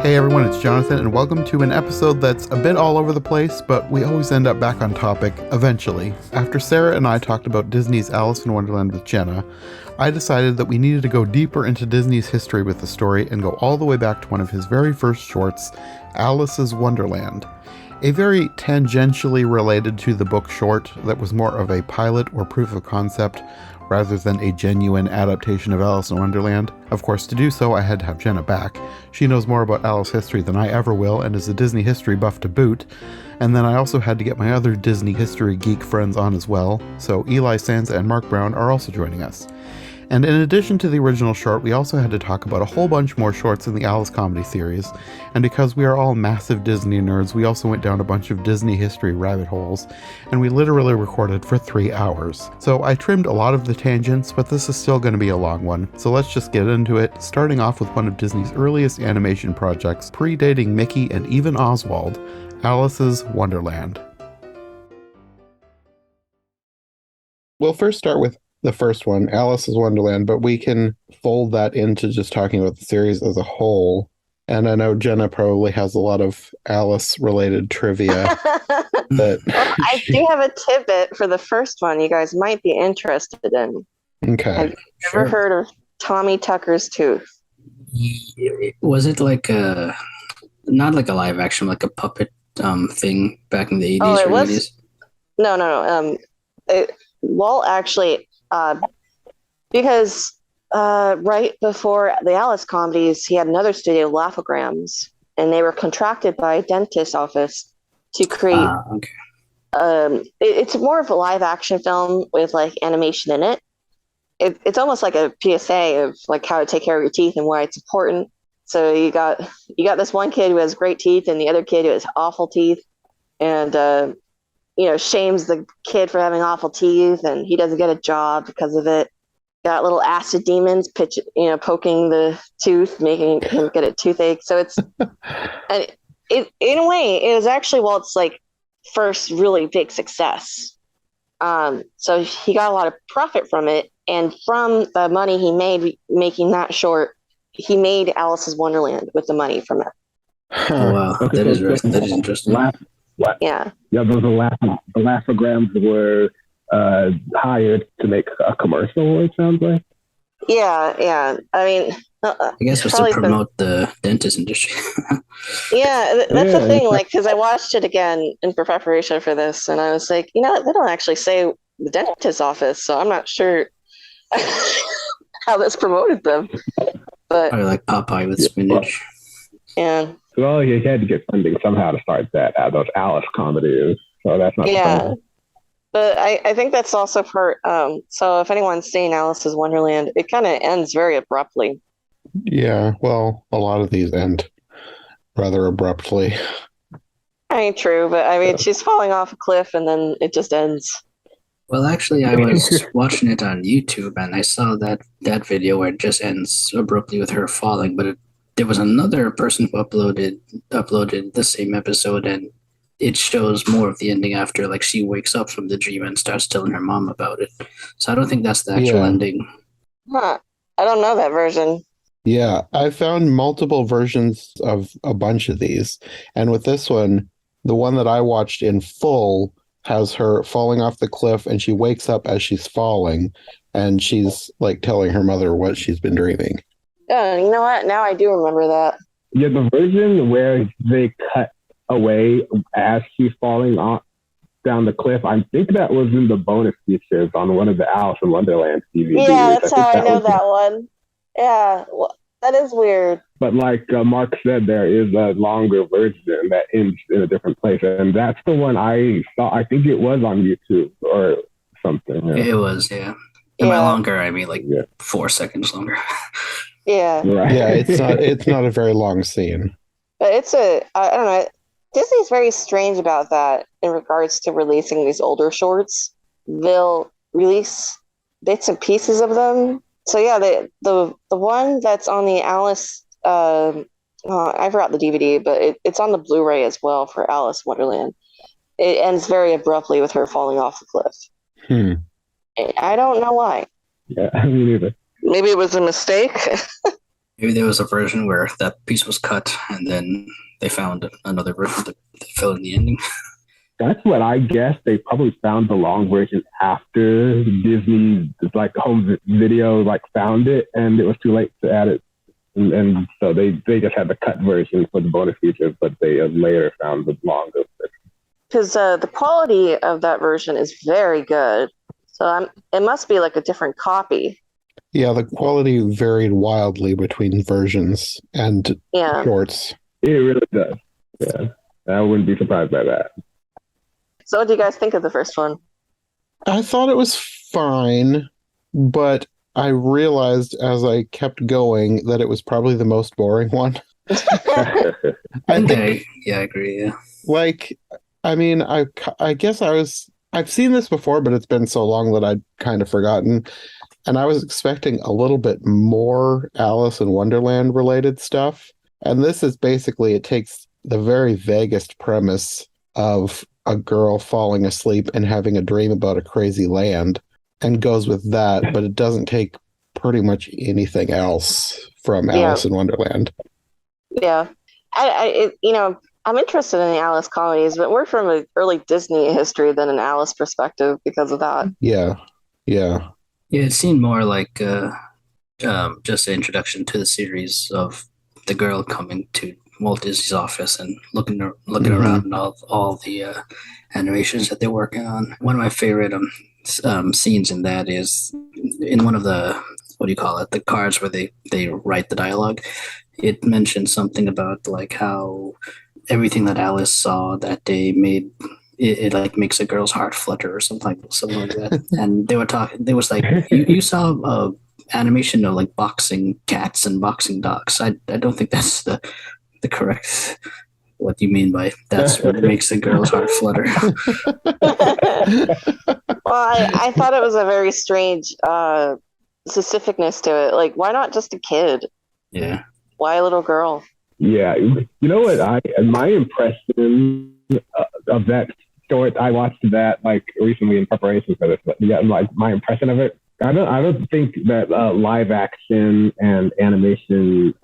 Hey everyone, it's Jonathan, and welcome to an episode that's a bit all over the place, but we always end up back on topic, eventually. After Sarah and I talked about Disney's Alice in Wonderland with Jenna, I decided that we needed to go deeper into Disney's history with the story and go all the way back to one of his very first shorts, Alice's Wonderland. A very tangentially related to the book short that was more of a pilot or proof of concept rather than a genuine adaptation of Alice in Wonderland. Of course, to do so, I had to have Jenna back. She knows more about Alice history than I ever will and is a Disney history buff to boot. And then I also had to get my other Disney history geek friends on as well, so Eli, Sanza, and Mark Brown are also joining us. And in addition to the original short, we also had to talk about a whole bunch more shorts in the Alice comedy series, and because we are all massive Disney nerds, we also went down a bunch of Disney history rabbit holes, and we literally recorded for 3 hours. So I trimmed a lot of the tangents, but this is still going to be a long one, so let's just get into it, starting off with one of Disney's earliest animation projects, predating Mickey and even Oswald, Alice's Wonderland. We'll first start with the first one, Alice's Wonderland, but we can fold that into just talking about the series as a whole. And I know Jenna probably has a lot of Alice-related trivia. Well, I do have a tidbit for the first one you guys might be interested in. Okay. Have you ever heard of Tommy Tucker's Tooth? Was it like a, not like a live action, like a puppet thing back in the 80s it or was? 90s? No. Walt actually, because right before the Alice comedies, he had another studio, Laughograms, and they were contracted by a dentist's office to create. It's more of a live action film with like animation in it. It's almost like a PSA of like how to take care of your teeth and why it's important. So you got this one kid who has great teeth and the other kid who has awful teeth, and shames the kid for having awful teeth, and he doesn't get a job because of it. Got little acid demons poking the tooth, making him get a toothache. So it's, and it in a way, it was actually Walt's like first really big success. So he got a lot of profit from it, and from the money he made making that short, he made Alice's Wonderland with the money from it. Oh wow, that is interesting. Yeah, those Laughograms were hired to make a commercial, it sounds like. Yeah. I mean, I guess it was to promote the dentist industry. Yeah, that's the thing. Like, because I watched it again in preparation for this, and I was like, they don't actually say the dentist's office, so I'm not sure how this promoted them. But or like Popeye with spinach. Yeah. Well, he had to get funding somehow to start those Alice comedies. So that's not funny. But I think that's also part. So if anyone's seen Alice's Wonderland, it kind of ends very abruptly. Yeah, well, a lot of these end rather abruptly. I mean, true, but I mean, she's falling off a cliff and then it just ends. Well, actually, I was watching it on YouTube and I saw that video where it just ends abruptly with her falling, but there was another person who uploaded the same episode, and it shows more of the ending after, like, she wakes up from the dream and starts telling her mom about it. So I don't think that's the actual ending. Huh. I don't know that version. Yeah, I found multiple versions of a bunch of these. And with this one, the one that I watched in full has her falling off the cliff and she wakes up as she's falling and she's like telling her mother what she's been dreaming. Yeah, you know what? Now I do remember that. Yeah, the version where they cut away as she's falling off down the cliff, I think that was in the bonus features on one of the Alice in Wonderland DVDs. Yeah, that's how I know that one. Yeah, well, that is weird. But like Mark said, there is a longer version that ends in a different place, and that's the one I saw. I think it was on YouTube or something. Yeah. It was, yeah. And by longer, I mean like 4 seconds longer. Yeah. Right. Yeah, it's not a very long scene. But I don't know. Disney's very strange about that in regards to releasing these older shorts. They'll release bits and pieces of them. So yeah, the one that's on the Alice, I forgot the DVD, but it's on the Blu-ray as well for Alice Wonderland. It ends very abruptly with her falling off the cliff. I don't know why. Yeah, me neither. Maybe it was a mistake. Maybe there was a version where that piece was cut, and then they found another version to fill in the ending. That's what I guess. They probably found the long version after Disney, like home video, like found it, and it was too late to add it. And so they just had the cut version for the bonus features, but they later found the longer version. Because the quality of that version is very good. So it must be like a different copy. Yeah, the quality varied wildly between versions and shorts. It really does. Yeah, I wouldn't be surprised by that. So what do you guys think of the first one? I thought it was fine, but I realized as I kept going that it was probably the most boring one. I agree. Yeah. Like, I mean, I guess I've seen this before, but it's been so long that I'd kind of forgotten. And I was expecting a little bit more Alice in Wonderland related stuff. And this is basically, it takes the very vaguest premise of a girl falling asleep and having a dream about a crazy land and goes with that, but it doesn't take pretty much anything else from Alice in Wonderland. Yeah. I'm interested in the Alice comedies, but we're from an early Disney history than an Alice perspective because of that. Yeah. Yeah, it seemed more like just an introduction to the series of the girl coming to Walt Disney's office and looking around and all the animations that they're working on. One of my favorite scenes in that is in one of the, what do you call it, the cards where they write the dialogue. It mentions something about like how everything that Alice saw that day made it like makes a girl's heart flutter or something like that. And they were talking. There was like you saw animation of like boxing cats and boxing dogs. I don't think that's the correct. What do you mean by that's what makes a girl's heart flutter? Well, I thought it was a very strange specificness to it. Like, why not just a kid? Yeah. Why a little girl? Yeah, you know what? My impression of that short, I watched that like recently in preparation for this. But yeah, like my impression of it, I don't think that live action and animation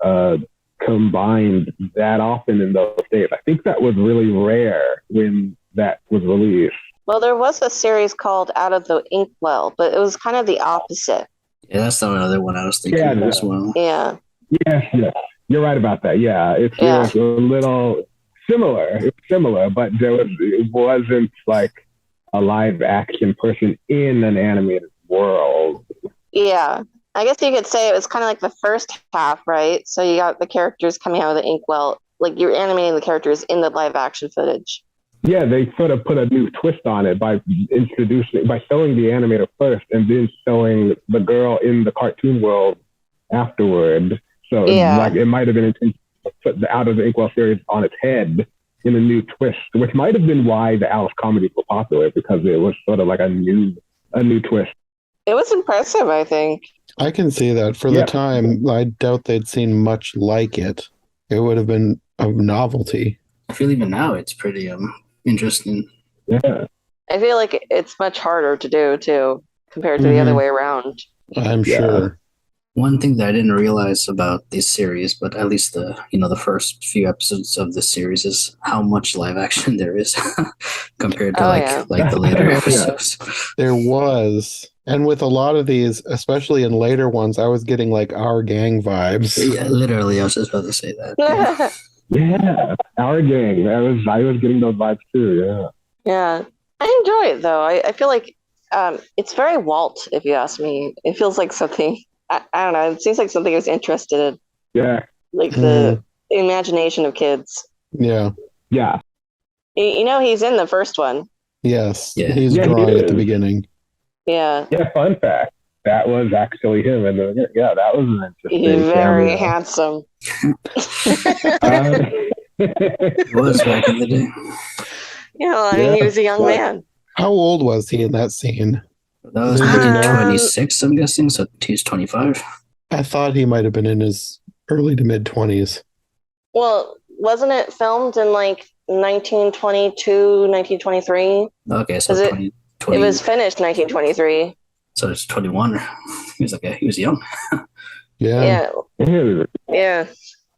combined that often in those days. I think that was really rare when that was released. Well, there was a series called Out of the Inkwell, but it was kind of the opposite. Yeah, that's the other one I was thinking of as well. Yeah. Yeah. You're right about that. Yeah, it was a little similar. It's similar, but it wasn't like a live action person in an animated world. Yeah. I guess you could say it was kind of like the first half, right? So you got the characters coming out of the inkwell, like you're animating the characters in the live action footage. Yeah, they sort of put a new twist on it by showing the animator first and then showing the girl in the cartoon world afterward. So like it might have been intentional to put the Out of the Inkwell series on its head in a new twist, which might have been why the Alice comedies were popular, because it was sort of like a new twist. It was impressive, I think. I can see that. For the time, I doubt they'd seen much like it. It would have been a novelty. I feel even now it's pretty interesting. Yeah. I feel like it's much harder to do, too, compared to the other way around. I'm sure. One thing that I didn't realize about this series, but at least the first few episodes of this series, is how much live action there is compared to like the later episodes. There was. And with a lot of these, especially in later ones, I was getting like Our Gang vibes. Yeah, literally, I was just about to say that. Yeah, Our Gang. I was getting those vibes too. Yeah. Yeah, I enjoy it though. I feel like it's very Walt, if you ask me. It feels like something. I don't know. It seems like something I was interested in. Yeah. Like the imagination of kids. Yeah. Yeah. He's in the first one. Yes. Yeah. He's drawing at the beginning. Yeah. Yeah. Fun fact. That was actually him. And that was an interesting. He's very handsome. He was back in the day. Yeah, he was a young man. How old was he in that scene? That was 1926, I'm guessing, so he's 25. I thought he might have been in his early to mid-20s. Well, wasn't it filmed in like 1922, 1923? Okay, so it was finished 1923. So it's 21. He was young. Yeah. Yeah.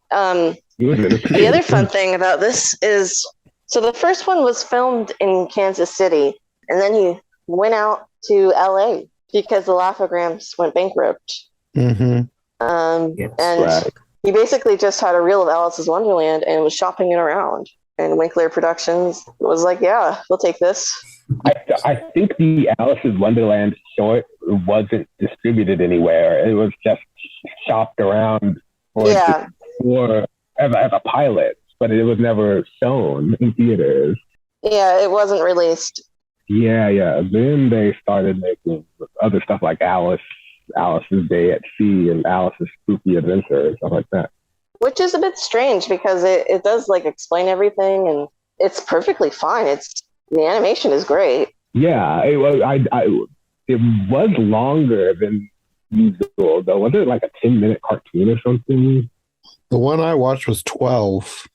The other fun thing about this is, so the first one was filmed in Kansas City, and then he went out to LA because the Laughograms went bankrupt. Mm-hmm. Yes. And Right. he basically just had a reel of Alice's Wonderland and was shopping it around. And Winkler Productions was like, yeah, we'll take this. I think the Alice's Wonderland short wasn't distributed anywhere. It was just shopped around Yeah. as a pilot, but it was never shown in theaters. Yeah, it wasn't released. Yeah. Then they started making other stuff like Alice's Day at Sea and Alice's Spooky Adventure and stuff like that. Which is a bit strange because it does like explain everything and it's perfectly fine. The animation is great. Yeah, it was. It was longer than usual though. Was it like a 10-minute cartoon or something? The one I watched was 12.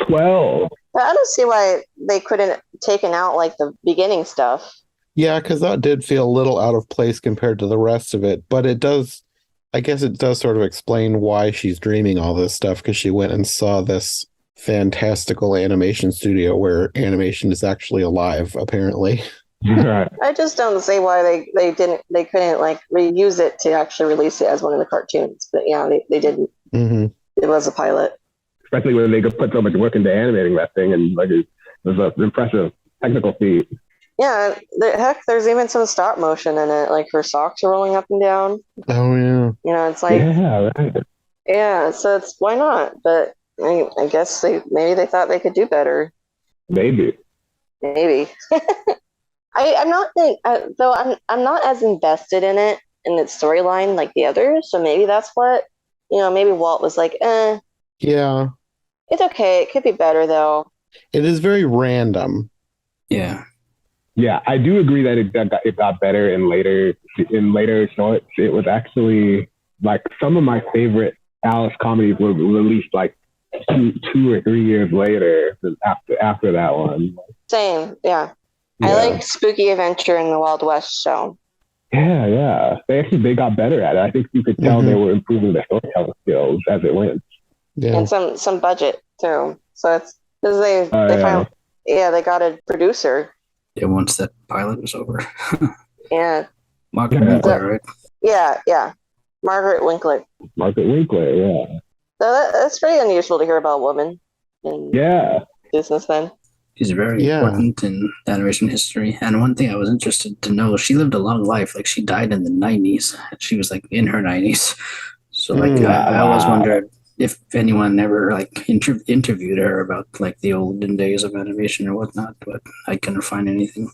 12. I don't see why they couldn't taken out like the beginning stuff. Yeah, because that did feel a little out of place compared to the rest of it. But it does, I guess it does sort of explain why she's dreaming all this stuff, because she went and saw this fantastical animation studio where animation is actually alive, apparently. Right. I just don't see why they couldn't like reuse it to actually release it as one of the cartoons. But yeah, they didn't. Mm-hmm. It was a pilot. Especially when they could put so much work into animating that thing, and like it was an impressive technical feat. Yeah, there's even some stop motion in it, like her socks are rolling up and down. Oh, yeah. You know, it's like, Yeah, right. yeah, so it's why not? But I guess maybe they thought they could do better. Maybe. I'm not though. I'm not as invested in its storyline like the others. So maybe that's what maybe Walt was like, Yeah. it's okay. It could be better though. It is very random. Yeah. Yeah, I do agree that it got better in later shorts. It was actually like some of my favorite Alice comedies were released like two or 3 years later after that one. Same, yeah. I like Spooky Adventure and the Wild West show. Yeah. They got better at it. I think you could tell they were improving their storytelling skills as it went. Yeah. And some budget too. So it's because they found they got a producer. Yeah, once that pilot was over. Yeah. Margaret Winkler, right? Yeah. Margaret Winkler. Yeah. So that's pretty unusual to hear about a woman in business then. She's very important in animation history. And one thing I was interested to know, she lived a long life. Like she died in the 90s. She was like in her 90s. So like I always wondered if anyone ever like interviewed her about like the olden days of animation or whatnot, but I couldn't find anything.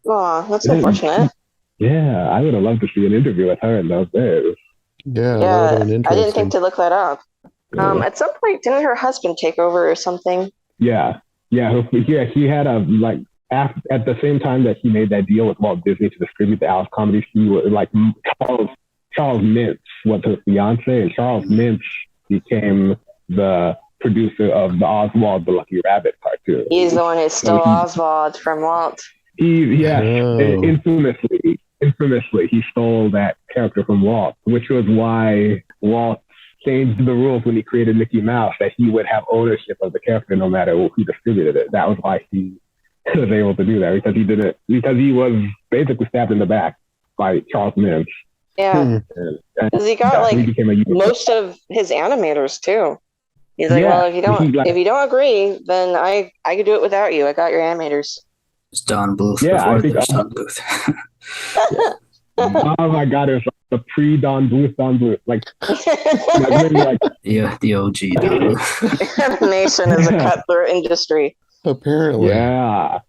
Oh, that's unfortunate. Yeah, I would have loved to see an interview with her in those days. Yeah, I didn't think to look that up. At some point, didn't her husband take over or something? Yeah. He had a like at the same time that he made that deal with Walt Disney to distribute the Alice comedies. He was like Charles Mintz was her fiance, and Charles Mintz became the producer of the Oswald the Lucky Rabbit cartoon. He's the one who stole Oswald from Walt. Infamously, he stole that character from Walt, which was why Walt changed the rules when he created Mickey Mouse, that he would have ownership of the character no matter who distributed it. That was why he was able to do that, because he was basically stabbed in the back by Charles Mintz. Yeah, because he got like most of his animators too. He's like, well, if you don't agree, then I could do it without you. I got your animators. It's Don Bluth. Yeah, I think Don Bluth. Oh my God, it was like the pre-Don Bluth, like the OG Don Bluth. Animation is a cutthroat industry. Apparently. Yeah.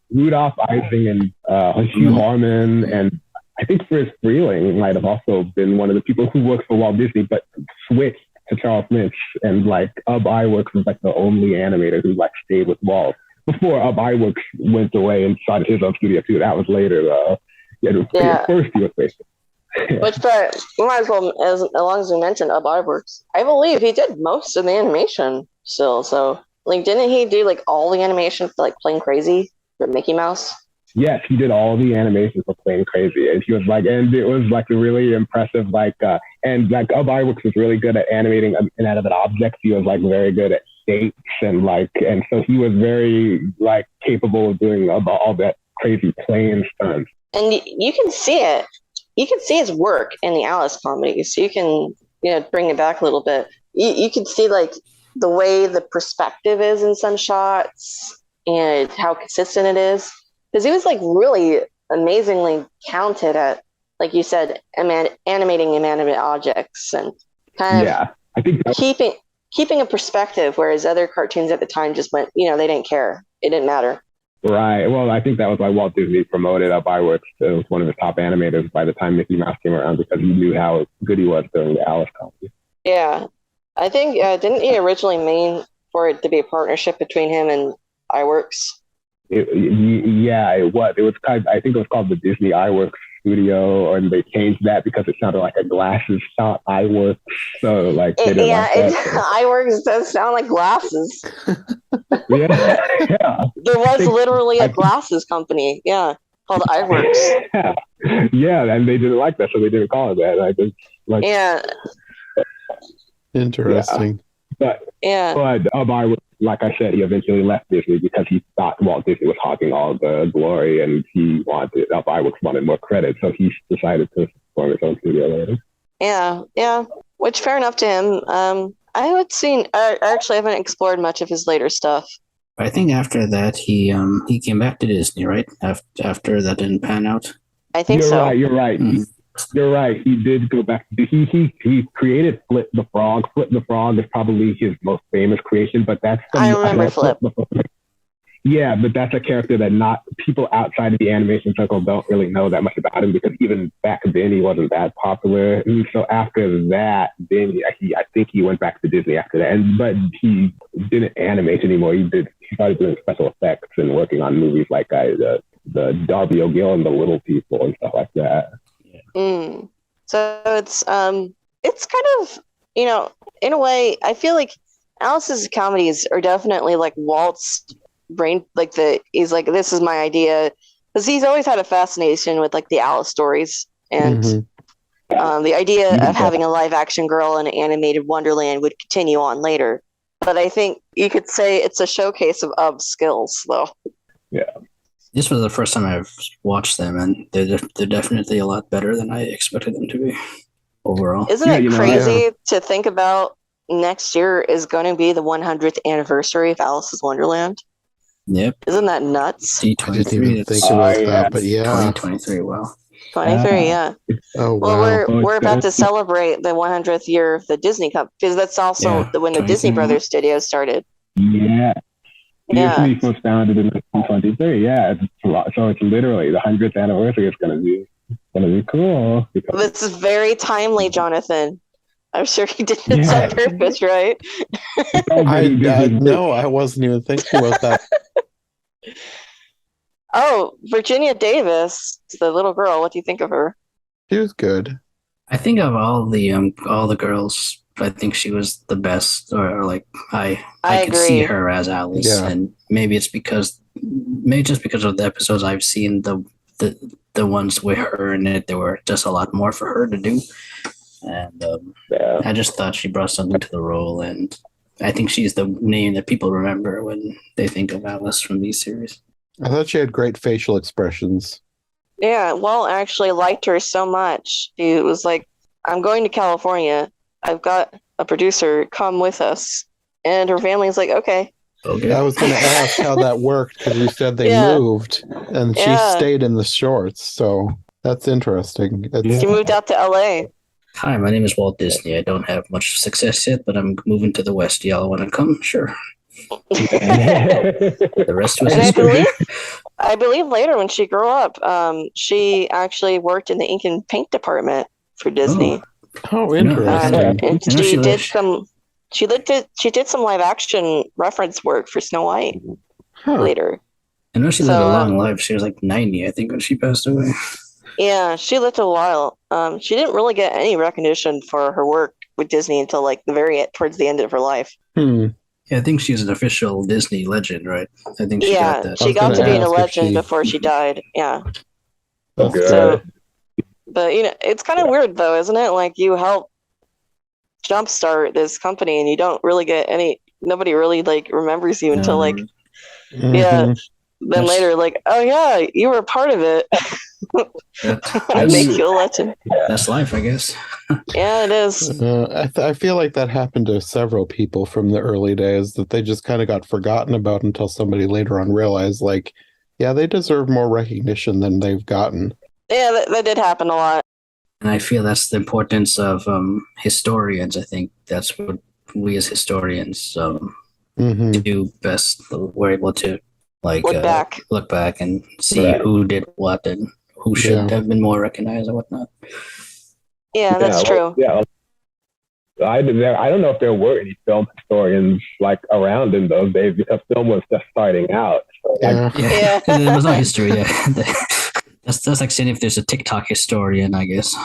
Rudolph Ising and Hugh Harman, and I think Fritz Freeling might have also been one of the people who worked for Walt Disney, but switched to Charles Mintz, and like Ub Iwerks was like the only animator who like stayed with Walt before Ub Iwerks went away and started his own studio too. That was later though. First he was based. But we might as well, as long as we mentioned Ub Iwerks, I believe he did most of the animation still. So like, didn't he do like all the animation for like Plain Crazy for Mickey Mouse? Yes, he did all the animations for Plane Crazy, and he was like, and it was like really impressive. And like Iwerks was really good at animating inanimate objects. He was like very good at shapes and so he was very like capable of doing all that crazy plane stunts. And you can see it. You can see his work in the Alice comedies. So you can, bring it back a little bit. You can see like the way the perspective is in some shots and how consistent it is. Because he was like really amazingly talented at, like you said, animating inanimate objects and kind of I think keeping a perspective, whereas other cartoons at the time just went, they didn't care. It didn't matter. Right. Well, I think that was why Walt Disney promoted Iwerks as one of his top animators by the time Mickey Mouse came around, because he knew how good he was during the Alice comedy. Yeah. I think, didn't he originally mean for it to be a partnership between him and Iwerks? It was. It was I think it was called the Disney Iwerks Studio, and they changed that because it sounded like a glasses shop, Iwerks. So like they didn't like that. Iwerks does sound like glasses. Yeah. There was literally a glasses company, called Iwerks. Yeah, and they didn't like that, so they didn't call it that. I just like Interesting. But Iwerks, like I said, he eventually left Disney because he thought Walt Disney was hogging all the glory, and Iwerks wanted more credit, so he decided to form his own studio later. Yeah, which fair enough to him. I actually haven't explored much of his later stuff. I think after that he came back to Disney, right? After that didn't pan out. I think so. You're right. Mm-hmm. You're right. He did go back. He created Flip the Frog. Flip the Frog is probably his most famous creation, but I remember Flip. Yeah, but that's a character that not people outside of the animation circle don't really know that much about him, because even back then he wasn't that popular. And so after that, then I think he went back to Disney after that. But he didn't animate anymore. He started doing special effects and working on movies like the Darby O'Gill and the Little People and stuff like that. So it's kind of, in a way, I feel like Alice's comedies are definitely like Walt's brain, he's like, this is my idea, because he's always had a fascination with like the Alice stories, and the idea of having a live action girl in an animated Wonderland would continue on later. But I think you could say it's a showcase of skills, though. Yeah. This was the first time I've watched them, and they're definitely a lot better than I expected them to be overall. Isn't it crazy to think about next year is going to be the 100th anniversary of Alice's Wonderland? Yep. Isn't that nuts? D23. I didn't even think about that, but yeah. 2023, wow. 23, yeah. Oh, wow. Well, we're about to celebrate the 100th year of the Disney Cup, because that's also when the Disney Brothers Studios started. Yeah. Disney was founded in 1923. Yeah, so it's literally the 100th anniversary. It's gonna be cool. This is very timely, Jonathan. I'm sure he did this on purpose, right? No, I wasn't even thinking about that. Oh, Virginia Davis, the little girl. What do you think of her? She was good. I think of all the girls, I think she was the best, or like I could see her as Alice, and maybe just because of the episodes I've seen, the ones with her in it, there were just a lot more for her to do, and I just thought she brought something to the role, and I think she's the name that people remember when they think of Alice from these series. I thought she had great facial expressions. Yeah, Walt actually liked her so much. He was like, I'm going to California. I've got a producer, come with us. And her family's like, okay. I was going to ask how that worked, because you said they moved, and she stayed in the shorts, so that's interesting. She moved out to LA. Hi, my name is Walt Disney. I don't have much success yet, but I'm moving to the West. Y'all want to come? Sure. The rest was history. I believe later when she grew up, she actually worked in the ink and paint department for Disney. Oh, interesting. And she did some live action reference work for Snow White later. I know she lived a long life. She was like 90, I think, when she passed away. Yeah, she lived a while. She didn't really get any recognition for her work with Disney until like towards the end of her life. Yeah, Yeah, I think she's an official Disney legend, right? I think she got that. she got to being a ask if legend she- before she died. Yeah. That's Good. So, but it's kind of weird though, isn't it? Like you help jumpstart this company, and you don't really get nobody really like remembers you until like yeah. Mhm. Then later, like, oh yeah, you were a part of it. That, Make you a legend. that's life, I guess. Yeah, it is. I feel like that happened to several people from the early days, that they just kind of got forgotten about until somebody later on realized, like, yeah, they deserve more recognition than they've gotten. Yeah, that did happen a lot. And I feel that's the importance of historians. I think that's what we as historians Hmm. do best. We're able to Look back and see Right. who did what and who should Yeah. have been more recognized and whatnot. Yeah, that's true. Yeah. I don't know if there were any film historians like around in those days because film was just starting out. So, like, Yeah. Yeah. There was no history. Yeah, that's like saying if there's a TikTok historian, I guess.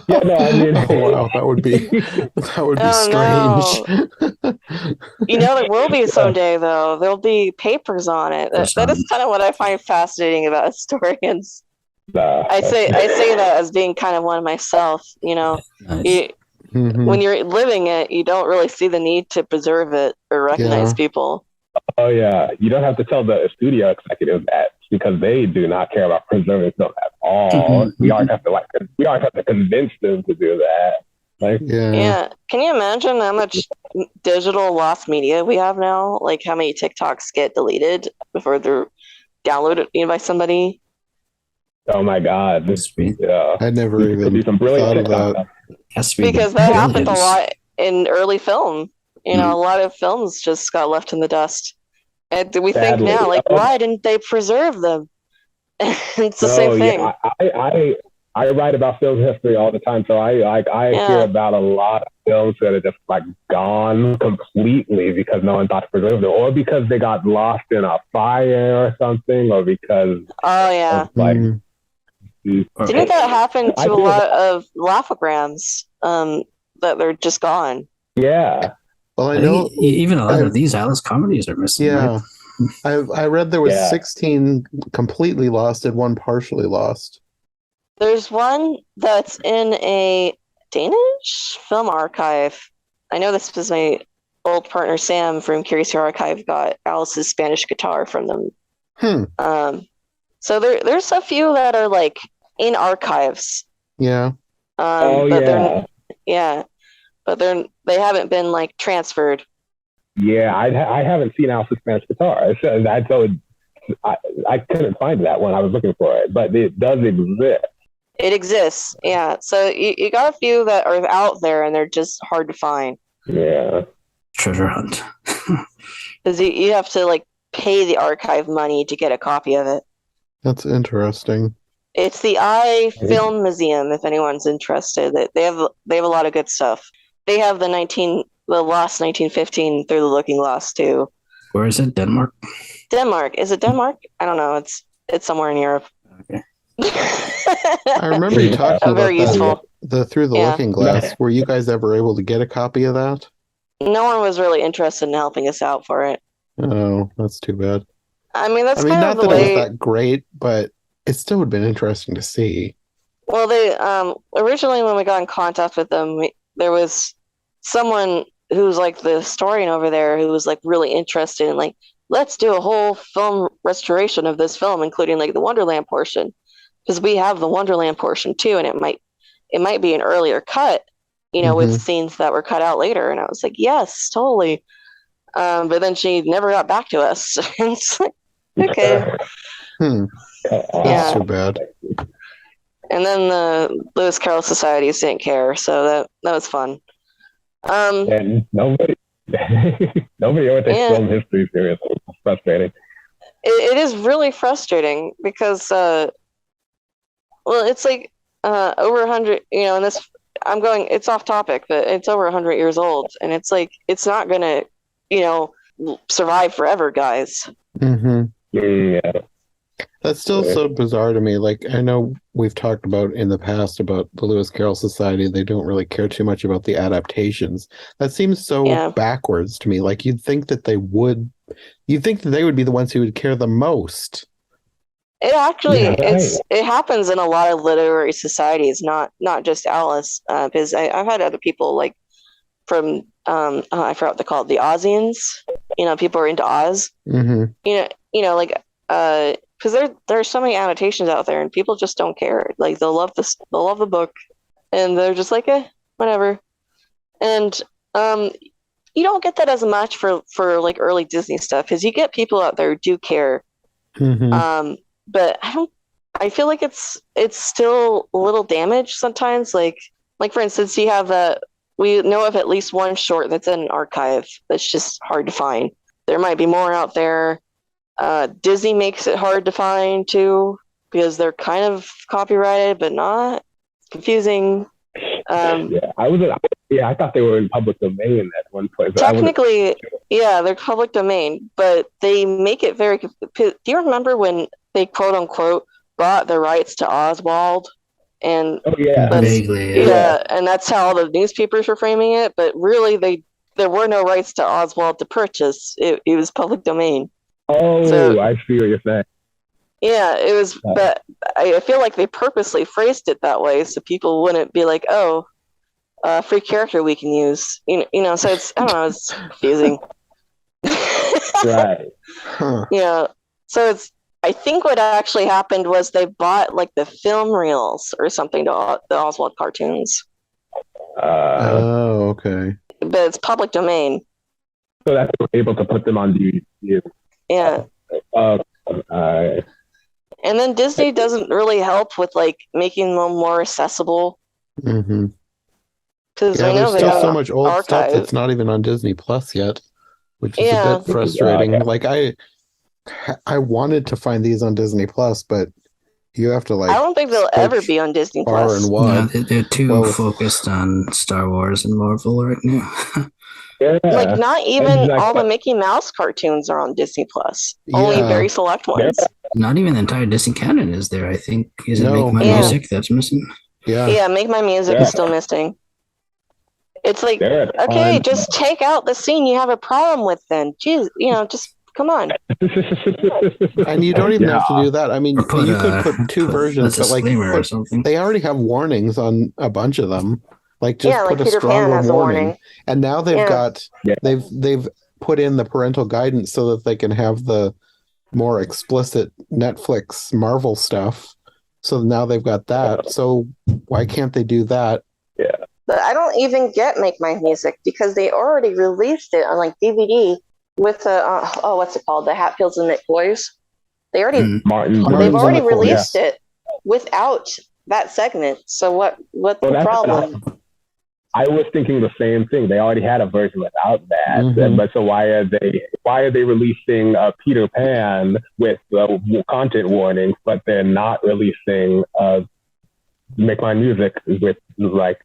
Yeah, no, I mean, Oh, wow, that would be Oh, strange. There will be someday though. There'll be papers on it. That is kind of what I find fascinating about historians. I say that as being kind of one myself. Nice. Mhm. When you're living it, you don't really see the need to preserve it or recognize Yeah. people. Oh yeah, you don't have to tell the studio executives that because they do not care about preserving film at all. Mhm. We always have to convince them to do that. Like, Yeah. Can you imagine how much digital lost media we have now? Like how many TikToks get deleted before they're downloaded by somebody? oh my God, yeah. I never There could even be some brilliant thought of TikTok. that. Has to be Because that happened a billions. lot in early film. A lot of films just got left in the dust. And we think Sadly. now, like, why didn't they preserve them? It's the same thing. Yeah, I write about film history all the time, so I hear about a lot of films that are just like gone completely because no one thought to preserve them, or because they got lost in a fire or something, or because Oh yeah. like Mm. Didn't that happen I to a feel lot of laughograms? That they're just gone. yeah. Well, I I know. think even a lot of these Alice comedies are missing. Yeah, Right? I read there was Yeah. 16 completely lost and one partially lost. There's one that's in a Danish film archive. I know this was my old partner Sam from Curious Your Archive got Alice's Spanish guitar from them. So there's a few that are like in archives. Yeah. Oh yeah. But they haven't been like transferred. Yeah, I haven't seen Alice's Spanish guitar. I couldn't find that when I was looking for it, but it does exist. It exists, yeah. So you got a few that are out there and they're just hard to find. Yeah. Treasure hunt. Because you have to like pay the archive money to get a copy of it. That's interesting. It's the I Film Museum, if anyone's interested. They have a lot of good stuff. They have the Lost 1915 Through the Looking Glass too. Where is it? Denmark? Denmark. Is it Denmark? I don't know. It's somewhere in Europe. Okay. I remember you talking about Very useful. the Through the Yeah. Looking Glass. Were you guys ever able to get a copy of that? No one was really interested in helping us out for it. Oh, that's too bad. I mean, that's I mean, kind not of the that it way. was that great, but it still would have been interesting to see. Well, they originally when we got in contact with them, there was someone who's like the historian over there who was like really interested in like, let's do a whole film restoration of this film, including like the Wonderland portion, because we have the Wonderland portion too, and it might be an earlier cut, with scenes that were cut out later. And I was like, yes, totally. But then she never got back to us. And it's like, okay. That's too bad. And then the Lewis Carroll Societies didn't care, so that was fun. And nobody ever takes film history seriously. It's frustrating. It is really frustrating because, it's like over 100. And this it's off topic, but it's over 100 years old, and it's like it's not gonna, survive forever, guys. Mm-hmm. Yeah. That's still so bizarre to me. Like, I know we've talked about in the past about the Lewis Carroll Society. They don't really care too much about the adaptations. That seems so Yeah. backwards to me. Like, you'd think that they would be the ones who would care the most. It actually Yeah, right. it happens in a lot of literary societies, not just Alice. Because I've had other people like from I forgot what they call it, the Ozians. You know, people are into Oz. Mm-hmm. Like because there's so many annotations out there, and people just don't care. Like they'll love the book, and they're just like, whatever. And you don't get that as much for like early Disney stuff, because you get people out there who do care. Mm-hmm. But I feel like it's still a little damaged sometimes. Like for instance, you have we know of at least one short that's in an archive that's just hard to find. There might be more out there. Disney makes it hard to find too, because they're kind of copyrighted but not. Confusing. I thought they were in public domain at one point. Technically, yeah, they're public domain, but they make it very. Do you remember when they quote unquote bought the rights to Oswald? And vaguely, and that's how all the newspapers were framing it. But really, there were no rights to Oswald to purchase. It was public domain. Oh, so, I see what you're saying. Yeah, it was, but I feel like they purposely phrased it that way so people wouldn't be like, "Oh, free character we can use." So it's, I don't know, it's confusing. Right. Huh. Yeah. So it's, I think what actually happened was they bought like the film reels or something to the Oswald cartoons. Okay. But it's public domain. So that's able to put them on DVD. Yeah. And then Disney doesn't really help with like making them more accessible. Mm-hmm. Because I know there's they still have so much old archive stuff that's not even on Disney Plus yet, which is a bit frustrating. Like I wanted to find these on Disney Plus, but you have to like. I don't think they'll ever be on Disney Plus. No, they're too focused on Star Wars and Marvel right now. Like not even all the Mickey Mouse cartoons are on Disney Plus. Only very select ones. Not even the entire Disney canon is there. I think Make My Music that's missing. Yeah, Make My Music is still missing. It's like, okay, just take out the scene you have a problem with then. Jeez, just come on. And you don't even have to do that. I mean, you could put two versions, but like they already have warnings on a bunch of them. Like just put like a Peter stronger Pan has warning. And now they've got they've put in the parental guidance so that they can have the more explicit Netflix Marvel stuff. So now they've got that. So why can't they do that? Yeah. But I don't even get Make My Music because they already released it on like DVD with what's it called? The Hatfields and McCoys. They already they've already released it without that segment. So what's the problem? I was thinking the same thing. They already had a version without that. But so why are they releasing Peter Pan with content warnings, but they're not releasing Make My Music with like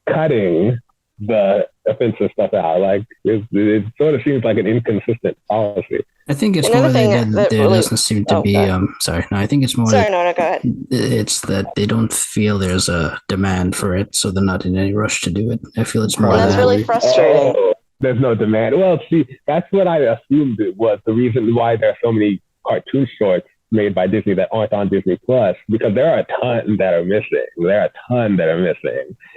cutting the offensive stuff out? Like it sort of seems like an inconsistent policy. I think it's more that there doesn't seem to be. Sorry, no, I think it's more. Sorry, no, go ahead. It's that they don't feel there's a demand for it, so they're not in any rush to do it. I feel it's more. Well, that's really frustrating. There's no demand. Well, see, that's what I assumed it was the reason why there are so many cartoon shorts made by Disney that aren't on Disney Plus, because there are a ton that are missing.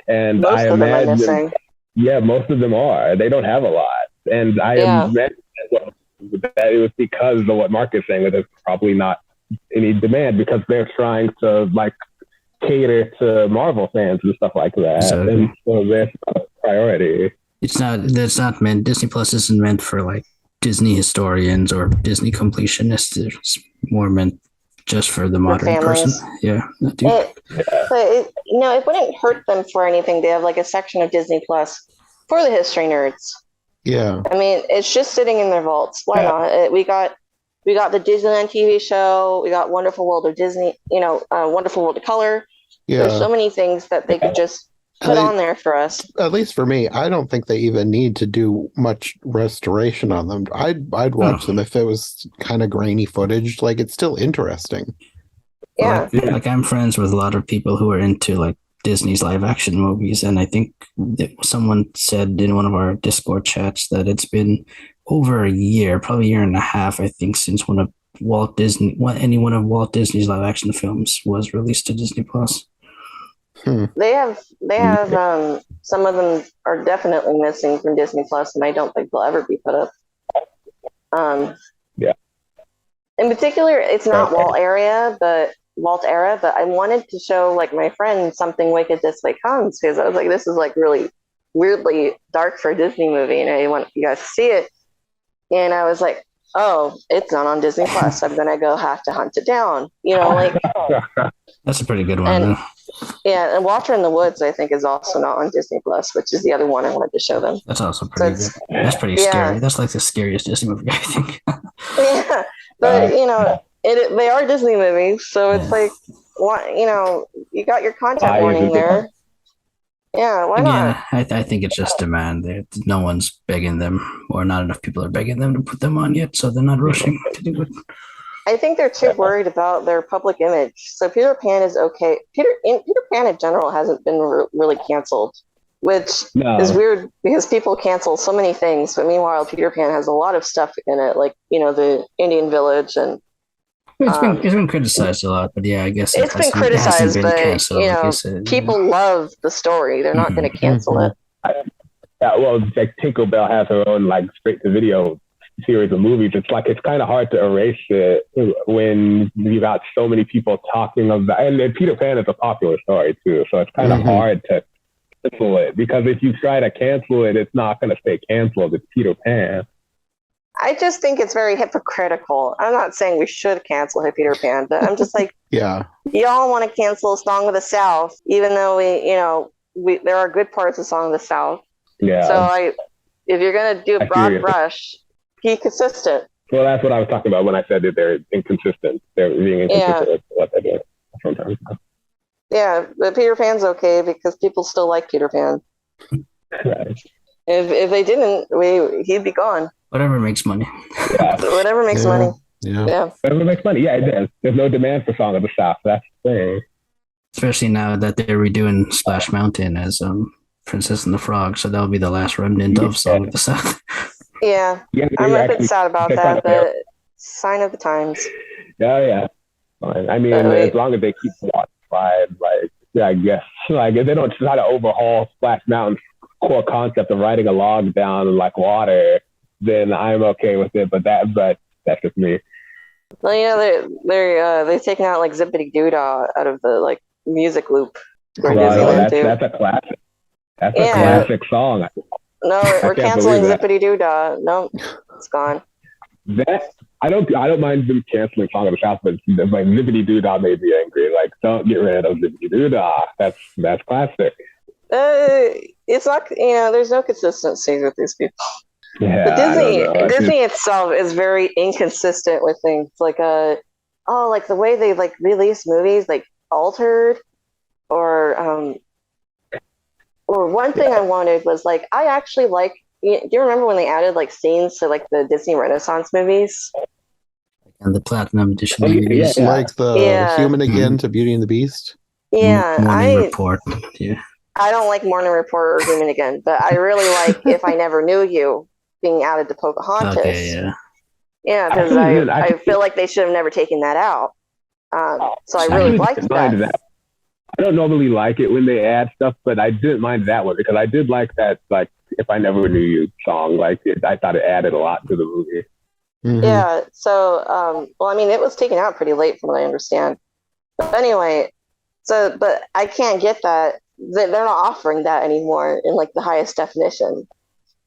And most of them are missing. Yeah, most of them are. They don't have a lot. And I imagine that it was because of what Mark is saying, that there's probably not any demand because they're trying to like cater to Marvel fans and stuff like that. Exactly. And so that's a priority. That's not meant, Disney Plus isn't meant for like Disney historians or Disney completionists. It's more meant just for the modern person. Yeah. But it wouldn't hurt them for anything. They have like a section of Disney Plus for the history nerds. Yeah. I mean, it's just sitting in their vaults. Why not? We got the Disneyland TV show. We got Wonderful World of Disney, Wonderful World of Color. Yeah. There's so many things that they could just put on there for us. At least for me, I don't think they even need to do much restoration on them. I'd watch them if it was kind of grainy footage. Like, it's still interesting. Yeah. Like I'm friends with a lot of people who are into like Disney's live action movies, and I think that someone said in one of our Discord chats that it's been over a year, probably a year and a half, I think, since any one of Walt Disney's live action films was released to Disney Plus. They have some of them are definitely missing from Disney Plus, and I don't think they'll ever be put up. Yeah. In particular, it's not Walt era, but I wanted to show like my friend Something Wicked This Way Comes, because I was like, this is like really weirdly dark for a Disney movie, and I want you guys to see it. And I was like, oh, it's not on Disney Plus. I'm gonna have to hunt it down. Like that's a pretty good one. And, yeah, and Walter in the Woods, I think, is also not on Disney Plus, which is the other one I wanted to show them. That's also pretty good. That's pretty scary. That's like the scariest Disney movie, I think. Yeah, but they are Disney movies, so it's like, you got your content warning there. Yeah, why not? I think it's just demand. No one's begging them, or not enough people are begging them to put them on yet, so they're not rushing to do it. I think they're too worried about their public image. So Peter Pan is okay. Peter Pan in general hasn't been really canceled, which is weird because people cancel so many things. But meanwhile, Peter Pan has a lot of stuff in it, like the Indian Village and. It's been criticized a lot, but yeah, I guess it's been criticized, but people love the story. They're not going to cancel it. Well, like Tinkerbell has her own like straight to video series of movies. It's like it's kind of hard to erase it when you got so many people talking about. And Peter Pan is a popular story too, so it's kind of hard to cancel it, because if you try to cancel it, it's not going to stay canceled. It's Peter Pan. I just think it's very hypocritical. I'm not saying we should cancel Peter Pan, but I'm just like, y'all want to cancel Song of the South, even though there are good parts of Song of the South. Yeah. So if you're gonna do a broad brush, be consistent. Well, that's what I was talking about when I said that they're inconsistent. They're being inconsistent with what they're doing sometimes. Yeah, but Peter Pan's okay because people still like Peter Pan. Right. If they didn't, he'd be gone. Whatever makes money. Yeah. Whatever makes money. Yeah. Whatever makes money. Yeah, it does. There's no demand for Song of the South. That's the thing. Especially now that they're redoing Splash Mountain as Princess and the Frog, so that'll be the last remnant of Song of the South. Yeah. I'm a bit sad about that, but sign of the times. Yeah. I mean, as long as they keep the water wide, I guess, if they don't try to overhaul Splash Mountain's core concept of riding a log down like water, then I'm okay with it. But that's just me. Well, they've taken out like Zippity Doo-Dah out of the like music loop. That's a classic. That's a classic song. No, we're canceling Zippity Doo-Dah. No, it's gone. I don't mind them canceling Song of the South, but like Zippity Doo-Dah made me angry. Like, don't get rid of Zippity Doo-Dah. That's classic. It's not. There's no consistency with these people. Yeah, but Disney itself is very inconsistent with things like like the way they like release movies like Altered or one thing I wanted was like I actually like. Do you remember when they added like scenes to like the Disney Renaissance movies? And the Platinum Edition movies, like the Human Again to Beauty and the Beast. Yeah, Morning Report. Yeah. I don't like Morning Report or Human Again, but I really like If I Never Knew You being added to Pocahontas. Okay, yeah. Yeah, because I feel like they should have never taken that out. So I really liked that. I don't normally like it when they add stuff, but I didn't mind that one because I did like that, like, If I Never Knew You song. Like, I thought it added a lot to the movie. Mm-hmm. Yeah, so, well, I mean, it was taken out pretty late from what I understand. But anyway, but I can't get that. They're not offering that anymore in like the highest definition.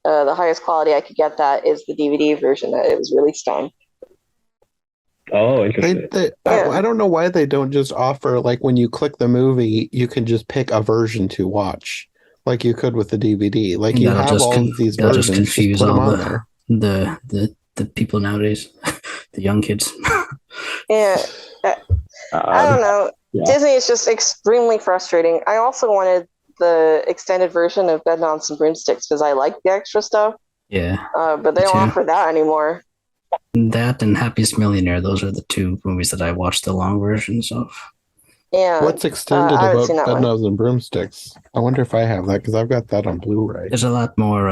The highest quality I could get that is the DVD version that it was released on. Oh, interesting. I don't know why they don't just offer, like, when you click the movie, you can just pick a version to watch, like you could with the DVD. Like, you have all of these versions, just confuse put them all on there. The people nowadays, the young kids. Yeah, I don't know. Yeah. Disney is just extremely frustrating. I also wanted the extended version of Bedknobs and Broomsticks because I like the extra stuff. Yeah. But they don't offer that anymore. That and Happiest Millionaire, those are the two movies that I watched the long versions of. Yeah. What's extended I haven't about seen that one. Bedknobs and Broomsticks? I wonder if I have that because I've got that on Blu-ray. There's a lot more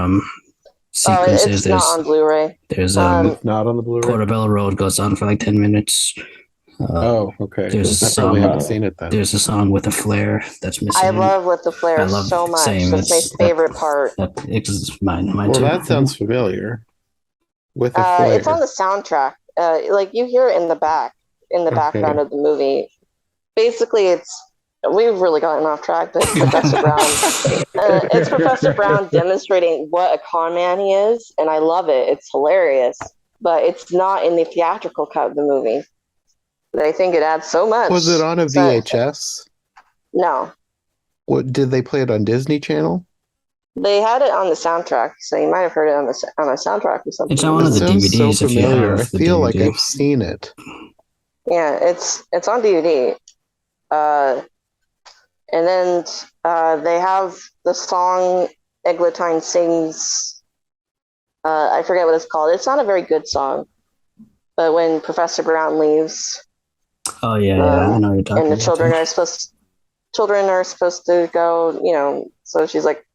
sequences. It's not on Blu-ray. There's It's not on the Blu-ray. Portobello Road goes on for like 10 minutes. Okay. There's a I probably song. haven't seen it then. There's a song with a flare that's missing. I love With the Flare so much. Same. That's my favorite part. It's mine Well, too. that sounds familiar. With a flare. It's on the soundtrack. Like you hear it in the background of the movie. Basically, we've really gotten off track, but Professor Brown. It's Professor Brown demonstrating what a con man he is, and I love it. It's hilarious, but it's not in the theatrical cut of the movie. But I think it adds so much. Was it on a VHS? No. What did they play it on Disney Channel? They had it on the soundtrack, so you might have heard it on a soundtrack or something. It's on one of the DVDs. So familiar. I feel DVD. like I've seen it. Yeah, it's on DVD. And then they have the song Eglantine sings. I forget what it's called. It's not a very good song, but when Professor Brown leaves, oh yeah, I know you're talking. And the about children that. are supposed to go. So she's like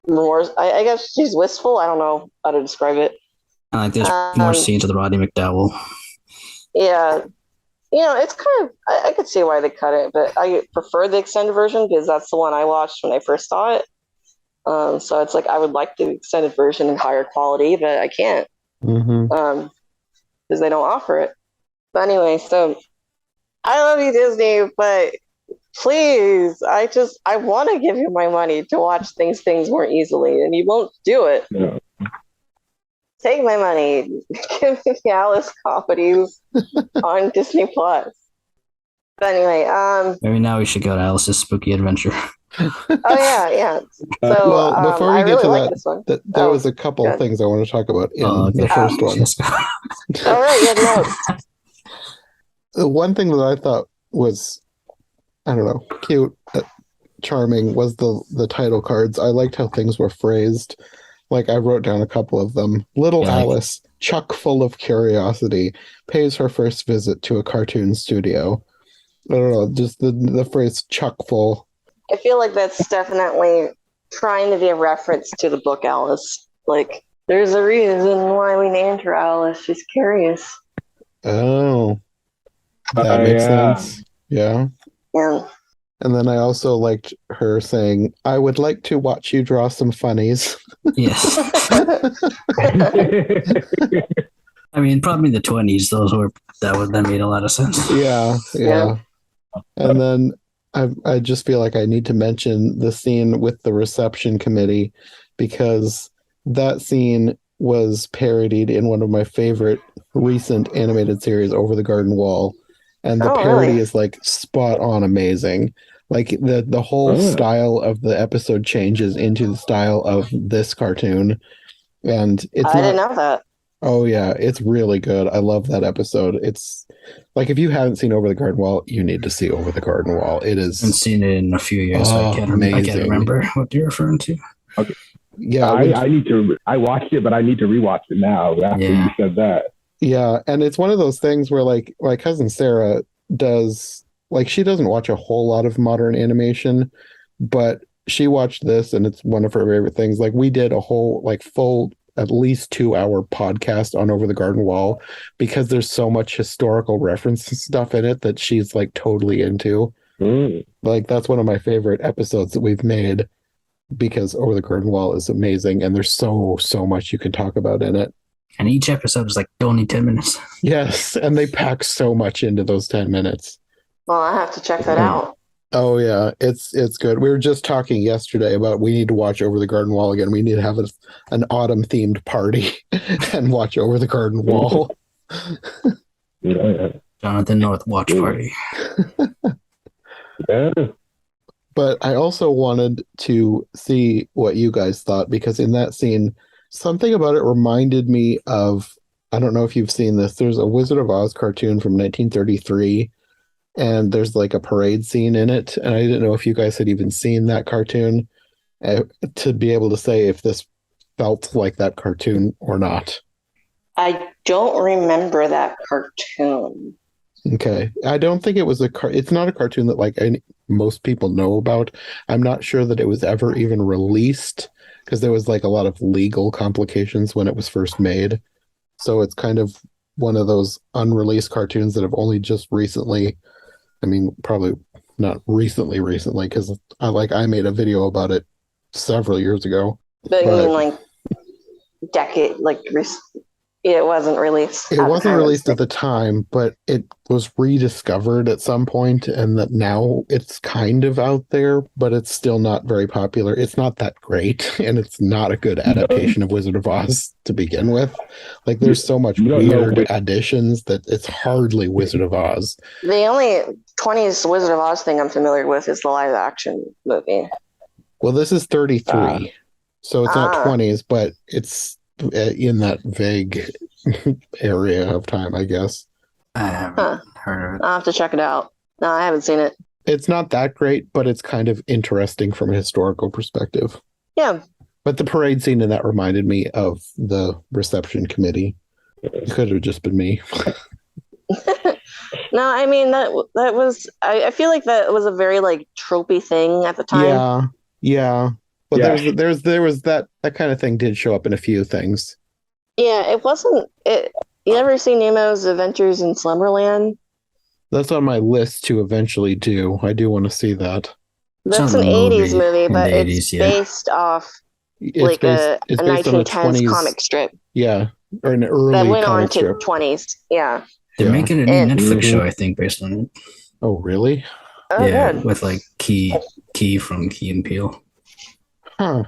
more. I guess she's wistful. I don't know how to describe it. There's more scenes of the Roddy McDowell. Yeah. It's kind of, I could see why they cut it, but I prefer the extended version because that's the one I watched when I first saw it. So it's like I would like the extended version in higher quality, but I can't because they don't offer it. But anyway, so I love you, Disney, but please, I want to give you my money to watch things more easily, and you won't do it. No. Take my money. Give me Alice comedies on Disney Plus. But anyway, maybe now we should go to Alice's Spooky Adventure. Oh yeah. So well, before we I get really to like this one. there was a couple of things I want to talk about in the first one. All right, yeah, The one thing that I thought was, I don't know, cute, charming was the title cards. I liked how things were phrased. Like I wrote down a couple of them. Little Alice, chock full of curiosity, pays her first visit to a cartoon studio. I don't know, just the phrase chock full. I feel like that's definitely trying to be a reference to the book Alice. Like, there's a reason why we named her Alice. She's curious. Oh, that makes sense. Yeah. Yeah. And then I also liked her saying, "I would like to watch you draw some funnies." Yes. I mean, probably in the 20s, that made a lot of sense. Yeah. And then I just feel like I need to mention the scene with the reception committee because that scene was parodied in one of my favorite recent animated series, Over the Garden Wall. And the parody is like spot on amazing. Like the whole style of the episode changes into the style of this cartoon. And I didn't know that. Oh yeah, it's really good. I love that episode. It's like if you haven't seen Over the Garden Wall, you need to see Over the Garden Wall. It is. I haven't seen it in a few years. So I can't remember what you're referring to. Okay. Yeah, I need to. I watched it, but I need to rewatch it now after you said that. Yeah, and it's one of those things where like my cousin Sarah does. Like, she doesn't watch a whole lot of modern animation, but she watched this and it's one of her favorite things. Like, we did a whole, like, full, at least 2-hour podcast on Over the Garden Wall because there's so much historical reference stuff in it that she's, like, totally into. Like, that's one of my favorite episodes that we've made because Over the Garden Wall is amazing and there's so much you can talk about in it. And each episode is, like, only 10 minutes. Yes, and they pack so much into those 10 minutes. Well, I have to check that out. Oh yeah, it's good. We were just talking yesterday about we need to watch Over the Garden Wall again. We need to have an autumn themed party and watch Over the Garden Wall. Jonathan North watch party. Yeah. But I also wanted to see what you guys thought because in that scene, something about it reminded me of, I don't know if you've seen this. There's a Wizard of Oz cartoon from 1933 and there's like a parade scene in it. And I didn't know if you guys had even seen that cartoon to be able to say if this felt like that cartoon or not. I don't remember that cartoon. Okay. I don't think it was it's not a cartoon that like most people know about. I'm not sure that it was ever even released because there was like a lot of legal complications when it was first made. So it's kind of one of those unreleased cartoons that have only just recently, I mean, probably not recently, because I made a video about it several years ago. But you mean like decade, like it wasn't released. It wasn't released at the time, but it was rediscovered at some point, and that now it's kind of out there, but it's still not very popular. It's not that great, and it's not a good adaptation of Wizard of Oz to begin with. Like, there's so much weird additions that it's hardly Wizard of Oz. The only 20s Wizard of Oz thing I'm familiar with is the live action movie. Well, this is 33, so it's not 20s, but it's in that vague area of time, I guess. I haven't heard of it. I'll have to check it out. No, I haven't seen it. It's not that great, but it's kind of interesting from a historical perspective. Yeah. But the parade scene in that reminded me of the reception committee. It could have just been me. No, I mean that was I feel like that was a very like tropey thing at the time. Yeah. But there was that kind of thing did show up in a few things. Yeah, it wasn't it. You ever seen Nemo's Adventures in Slumberland? That's on my list to eventually do. I do want to see that. That's an 80s movie, but it's based off like a 1910s comic strip. Yeah, or an early that went on comic strip. to 20s. Yeah. They're making a new Netflix show, I think, based on it. Oh, really? Oh, yeah, good. with like Key from Key and Peele. Huh.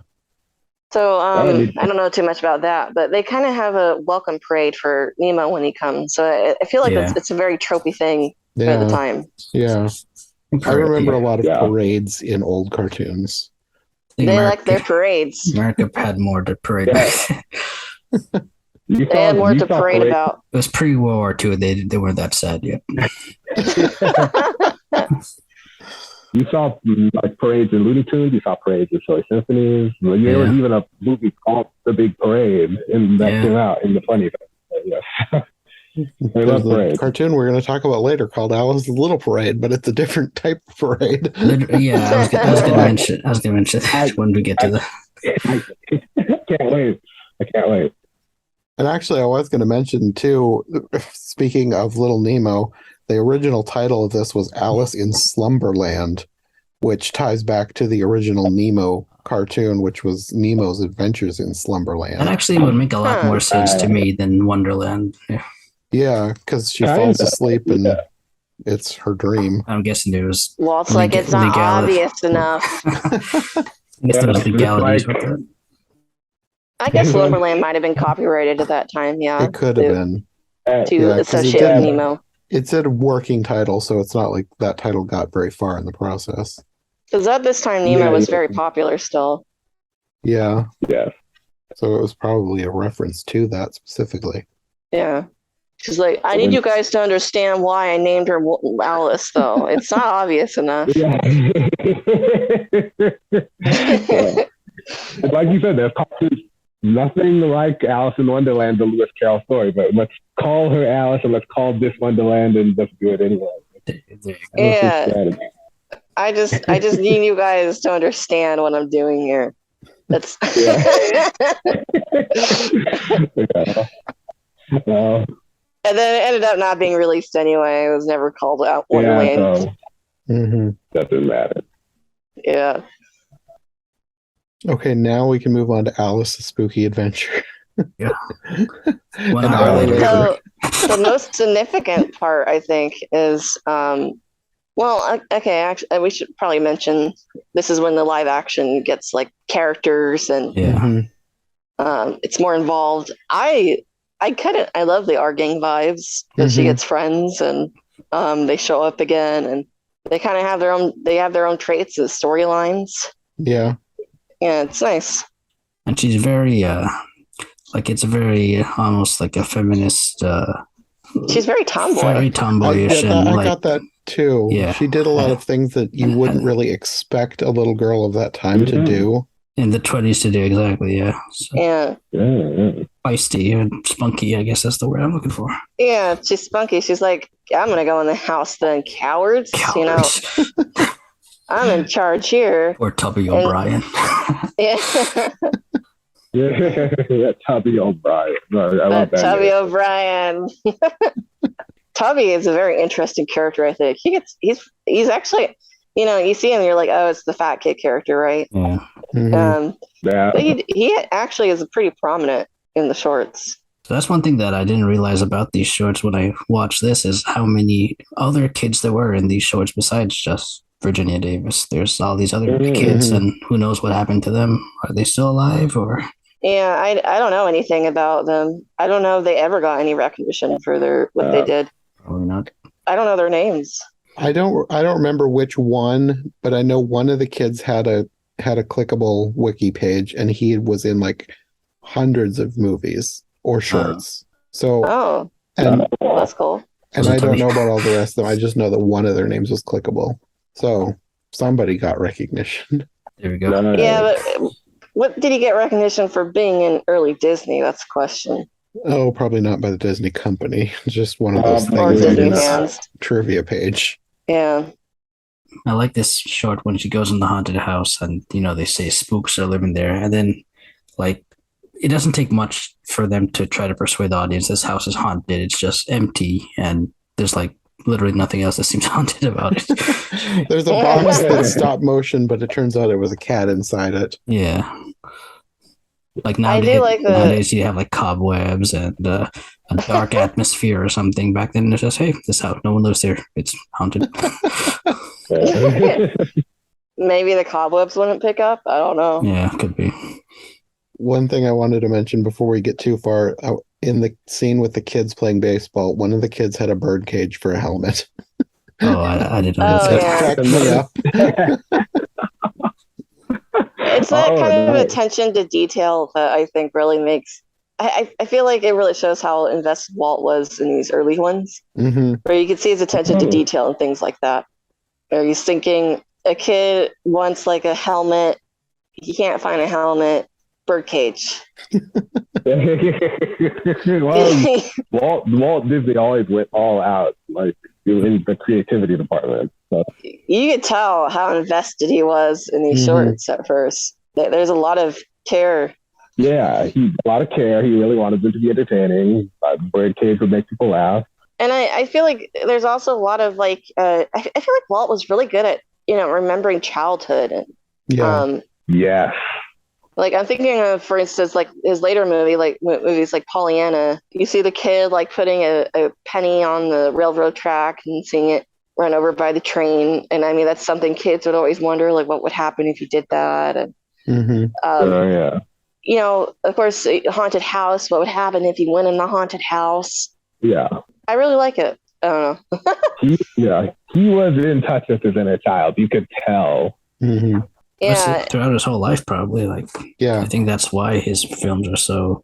So I don't know too much about that, but they kind of have a welcome parade for Nemo when he comes. So I feel like it's a very tropey thing at the time. Yeah. I remember a lot of parades in old cartoons. They like their parades. America had more to parade. They had more to parade about. It was pre-World War II. They weren't that sad yet. You saw like parades in Looney Tunes. You saw parades in Silly Symphonies. There was even a movie called The Big Parade, and that came out in the 20s. Yes. There's a cartoon we're going to talk about later called Alice's Little Parade, but it's a different type of parade. Yeah, I was going to mention that when we get to the. I can't wait. And actually, I was going to mention too. Speaking of Little Nemo, the original title of this was Alice in Slumberland, which ties back to the original Nemo cartoon, which was Nemo's Adventures in Slumberland. That actually would make a lot more sense to me than Wonderland. Yeah, because she falls asleep and it's her dream. I'm guessing it was. Walt's like, it's not obvious enough. I guess there was legalities with that. I guess Slumberland might have been copyrighted at that time. Yeah, it could have been to associate with Nemo. It said working title, so it's not like that title got very far in the process. Because at this time, Nemo was very popular still. Yeah. So it was probably a reference to that specifically. Yeah. She's like, I need you guys to understand why I named her Alice, though. It's not obvious enough. Yeah. Like you said, there's nothing like Alice in Wonderland, the Lewis Carroll story, but let's call her Alice and let's call this Wonderland and let's do it anyway. Yeah. I just need you guys to understand what I'm doing here. That's And then it ended up not being released anyway. It was never called out Wonderland. Doesn't matter. Yeah. Okay, now we can move on to Alice's Spooky Adventure. Yeah. So the most significant part, I think, is actually, we should probably mention this is when the live action gets like characters and it's more involved. I love the R Gang vibes because she gets friends and they show up again and they kind of have their own traits as storylines. Yeah, it's nice. And she's very it's very almost like a feminist. She's very tomboy. Very tomboyish. I got that. too. Yeah. She did a lot of things that you wouldn't really expect a little girl of that time to do. In the 20s to do, exactly, yeah. So, Yeah. feisty and spunky, I guess that's the word I'm looking for. Yeah, she's spunky. She's like, I'm going to go in the house then, cowards. You know, I'm in charge here. Or Tubby O'Brien. Yeah. Yeah, Tubby O'Brien. I love that Tubby name. O'Brien. Tubby is a very interesting character, I think. He's actually, you know, you see him and you're like, oh, it's the fat kid character, right? Yeah. But he actually is pretty prominent in the shorts. So that's one thing that I didn't realize about these shorts when I watched this is how many other kids there were in these shorts besides just Virginia Davis. There's all these other kids, and who knows what happened to them? Are they still alive or? Yeah, I don't know anything about them. I don't know if they ever got any recognition for what they did. Probably not. I don't know their names. I don't remember which one, but I know one of the kids had a clickable wiki page, and he was in like hundreds of movies or shorts. Well, that's cool. And I don't know about all the rest of them. I just know that one of their names was clickable. So somebody got recognition. There we go. Yeah, but what did he get recognition for being in early Disney? That's the question. Oh, probably not by the Disney company. Just one of those Or things on Disney his fans. trivia page. Yeah. I like this short when she goes in the haunted house and, you know, they say spooks are living there. And then, like, it doesn't take much for them to try to persuade the audience this house is haunted. It's just empty and there's, like, literally nothing else that seems haunted about it. There's a box that's stop motion, but it turns out it was a cat inside it. Yeah. Like nowadays you have like cobwebs and a dark atmosphere or something. Back then, it's just, hey, this house, no one lives there. It's haunted. Maybe the cobwebs wouldn't pick up. I don't know. Yeah, could be. One thing I wanted to mention before we get too far, in the scene with the kids playing baseball, one of the kids had a bird cage for a helmet. Oh, I didn't know that. Cracked me up. It's that kind of attention to detail that I think really makes. I feel like it really shows how invested Walt was in these early ones, where you can see his attention to detail and things like that. Where he's thinking a kid wants like a helmet, he can't find a helmet, bird cage. Well, Walt Disney always went all out, like in the creativity department. So. You could tell how invested he was in these shorts at first. There's a lot of care. Yeah, a lot of care. He really wanted them to be entertaining. Birdcage would make people laugh. And I feel like there's also a lot of like, I feel like Walt was really good at, you know, remembering childhood. And, yeah. Like I'm thinking of, for instance, like his later movies like Pollyanna. You see the kid like putting a penny on the railroad track and seeing it run over by the train. And I mean, that's something kids would always wonder, like what would happen if you did that. And, you know, of course, haunted house. What would happen if you went in the haunted house? Yeah. I really like it. I don't know. He was in touch with his inner child. You could tell. Yeah. Throughout his whole life, probably. Like, I think that's why his films are so.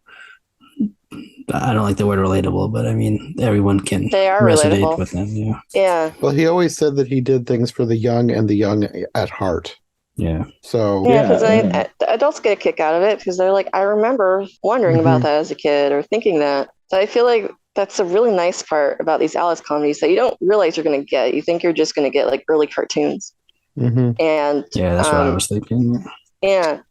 I don't like the word relatable, but I mean, everyone can resonate relatable with them. Yeah. Yeah. Well, he always said that he did things for the young and the young at heart. Yeah. So because adults get a kick out of it because they're like, I remember wondering about that as a kid or thinking that. So I feel like that's a really nice part about these Alice comedies that you don't realize you're going to get. You think you're just going to get like early cartoons. And that's what I was thinking. Yeah,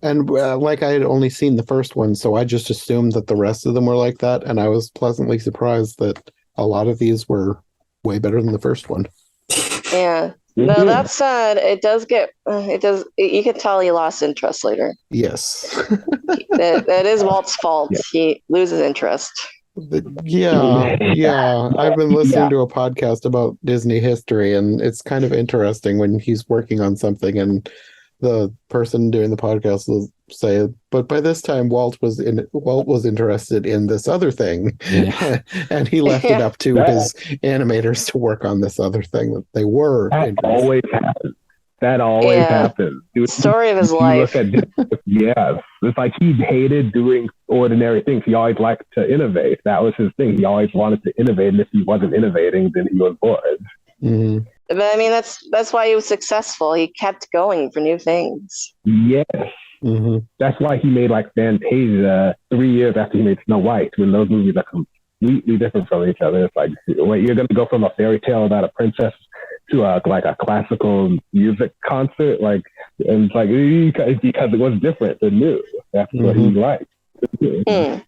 and like I had only seen the first one, so I just assumed that the rest of them were like that, and I was pleasantly surprised that a lot of these were way better than the first one. Yeah. No, that said, it does. You can tell he lost interest later. Yes. that is Walt's fault. Yeah. He loses interest. Yeah. I've been listening to a podcast about Disney history, and it's kind of interesting when he's working on something and the person doing the podcast will say, but by this time Walt was interested in this other thing. And he left it up to his animators to work on this other thing that they were. That always happens. Story of his life. It's like he hated doing ordinary things. He always liked to innovate. That was his thing. He always wanted to innovate, and if he wasn't innovating, then he was bored. Hmm. But I mean, that's why he was successful. He kept going for new things. Yes. Hmm. That's why he made like Fantasia 3 years after he made Snow White, when those movies are completely different from each other. It's like, wait, you're going to go from a fairy tale about a princess to like a classical music concert? Like, and it's like, because it was different and new. That's what he liked. And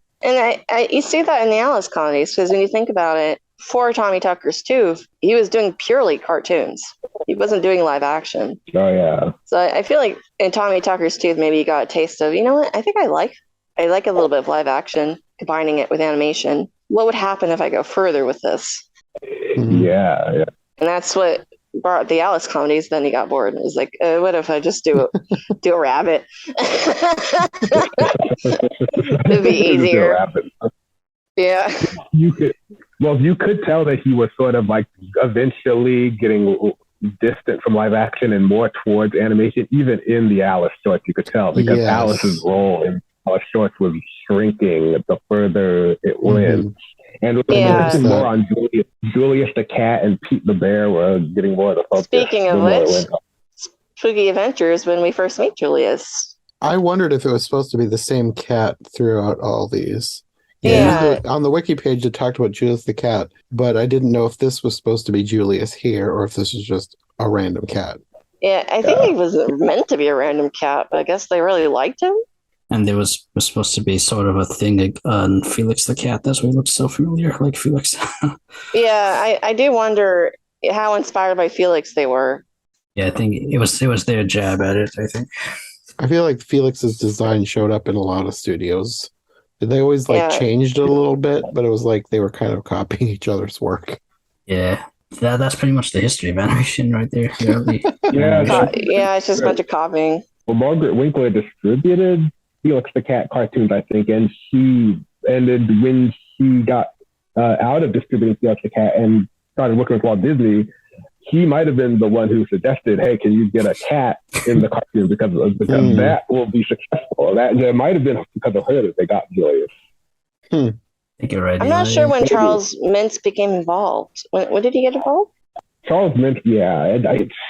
you see that in the Alice comedies, because when you think about it, for Tommy Tucker's Tooth, he was doing purely cartoons. He wasn't doing live action. Oh yeah. So I feel like in Tommy Tucker's Tooth, maybe you got a taste of, you know what? I think I like a little bit of live action, combining it with animation. What would happen if I go further with this? Yeah. And that's what brought the Alice comedies. Then he got bored and was like, "What if I just do a rabbit? It'd be easier." Yeah. You could tell that he was sort of like eventually getting distant from live action and more towards animation, even in the Alice shorts. You could tell, because Alice's role in Alice shorts was shrinking the further it went. And focusing more on Julius the cat and Pete the bear were getting more of the focus. Speaking of which, Spooky Adventures, when we first meet Julius. I wondered if it was supposed to be the same cat throughout all these. Yeah. On the wiki page, it talked about Julius the cat, but I didn't know if this was supposed to be Julius here or if this was just a random cat. Yeah, I think he was meant to be a random cat, but I guess they really liked him. And there was supposed to be sort of a thing on Felix the cat. That's why he looks so familiar, like Felix. Yeah, I do wonder how inspired by Felix they were. Yeah, I think it was their jab at it, I think. I feel like Felix's design showed up in a lot of studios. They always changed it a little bit, but it was like they were kind of copying each other's work. Yeah, that's pretty much the history of animation right there. It's just a bunch of copying. Well, Margaret Winkler distributed Felix the Cat cartoons, I think, and she ended when she got out of distributing Felix the Cat and started working with Walt Disney. He might have been the one who suggested, "Hey, can you get a cat in the cartoon because that will be successful." That might have been because of her that they got Julius. I think you're right. I'm not sure when Charles Mintz became involved. When did he get involved? Charles Mintz, yeah,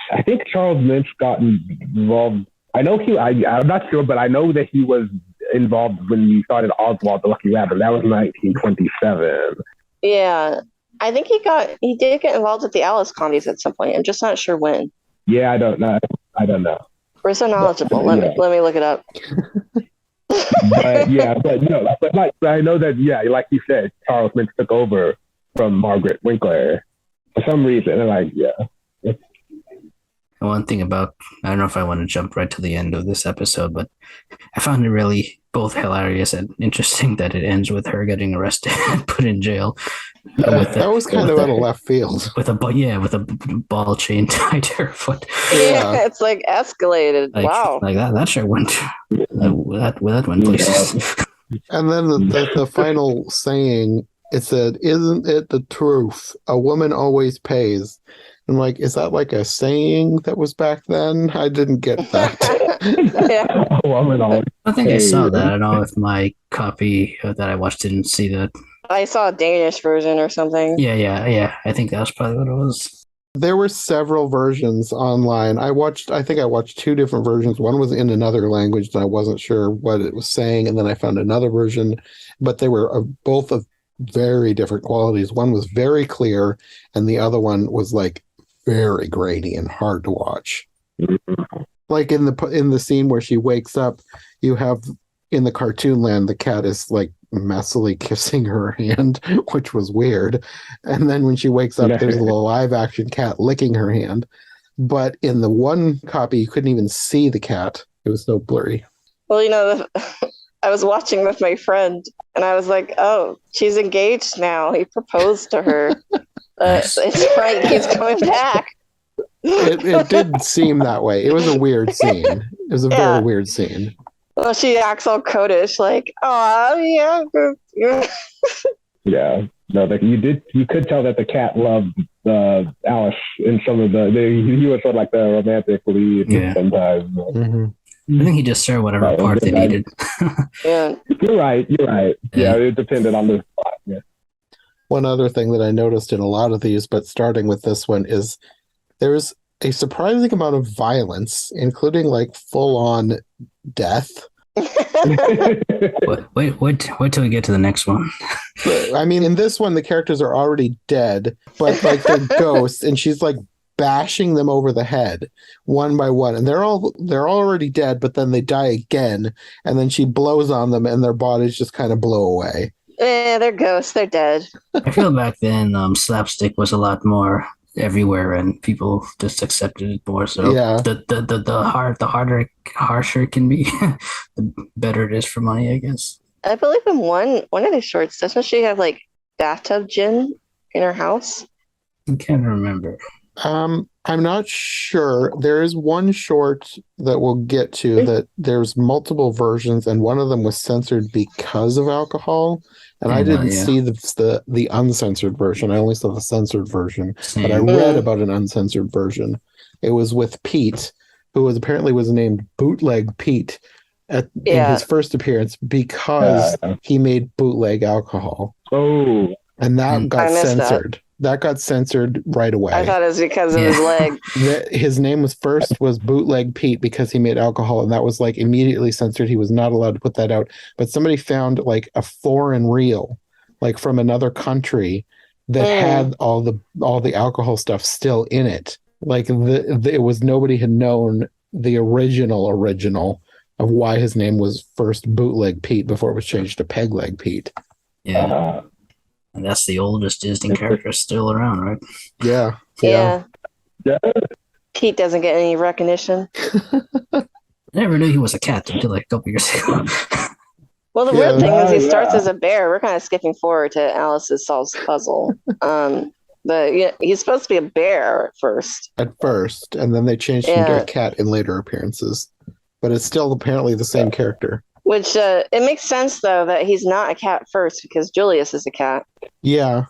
I think Charles Mintz got involved. I know I'm not sure, but I know that he was involved when you started Oswald the Lucky Rabbit. That was 1927. Yeah. I think he did get involved with the Alice comedies at some point. I'm just not sure when. Yeah, I don't know. We're so knowledgeable. Let me look it up. But I know that, like you said, Charles Mintz took over from Margaret Winkler for some reason. And one thing about, I don't know if I want to jump right to the end of this episode, but I found it really both hilarious and interesting that it ends with her getting arrested and put in jail. That was kind of out of left field. With a ball chain tied to her foot. Yeah, it's like escalated. Wow. Like that sure went. That went places. And then the final saying, it said, "Isn't it the truth? A woman always pays." I'm like, is that like a saying that was back then? I didn't get that. Yeah. A woman always I think I saw that. I don't know if my copy that I watched didn't see that. I saw a Danish version or something. Yeah. I think that's probably what it was. There were several versions online. I think I watched two different versions. One was in another language and I wasn't sure what it was saying. And then I found another version, but they were both of very different qualities. One was very clear and the other one was like very grainy and hard to watch. Like in the scene where she wakes up, you have in the cartoon land, the cat is like messily kissing her hand, which was weird. And then when she wakes up, there's a live action cat licking her hand. But in the one copy, you couldn't even see the cat. It was so blurry. Well, I was watching with my friend and I was like, oh, she's engaged now. He proposed to her. It's right. He's coming back. It did seem that way. It was a weird scene. It was a very weird scene. Well, she acts all codish, like, oh, yeah. Yeah. No, you could tell that the cat loved Alice in some of he was sort of like the romantic lead sometimes. Mm-hmm. I think he just served whatever part they needed. Yeah. You're right. Yeah, it depended on the spot. Yeah. One other thing that I noticed in a lot of these, but starting with this one, is there's a surprising amount of violence, including like full-on death. Wait till we get to the next one. I mean, in this one, the characters are already dead, but like they're ghosts, and she's like bashing them over the head one by one, and they're already dead, but then they die again, and then she blows on them, and their bodies just kind of blow away. Yeah, they're ghosts. They're dead. I feel back then slapstick was a lot more everywhere, and people just accepted it more. So Yeah. the harsher it can be, the better it is for money, I guess. I believe in one of the shorts, doesn't she have like bathtub gin in her house? I can't remember. I'm not sure. There is one short that we'll get to that there's multiple versions, and one of them was censored because of alcohol. And I didn't see the uncensored version. I only saw the censored version. Same. But I read about an uncensored version. It was with Pete, who was apparently named Bootleg Pete in his first appearance because he made bootleg alcohol. Oh. And that got censored. That got censored right away. I thought it was because of his leg. His name was Bootleg Pete because he made alcohol, and that was like immediately censored. He was not allowed to put that out. But somebody found like a foreign reel, like from another country, that had all the alcohol stuff still in it. Like it was, nobody had known the original of why his name was first Bootleg Pete before it was changed to Pegleg Pete. Yeah. And that's the oldest Disney character still around, right? Yeah. Pete doesn't get any recognition. I never knew he was a cat until like a couple years ago. Well, the weird thing is he starts as a bear. We're kind of skipping forward to Alice's solves the puzzle. But he's supposed to be a bear at first. And then they changed him to a cat in later appearances. But it's still apparently the same character. Which it makes sense, though, that he's not a cat first because Julius is a cat. Yeah.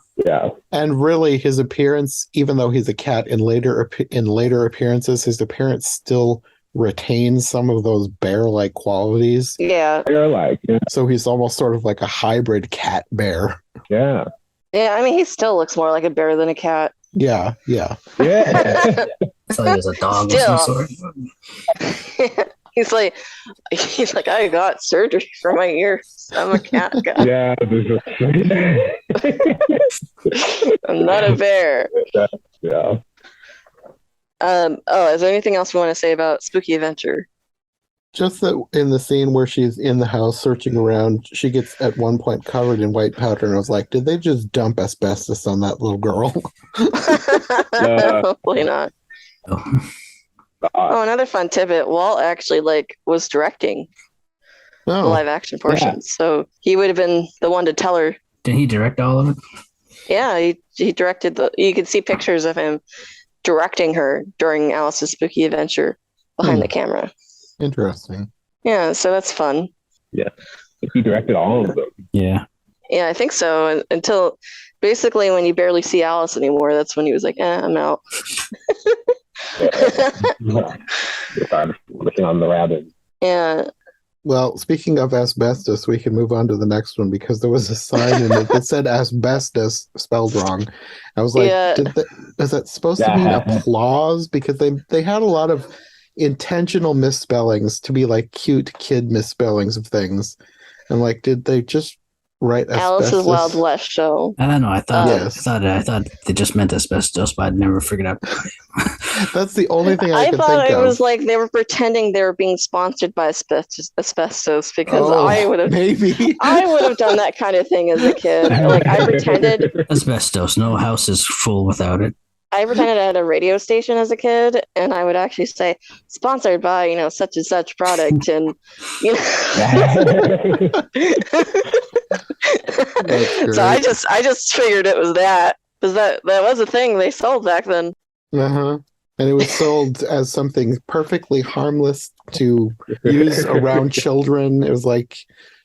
And really, his appearance, even though he's a cat in later appearances, his appearance still retains some of those bear-like qualities. Yeah. Bear-like. Yeah. So he's almost sort of like a hybrid cat bear. Yeah. Yeah, I mean, he still looks more like a bear than a cat. Yeah. So he was a dog of some sort. He's like, I got surgery for my ears. I'm a cat guy. Yeah. I'm not a bear. Yeah. Is there anything else we want to say about Spooky Adventure? Just that in the scene where she's in the house searching around, she gets at one point covered in white powder, and I was like, did they just dump asbestos on that little girl? Hopefully not. Oh, another fun tidbit. Walt actually was directing the live action portions, so he would have been the one to tell her. Did he direct all of it? Yeah, he directed you could see pictures of him directing her during Alice's Spooky Adventure behind the camera. Interesting. Yeah, so that's fun. Yeah, he directed all of them. Yeah, I think so. Until basically when you barely see Alice anymore, that's when he was like, I'm out. Looking on the rabbit. Yeah. Well, speaking of asbestos, we can move on to the next one because there was a sign in it that said asbestos spelled wrong. I was like, is that supposed to mean applause? Because they had a lot of intentional misspellings to be like cute kid misspellings of things. And like, did they just write asbestos? Alice's Wild West show. I don't know. I thought they just meant asbestos, but I'd never figured out. That's the only thing I could think of. I thought it was like they were pretending they were being sponsored by asbestos because I would have done that kind of thing as a kid. Like I pretended asbestos. No house is full without it. I pretended I had a radio station as a kid, and I would actually say sponsored by such and such product, and So I just figured it was that because that was a thing they sold back then. And it was sold as something perfectly harmless to use around children. It was like,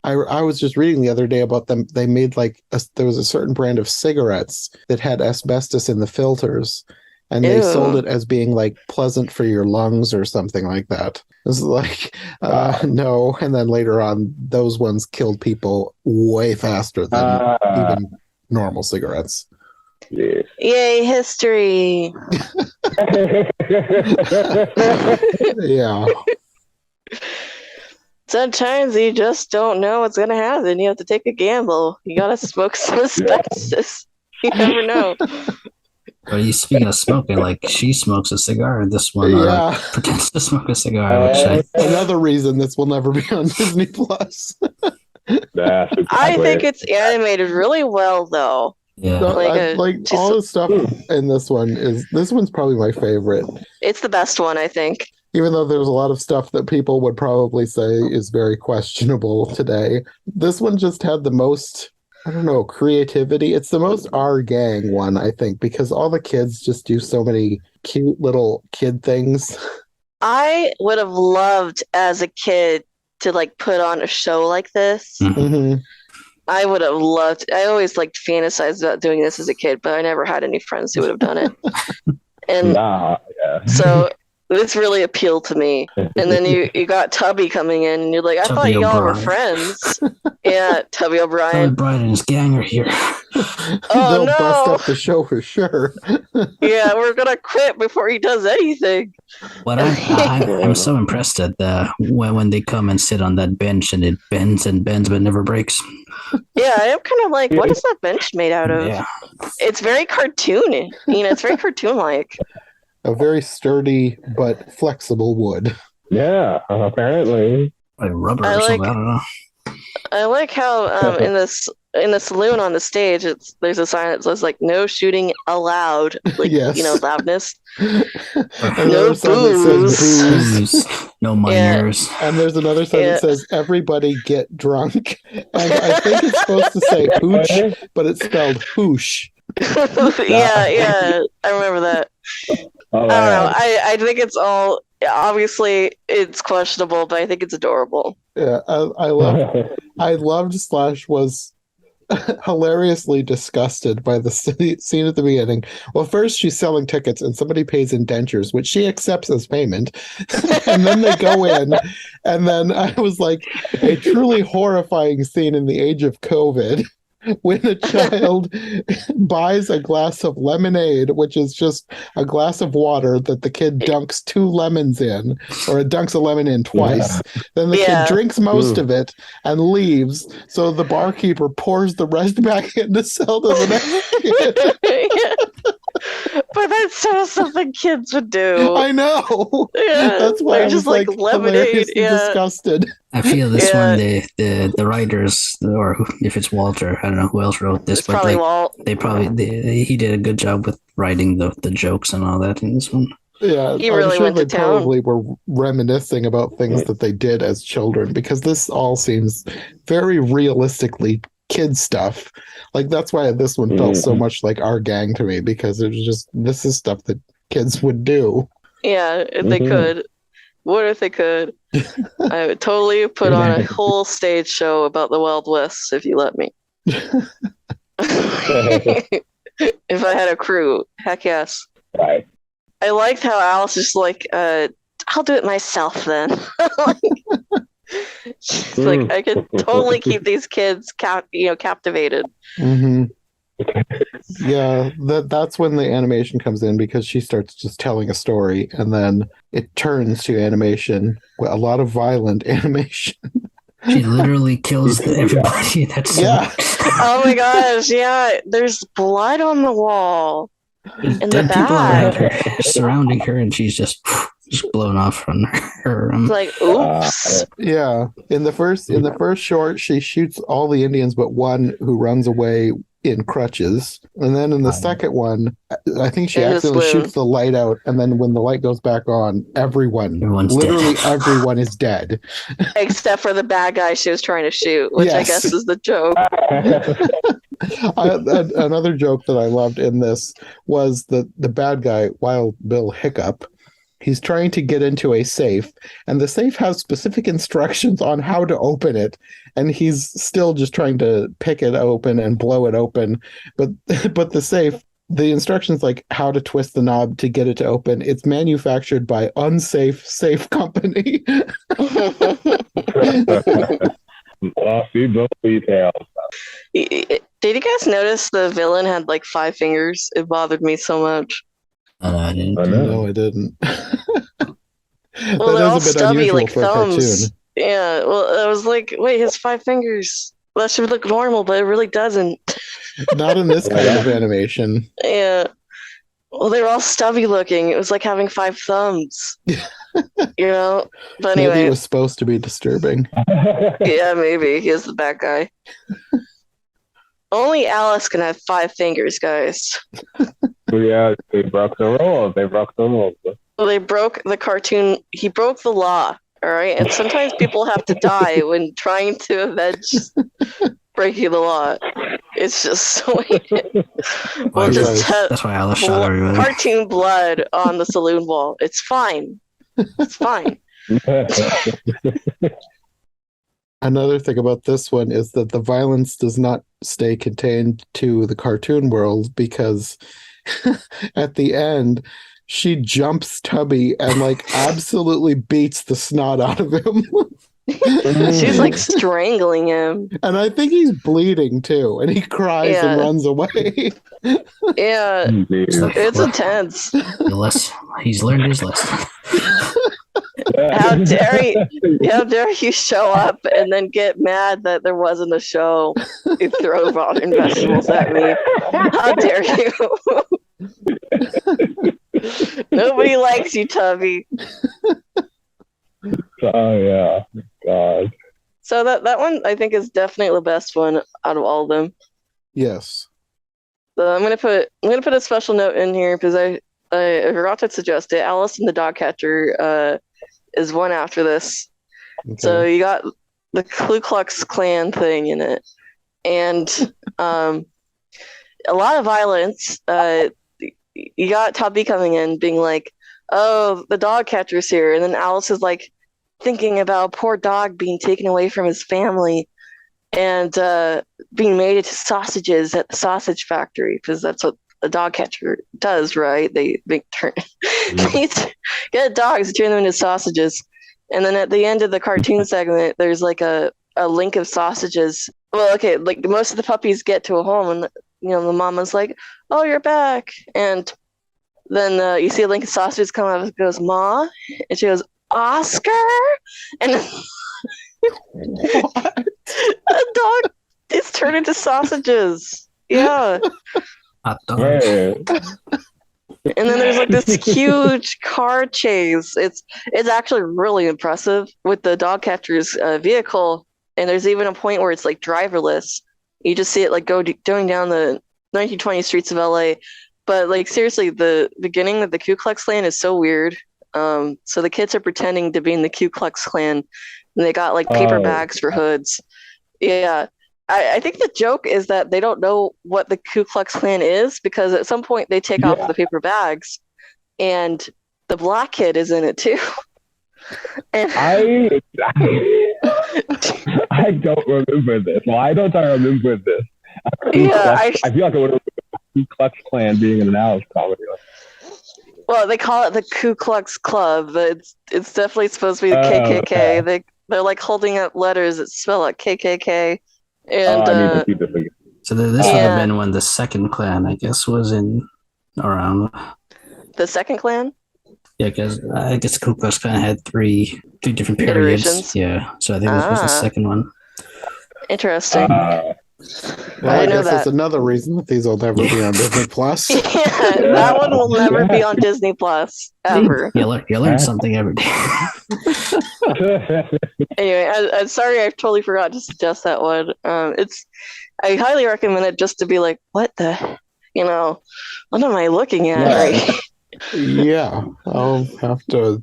I was just reading the other day about them. They made there was a certain brand of cigarettes that had asbestos in the filters, and they sold it as being like pleasant for your lungs or something like that. It was like, no. And then later on, those ones killed people way faster than even normal cigarettes. Yeah. Yay, history. Yeah. Sometimes you just don't know what's gonna happen. You have to take a gamble. You gotta smoke some asbestos. You never know. But you speaking of smoking, like she smokes a cigar. This one Yeah. pretends to smoke a cigar, which Another reason this will never be on Disney Plus. That's I exactly think it. it's animated really well, though. yeah. No, Like I all the stuff in this one's probably my favorite. It's the best one, I think. Even though there's a lot of stuff that people would probably say is very questionable today, this one just had the most, I don't know, creativity. It's the most our gang one, I think, because all the kids just do so many cute little kid things. I would have loved as a kid to like put on a show like this. Mm-hmm. I would have loved. I always like fantasized about doing this as a kid, but I never had any friends who would have done it. And Nah, yeah. so this really appealed to me. And then you got Tubby coming in, and you're like, I Tubby thought you all were O'Brien. friends. Yeah, Tubby Tommy O'Brien. Bryan and his gang are here. Oh, They'll bust no. up the show for sure. Yeah, we're gonna quit before he does anything. But I'm so impressed at when they come and sit on that bench and it bends and bends but never breaks. Yeah, I'm kind of like, what is that bench made out of? Yeah. It's very cartoony. It's very cartoon-like. A very sturdy but flexible wood. Yeah, apparently. Like rubber I or like- something. I don't know. I like how in the saloon on the stage, there's a sign that says like "No shooting allowed," like Yes. loudness. And No there's a sign that says booze. booze. No minors. And there's another sign that says everybody get drunk. And I think it's supposed to say hooch, but it's spelled hoosh. Yeah, I remember that. Oh, I don't know. I think it's all obviously it's questionable, but I think it's adorable. Yeah, I loved / was hilariously disgusted by the scene at the beginning. Well, first she's selling tickets and somebody pays in dentures, which she accepts as payment. And then they go in, and then I was like, a truly horrifying scene in the age of COVID. When a child buys a glass of lemonade, which is just a glass of water that the kid dunks 2 lemons in, or it dunks a lemon in twice. Yeah. Then the kid drinks most of it and leaves. So the barkeeper pours the rest back in to sell to the next kid. Yeah. But that's so something kids would do. I know. Yeah, That's why they're I was just like lemonade. hilariously disgusted. I feel this one, the writers, or if it's Walter, I don't know who else wrote this, It's but probably like, Walt. he did a good job with writing the jokes and all that in this one. Yeah, He really I'm sure went to they town. probably were reminiscing about things that they did as children, because this all seems very realistically kid stuff. Like, that's why this one felt so much like our gang to me, because it was just, this is stuff that kids would do. Yeah, if they could. What if they could? I would totally put on a whole stage show about the Wild West if you let me. If I had a crew, heck yes. Right. I liked how Alice is like, I'll do it myself then. She's like, I could totally keep these kids captivated. Mm-hmm. Yeah, that's when the animation comes in, because she starts just telling a story, and then it turns to animation, a lot of violent animation. She literally kills everybody. That's Oh my gosh, yeah. There's blood on the wall. In the people back. around her, surrounding her, and she's just blown off from her. It's like, oops. Yeah, in the first short, she shoots all the Indians but one, who runs away in crutches. And then in the second one, I think she accidentally shoots the light out, and then when the light goes back on, everyone's literally dead. Everyone is dead. Except for the bad guy she was trying to shoot, which I guess is the joke. Another joke that I loved in this was the bad guy, Wild Bill Hiccup. He's trying to get into a safe, and the safe has specific instructions on how to open it, and he's still just trying to pick it open and blow it open. But the safe, the instructions like how to twist the knob to get it to open, it's manufactured by Unsafe Safe Company. See those details. Did you guys notice the villain had like 5 fingers? It bothered me so much. I didn't. Oh, no. No, I didn't. Well, they're That all is a bit stubby unusual like for a cartoon. thumbs. Yeah, well, I was like, wait, his 5 fingers. Well, that should look normal, but it really doesn't. Not in this kind of animation. Yeah. Well, they were all stubby looking. It was like having 5 thumbs. But Maybe anyway, it was supposed to be disturbing. yeah, maybe he is the bad guy. Only Alice can have 5 fingers, guys. Yeah, they broke the rules. They broke the rules. They broke the cartoon. He broke the law. All right, and sometimes people have to die when trying to avenge breaking the law. It's just so. We'll just have That's why Alice shot everybody. cartoon blood on the saloon wall. It's fine. It's fine. Another thing about this one is that the violence does not stay contained to the cartoon world, because at the end, she jumps Tubby and like absolutely beats the snot out of him. She's like strangling him. And I think he's bleeding too, and he cries and runs away. Yeah, it's intense. He's learned his lesson. How dare you show up and then get mad that there wasn't a show? You throw rotten vegetables at me. How dare you? Nobody likes you, Tubby. Oh yeah, God. So that one I think is definitely the best one out of all of them. Yes. So I'm gonna put a special note in here because I forgot to suggest it. Alice and the Dog Catcher is one after this. Okay. So you got the Ku Klux Klan thing in it, and a lot of violence. You got Tubby coming in being like, oh, the dog catcher's here. And then Alice is like thinking about a poor dog being taken away from his family and being made into sausages at the sausage factory, because that's what a dog catcher does, right? They get dogs and turn them into sausages. And then at the end of the cartoon segment, there's like a link of sausages. Well, okay, like most of the puppies get to a home, and the mama's like, "Oh, you're back," and then you see a link of sausages come out. It goes, "Ma," and she goes, "Oscar," and What? a dog is turned into sausages. Yeah. Hot dog. Right. And then there's like this huge car chase. It's actually really impressive with the dog catcher's vehicle. And there's even a point where it's like driverless. You just see it like going down the 1920 streets of LA. But like seriously, the beginning of the Ku Klux Klan is so weird. So the kids are pretending to be in the Ku Klux Klan, and they got like paper bags for hoods. Yeah. I think the joke is that they don't know what the Ku Klux Klan is, because at some point they take off the paper bags, and the black kid is in it too. And I don't remember this. Why don't I remember this? I feel like I would remember the Ku Klux Klan being in an Alice comedy. Well, they call it the Ku Klux Club, but it's definitely supposed to be the KKK. Okay. They're like holding up letters that spell out KKK. And I need to see this again. So this would have been when the second clan, I guess, was in around. The second clan? Yeah, because I guess Ku Klux Klan had three different periods. Iterations? Yeah, so I think this was the second one. Interesting. Well, I guess that's another reason that these will never be on Disney Plus. Yeah, that one will never be on Disney Plus ever. You learn something every day. Anyway, I'm sorry, I totally forgot to suggest that one. I highly recommend it just to be like, what am I looking at? Right? Yeah, I'll have to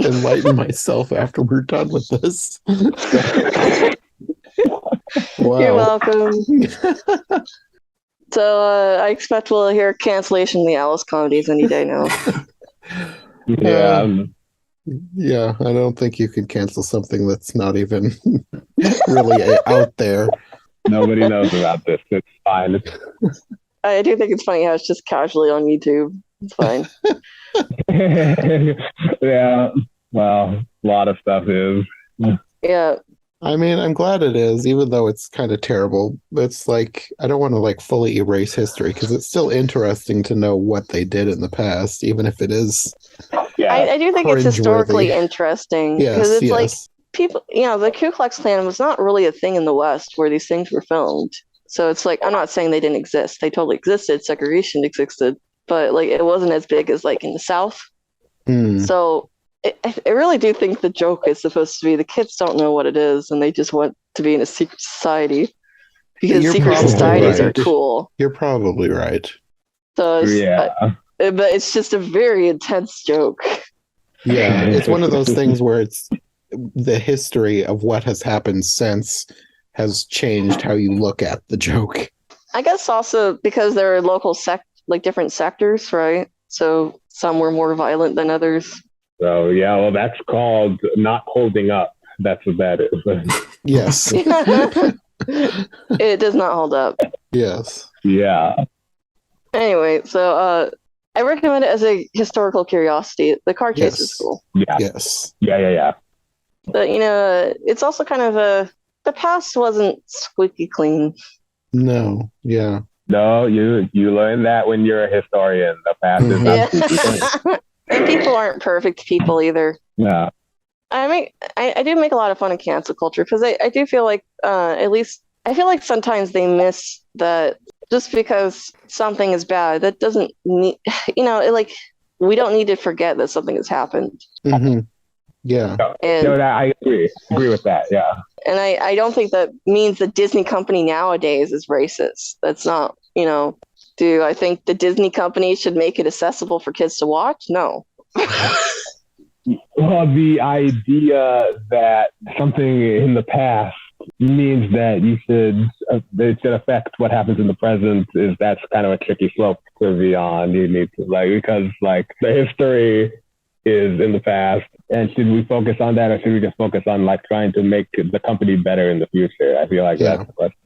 enlighten myself after we're done with this. Wow. You're welcome. So I expect we'll hear cancellation of the Alice comedies any day now. Yeah. Yeah, I don't think you could cancel something that's not even really out there. Nobody knows about this. It's fine. I do think it's funny how it's just casually on YouTube. It's fine. Yeah. Well, a lot of stuff is. Yeah. I mean, I'm glad it is, even though it's kind of terrible. It's like I don't want to like fully erase history because it's still interesting to know what they did in the past, even if it is Yeah. I do think it's historically cringeworthy. interesting because Yes, it's like yes. people, the Ku Klux Klan was not really a thing in the West where these things were filmed. So it's like I'm not saying they didn't exist. They totally existed. Segregation existed, but like it wasn't as big as like in the South. Hmm. So I really do think the joke is supposed to be the kids don't know what it is and they just want to be in a secret society because You're secret probably societies are right. cool. You're probably right. So Yeah. but it's just a very intense joke. Yeah, it's one of those things where it's the history of what has happened since has changed how you look at the joke. I guess also because there are like different sectors, right? So some were more violent than others. So yeah, well, that's called not holding up. That's what that is. Yes. It does not hold up. Yes. Yeah. Anyway, so I recommend it as a historical curiosity. The car chase is Yes. cool. Yeah. Yes. Yeah. But it's also kind of the past wasn't squeaky clean. No. Yeah. No, you learn that when you're a historian. The past is not Yeah. And people aren't perfect people either. Yeah. I do make a lot of fun of cancel culture because I do feel like at least I feel like sometimes they miss that just because something is bad, that doesn't need like we don't need to forget that something has happened. Mm-hmm. Yeah. And No, that I agree with that. Yeah. and I don't think that means the Disney company nowadays is racist. That's not, do I think the Disney company should make it accessible for kids to watch? No. Well, the idea that something in the past means that it should affect what happens in the present that's kind of a tricky slope to be on. You need to because the history is in the past, and should we focus on that or should we just focus on trying to make the company better in the future? I feel like that's the question.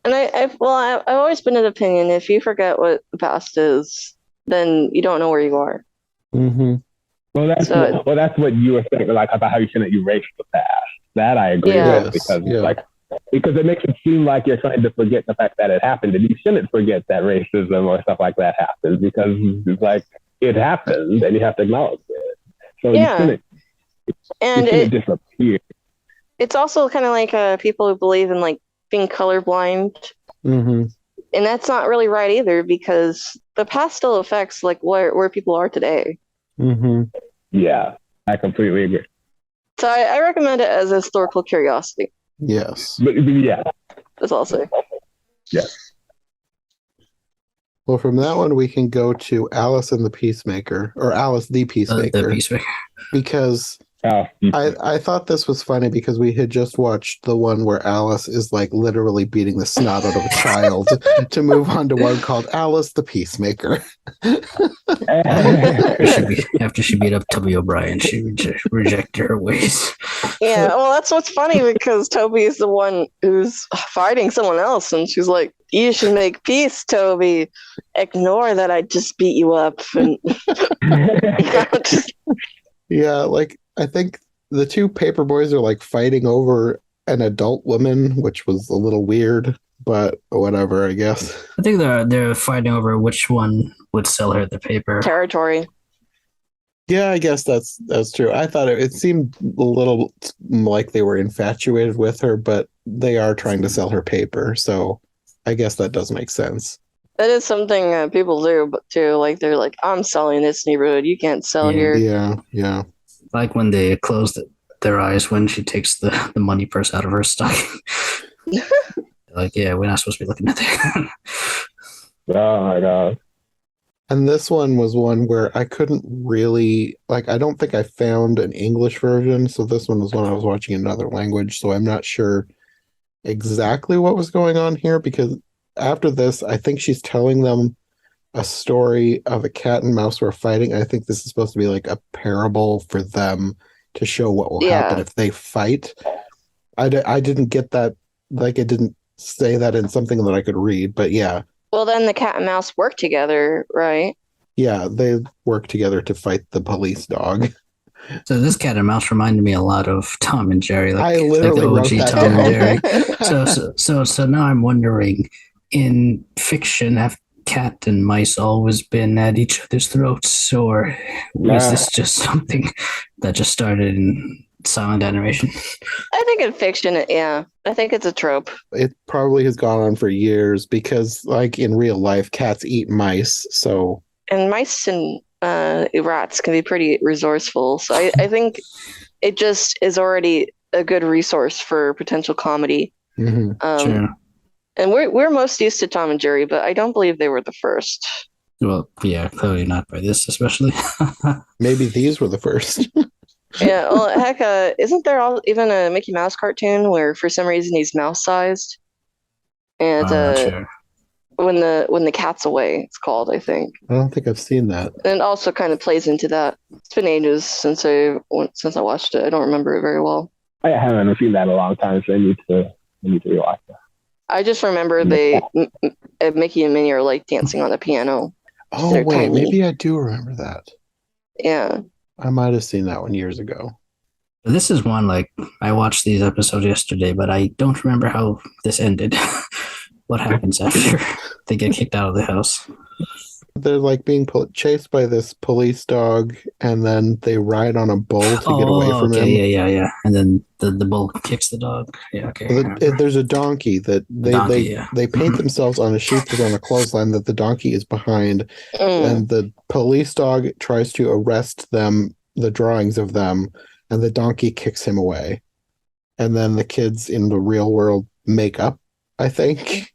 And I've always been of opinion if you forget what the past is, then you don't know where you are. Mm-hmm. Well, that's what you were saying, about how you shouldn't erase the past. That I agree with because it makes it seem like you're trying to forget the fact that it happened, and you shouldn't forget that racism or stuff like that happened because it happened and you have to acknowledge it. So you shouldn't disappear. It's also kind of like people who believe in being colorblind. Mm-hmm. And that's not really right either because the past still affects where people are today. Mm-hmm. Yeah, I completely agree. So I recommend it as a historical curiosity. Yes. But yeah. That's all I'll say. Yeah. Well, from that one, we can go to Alice and the Peacemaker, or Alice the Peacemaker. The Peacemaker. Because I thought this was funny because we had just watched the one where Alice is literally beating the snot out of a child to move on to one called Alice the Peacemaker. After she beat up Toby O'Brien, she rejected her ways. Yeah, well, that's what's funny because Toby is the one who's fighting someone else, and she's like, "You should make peace, Toby. Ignore that I just beat you up." And yeah, I think the two paper boys are fighting over an adult woman, which was a little weird, but whatever, I guess. I think they're fighting over which one would sell her the paper. Territory. Yeah, I guess that's true. I thought it seemed a little like they were infatuated with her, but they are trying to sell her paper, so I guess that does make sense. That is something people do, but too, they're like, "I'm selling this neighborhood. You can't sell here." Yeah. Like when they close their eyes when she takes the money purse out of her stocking. Yeah, we're not supposed to be looking at that. Oh my god. And this one was one where I couldn't really I don't think I found an English version, so this one was one I was watching in another language, so I'm not sure exactly what was going on here because after this, I think she's telling them a story of a cat and mouse who are fighting. I think this is supposed to be a parable for them to show what will happen if they fight. I didn't get that. It didn't say that in something that I could read, but yeah. Well, then the cat and mouse work together, right? Yeah, they work together to fight the police dog. So this cat and mouse reminded me a lot of Tom and Jerry, I like literally the wrote OG that Tom and down. Jerry. So now I'm wondering, in fiction, have cat and mice always been at each other's throats, or was Nah, this just something that just started in silent animation? I think in fiction, yeah, I think it's a trope. It probably has gone on for years because, like in real life, cats eat mice. So And mice and rats can be pretty resourceful. So I think it just is already a good resource for potential comedy. mhm. Sure. And we're most used to Tom and Jerry, but I don't believe they were the first. Well, yeah, clearly not by this, especially. Maybe these were the first. Yeah, well, heck, isn't there even a Mickey Mouse cartoon where for some reason he's mouse sized? And I'm not sure. when the cat's away, it's called, I think. I don't think I've seen that. And it also kind of plays into that. It's been ages since I watched it. I don't remember it very well. I haven't seen that in a long time, so I need to rewatch that. I just remember Mickey and Minnie are like dancing on the piano. Oh, They're wait, tiny. maybe I do remember that. Yeah. I might have seen that one years ago. This is one, like, I watched these episodes yesterday, but I don't remember how this ended. What happens after they get kicked out of the house? They're like being chased by this police dog, and then they ride on a bull to get away from him. Yeah. And then the bull kicks the dog. Yeah, okay. There's a donkey that they paint themselves on a sheet that's on a clothesline that the donkey is behind, and the police dog tries to arrest them, the drawings of them, and the donkey kicks him away. And then the kids in the real world make up, I think.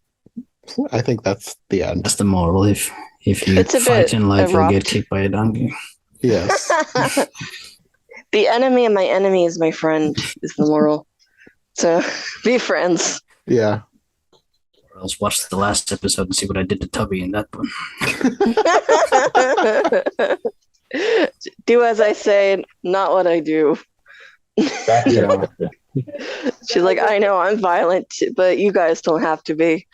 I think that's the end. That's the moral. If you It's a fight bit in life, you'll abrupt. get kicked by a donkey. Yes. The enemy of my enemy is my friend is the moral. So be friends. Yeah. Or else watch the last episode and see what I did to Tubby in that one. Do as I say, not what I do. Yeah. She's like, I know I'm violent, but you guys don't have to be.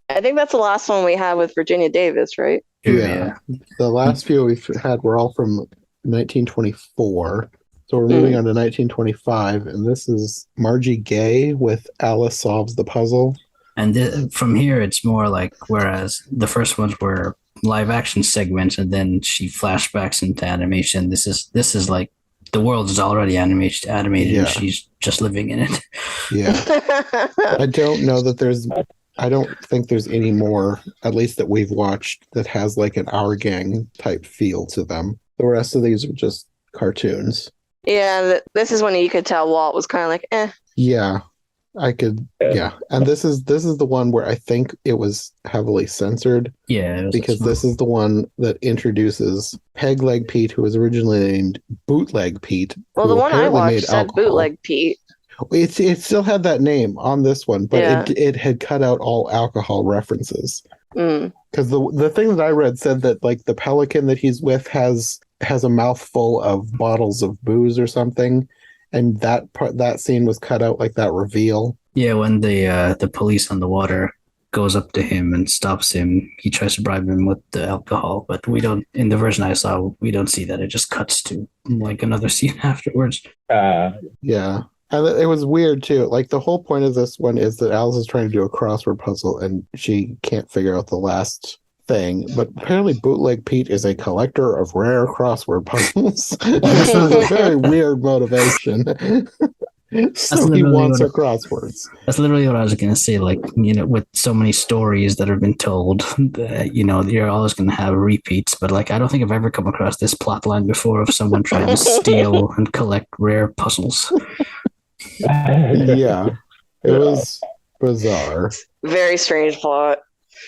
I think that's the last one we have with Virginia Davis, right? Yeah. The last few we've had were all from 1924. So we're moving on to 1925, and this is Margie Gay with Alice Solves the Puzzle. And from here, it's more like, whereas the first ones were live action segments, and then she flashbacks into animation. This is like the world is already animated, and she's just living in it. Yeah. I don't know that I don't think there's any more, at least that we've watched, that has like an Our Gang type feel to them. The rest of these are just cartoons. Yeah, this is when you could tell Walt was kind of like, eh. Yeah, I could. Yeah, and this is the one where I think it was heavily censored. Yeah, because this is the one that introduces Peg Leg Pete, who was originally named Bootleg Pete. Well, the one I watched said Bootleg Pete. It still had that name on this one, but it had cut out all alcohol references. Because the thing that I read said that like the pelican that he's with has a mouthful of bottles of booze or something, and that scene was cut out, like that reveal. Yeah, when the police on the water goes up to him and stops him, he tries to bribe him with the alcohol, but we don't. In the version I saw, we don't see that. It just cuts to like another scene afterwards. Yeah. And it was weird too. Like the whole point of this one is that Alice is trying to do a crossword puzzle and she can't figure out the last thing. But apparently Bootleg Pete is a collector of rare crossword puzzles. This is a very weird motivation. So he wants her crosswords. That's literally what I was going to say. Like, with so many stories that have been told, you're always going to have repeats. But like, I don't think I've ever come across this plot line before of someone trying to steal and collect rare puzzles. Yeah, it was bizarre. Very strange plot.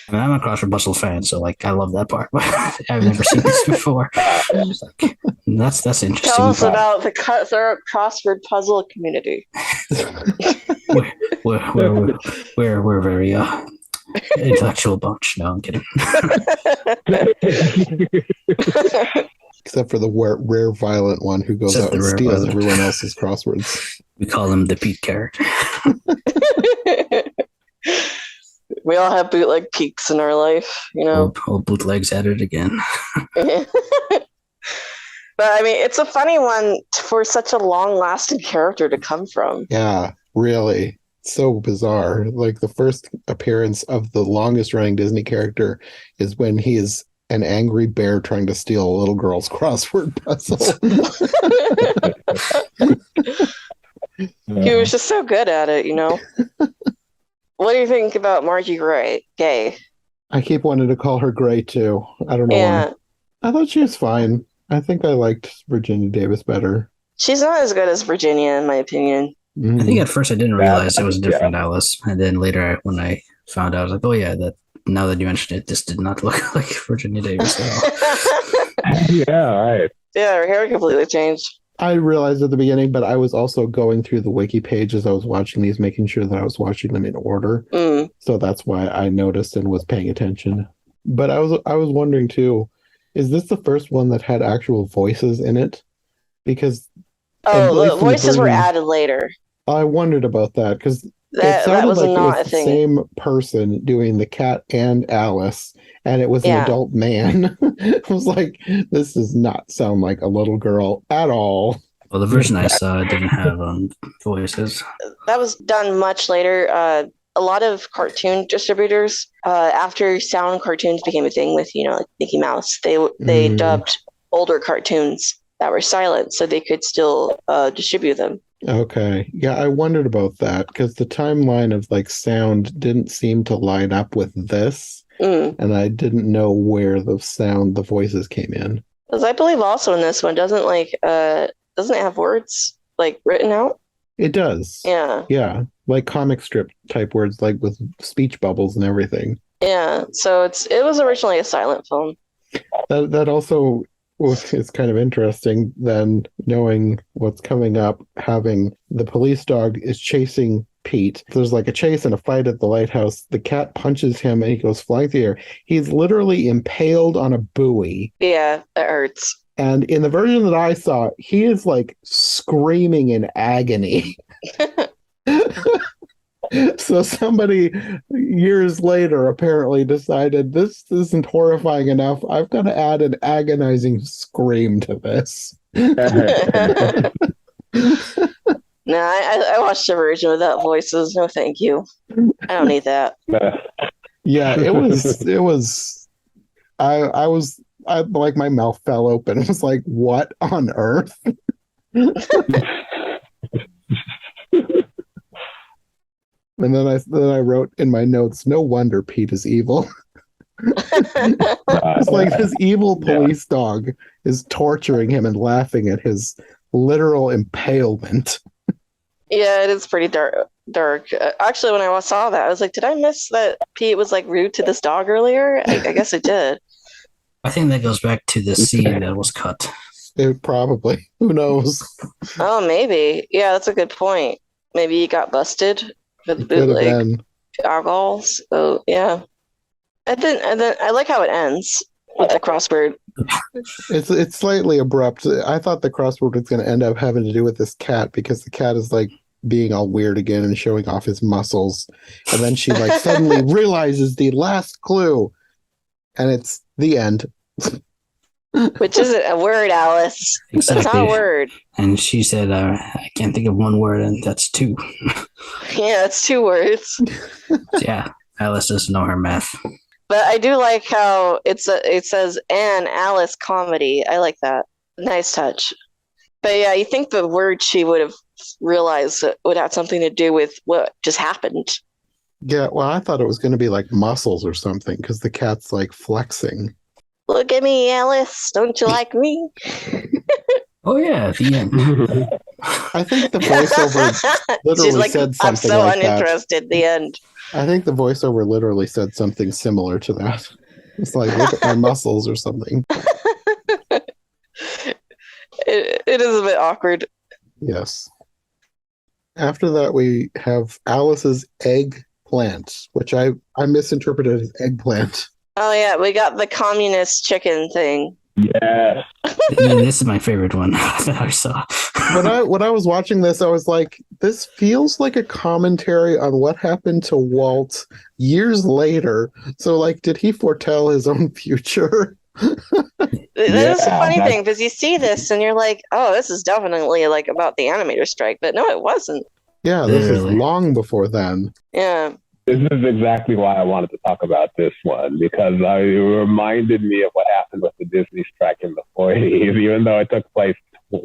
I mean, I'm a crossword puzzle fan, so like I love that part. But I've never seen this before. Like, that's interesting. Tell us about the cutthroat crossword puzzle community. We're very intellectual bunch. No, I'm kidding. Except for the rare violent one who goes out and steals everyone else's crosswords. We call him the Pete character. We all have bootleg peaks in our life, Old bootlegs at it again. But I mean, it's a funny one for such a long-lasting character to come from. Yeah, really. So bizarre. Like the first appearance of the longest running Disney character is when he is an angry bear trying to steal a little girl's crossword puzzle. He was just so good at it, you know? What do you think about Margie Gay? I keep wanting to call her Gray too. I don't know Yeah. why. I thought she was fine. I think I liked Virginia Davis better. She's not as good as Virginia, in my opinion. I think at first I didn't realize it was a different Alice, and then later when I found out, I was like, "Oh yeah, that." Now that you mentioned it, this did not look like Virginia Davis at all. Yeah, right. Yeah, her hair completely changed. I realized at the beginning, but I was also going through the wiki page as I was watching these, making sure that I was watching them in order. So that's why I noticed and was paying attention. But I was wondering too, is this the first one that had actual voices in it? Because the voices were added later. I wondered about that because That was like not it was a thing. the same person doing the cat and Alice, and it was an adult man. I was like, this does not sound like a little girl at all. Well, the version I saw didn't have voices. That was done much later. A lot of cartoon distributors, after sound cartoons became a thing with, like Mickey Mouse, they dubbed older cartoons that were silent so they could still distribute them. Okay. Yeah, I wondered about that because the timeline of like sound didn't seem to line up with this. And I didn't know where the voices came in. Because I believe also in this one doesn't it have words like written out? It does. Yeah. Yeah. Like comic strip type words, like with speech bubbles and everything. Yeah. So it was originally a silent film. That also is kind of interesting then, knowing what's coming up, having the police dog is chasing Pete. There's like a chase and a fight at the lighthouse. The cat punches him and he goes flying through the air. He's literally impaled on a buoy. Yeah, it hurts. And in the version that I saw, he is like screaming in agony. So somebody years later apparently decided this isn't horrifying enough. I've got to add an agonizing scream to this. No, I watched the version without voices. No, thank you. I don't need that. Yeah, it was. I like my mouth fell open. It was like, what on earth? And then I wrote in my notes, no wonder Pete is evil. It's like this evil police dog is torturing him and laughing at his literal impalement. Yeah, it is pretty dark. Actually, when I saw that, I was like, did I miss that Pete was like rude to this dog earlier? I guess I did. I think that goes back to the scene that was cut. It probably. Who knows? Oh, maybe. Yeah, that's a good point. Maybe he got busted for the It could have bootleg been. alcohols. Oh, yeah. And then I like how it ends with the crossword. It's slightly abrupt. I thought the crossword was going to end up having to do with this cat because the cat is like being all weird again and showing off his muscles, and then she like suddenly realizes the last clue, and it's the end. Which isn't a word, Alice. Exactly. That's not a word. And she said, I can't think of one word, and that's two. Yeah, that's 2 words. Yeah, Alice doesn't know her math. But I do like how it says an Alice comedy. I like that. Nice touch. But yeah, you think the word she would have realized would have something to do with what just happened. Yeah, well, I thought it was going to be like muscles or something because the cat's like flexing. Look at me, Alice. Don't you like me? Oh yeah, the end. I think the voiceover literally She's like, said something I'm so like uninterested. The end. that. I think the voiceover literally said something similar to that. It's like, look at my muscles or something. It is a bit awkward. Yes. After that, we have Alice's eggplant, which I misinterpreted as eggplant. Oh yeah, we got the communist chicken thing. Yeah. This is my favorite one that I saw. When I was watching this, I was like, this feels like a commentary on what happened to Walt years later. So, like, did he foretell his own future? That's the funny thing, because you see this and you're like, oh, this is definitely like about the animator strike, but no, it wasn't. Yeah, this is long before then. Yeah. This is exactly why I wanted to talk about this one, because it reminded me of what happened with the Disney strike in the 40s, even though it took place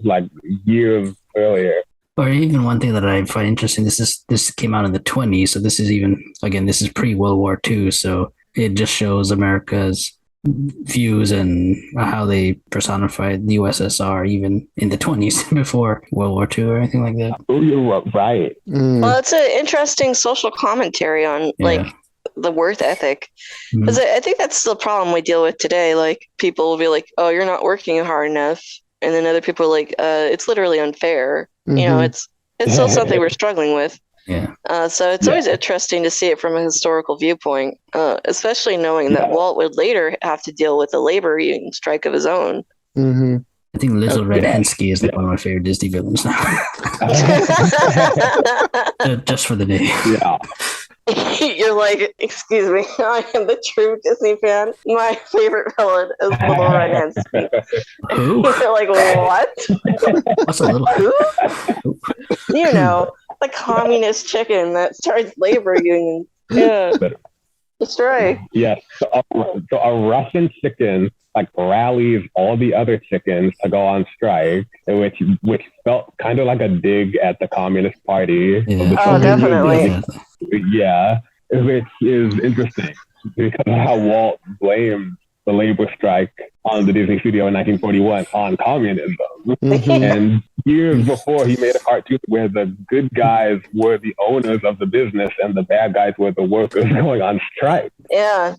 like years earlier. Or even one thing that I find interesting, this came out in the 20s, so this is pre-World War II, so it just shows America's views and how they personified the USSR even in the 20s before World War II or anything like that. Oh, you're right. Well, it's an interesting social commentary on like the work ethic. Because I think that's the problem we deal with today. Like people will be like, oh, you're not working hard enough. And then other people are like, it's literally unfair. You know, it's still something we're struggling with. Yeah. So it's always interesting to see it from a historical viewpoint, especially knowing that Walt would later have to deal with a labor union strike of his own. I think Little Red Hensky is like one of my favorite Disney villains now. Just for the day. Yeah. You're like, excuse me, I am the true Disney fan. My favorite villain is Little Red Hensky. Who? You're like, what? What's a little? Who? You know, the communist chicken that starts labor unions. Yeah. Destroy. Yes. So a Russian chicken like rallies all the other chickens to go on strike, which felt kind of like a dig at the Communist Party. Yeah. Oh, definitely. Yeah, which is interesting because of how Walt blamed the labor strike on the Disney studio in 1941 on communism. And years before, he made a cartoon where the good guys were the owners of the business and the bad guys were the workers going on strike. Yeah.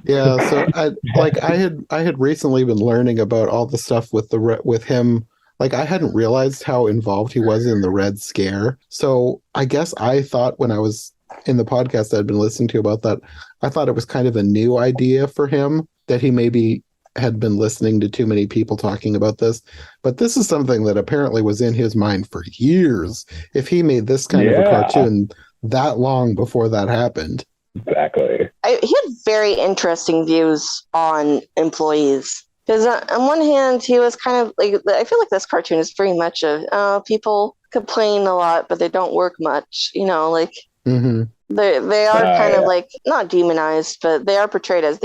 Yeah, so I had recently been learning about all the stuff with him. Like I hadn't realized how involved he was in the Red Scare. So I guess I thought when I was in the podcast I'd been listening to about that, I thought it was kind of a new idea for him, that he maybe had been listening to too many people talking about this. But this is something that apparently was in his mind for years. If he made this kind of a cartoon that long before that happened. Exactly. He had very interesting views on employees. Because on one hand, he was kind of like, I feel like this cartoon is pretty much of people complain a lot, but they don't work much. You know, like they are kind of like not demonized, but they are portrayed as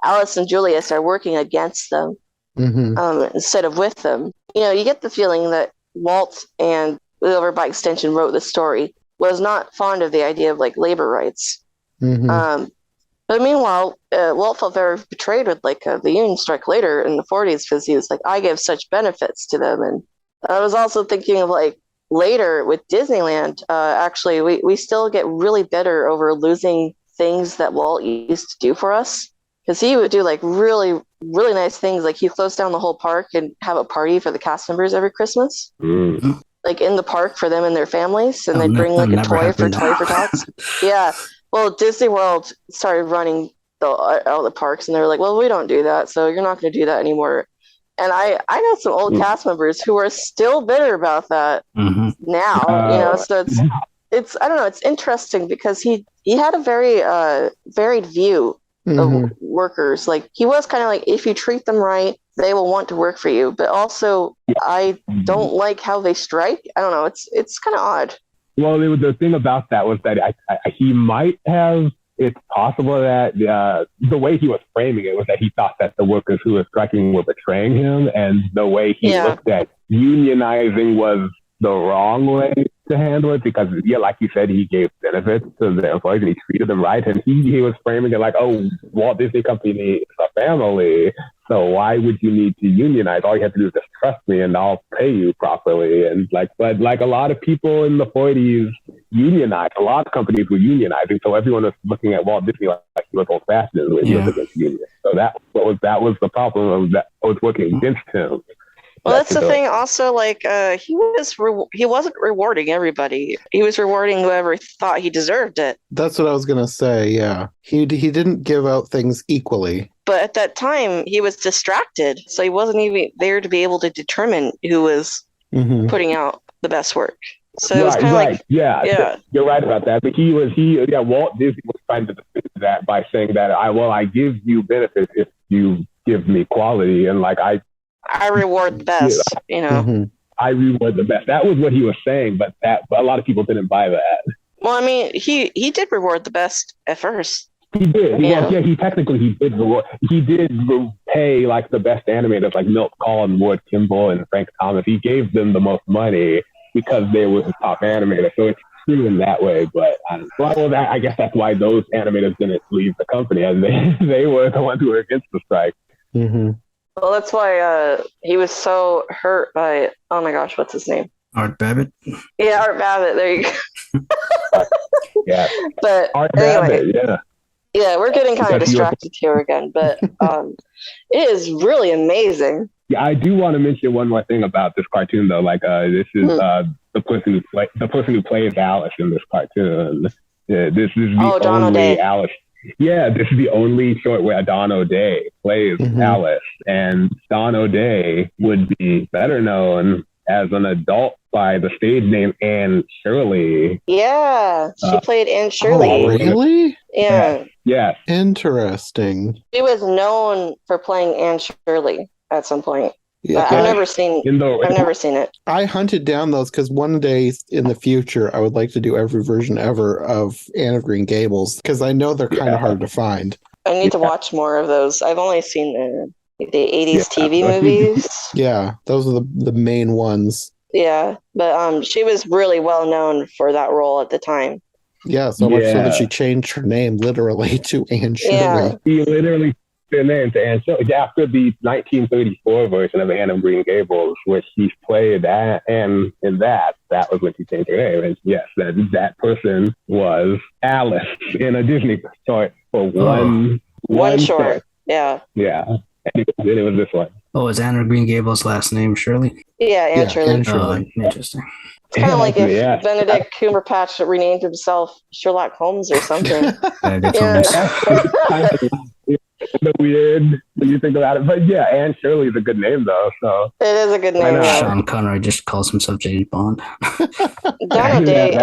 Alice and Julius are working against them instead of with them. You know, you get the feeling that Walt and whoever by extension wrote the story was not fond of the idea of like labor rights. But meanwhile, Walt felt very betrayed with like the union strike later in the 40s because he was like, I give such benefits to them. And I was also thinking of like later with Disneyland, actually, we still get really bitter over losing things that Walt used to do for us. Because he would do like really, really nice things. Like he closed down the whole park and have a party for the cast members every Christmas. Like in the park for them and their families. And they'd bring like a toy for Tots. Yeah. Well, Disney World started running all the parks, and they were like, well, we don't do that, so you're not going to do that anymore. And I know some old cast members who are still bitter about that now. You know, so it's I don't know, it's interesting because he had a very varied view of workers. Like he was kind of like, if you treat them right, they will want to work for you. But also, I don't like how they strike. I don't know. It's kind of odd. Well, the thing about that was that he might have, it's possible that the way he was framing it was that he thought that the workers who were striking were betraying him, and the way he looked at unionizing was the wrong way to handle it, because, like you said, he gave benefits to the employees and he treated them right, and he was framing it like, oh, Walt Disney Company is a family, so why would you need to unionize? All you have to do is just trust me and I'll pay you properly. And but a lot of people in the 40s unionized. A lot of companies were unionizing, so everyone was looking at Walt Disney like he was old-fashioned when he was against unions. So that was the problem of that was working against him. Well, that's the thing. Also, like he wasn't rewarding everybody. He was rewarding whoever thought he deserved it. That's what I was gonna say. Yeah, he didn't give out things equally. But at that time, he was distracted, so he wasn't even there to be able to determine who was putting out the best work. So it was kind of like, yeah, you're right about that. But Walt Disney was trying to defend that by saying that I give you benefits if you give me quality, and like I reward the best, Mm-hmm. I reward the best. That was what he was saying, but a lot of people didn't buy that. Well, I mean, he did reward the best at first. He did. Yeah. He did reward. He did pay like the best animators, like Milt Collin, Ward Kimball, and Frank Thomas. He gave them the most money because they were the top animators. So it's true in that way. But I guess that's why those animators didn't leave the company, and they were the ones who were against the strike. Mm-hmm. Well, that's why he was so hurt by, oh my gosh, what's his name? Art Babbitt. Yeah, Art Babbitt. There you go. Yeah. But Art anyway, Babbitt, yeah, we're getting kind of distracted here again. But it is really amazing. Yeah, I do want to mention one more thing about this cartoon, though. Like, this is the person who plays Alice in this cartoon. This is the Don only O'Day. Alice. Yeah, this is the only short where Don O'Day plays Alice, and Don O'Day would be better known as an adult by the stage name Anne Shirley. Yeah, she played Anne Shirley. Oh, really? Yeah. Yes. Interesting. She was known for playing Anne Shirley at some point. Yeah, I've never seen it. I hunted down those because one day in the future I would like to do every version ever of Anne of Green Gables because I know they're kind of hard to find. I need to watch more of those. I've only seen the 80s TV movies. Yeah, those are the main ones. Yeah, but she was really well known for that role at the time. Yeah, so much so that she changed her name literally to Anne Shirley. Yeah. He literally their name to Anne Shirley. After the 1934 version of Anne of Green Gables, which she played Anne in that was when she changed her name. And yes, that person was Alice in a Disney short for one short. Yeah. Yeah. And it was this one. Oh, is Anne of Green Gables' last name Shirley? Yeah, Anne Shirley. Anne Shirley. Oh, interesting. It's kind of like if Benedict Cumberbatch renamed himself Sherlock Holmes or something. Weird when you think about it, but yeah, Anne Shirley is a good name though. So it is a good name. Sean Connery just calls himself James Bond. Don O'Day.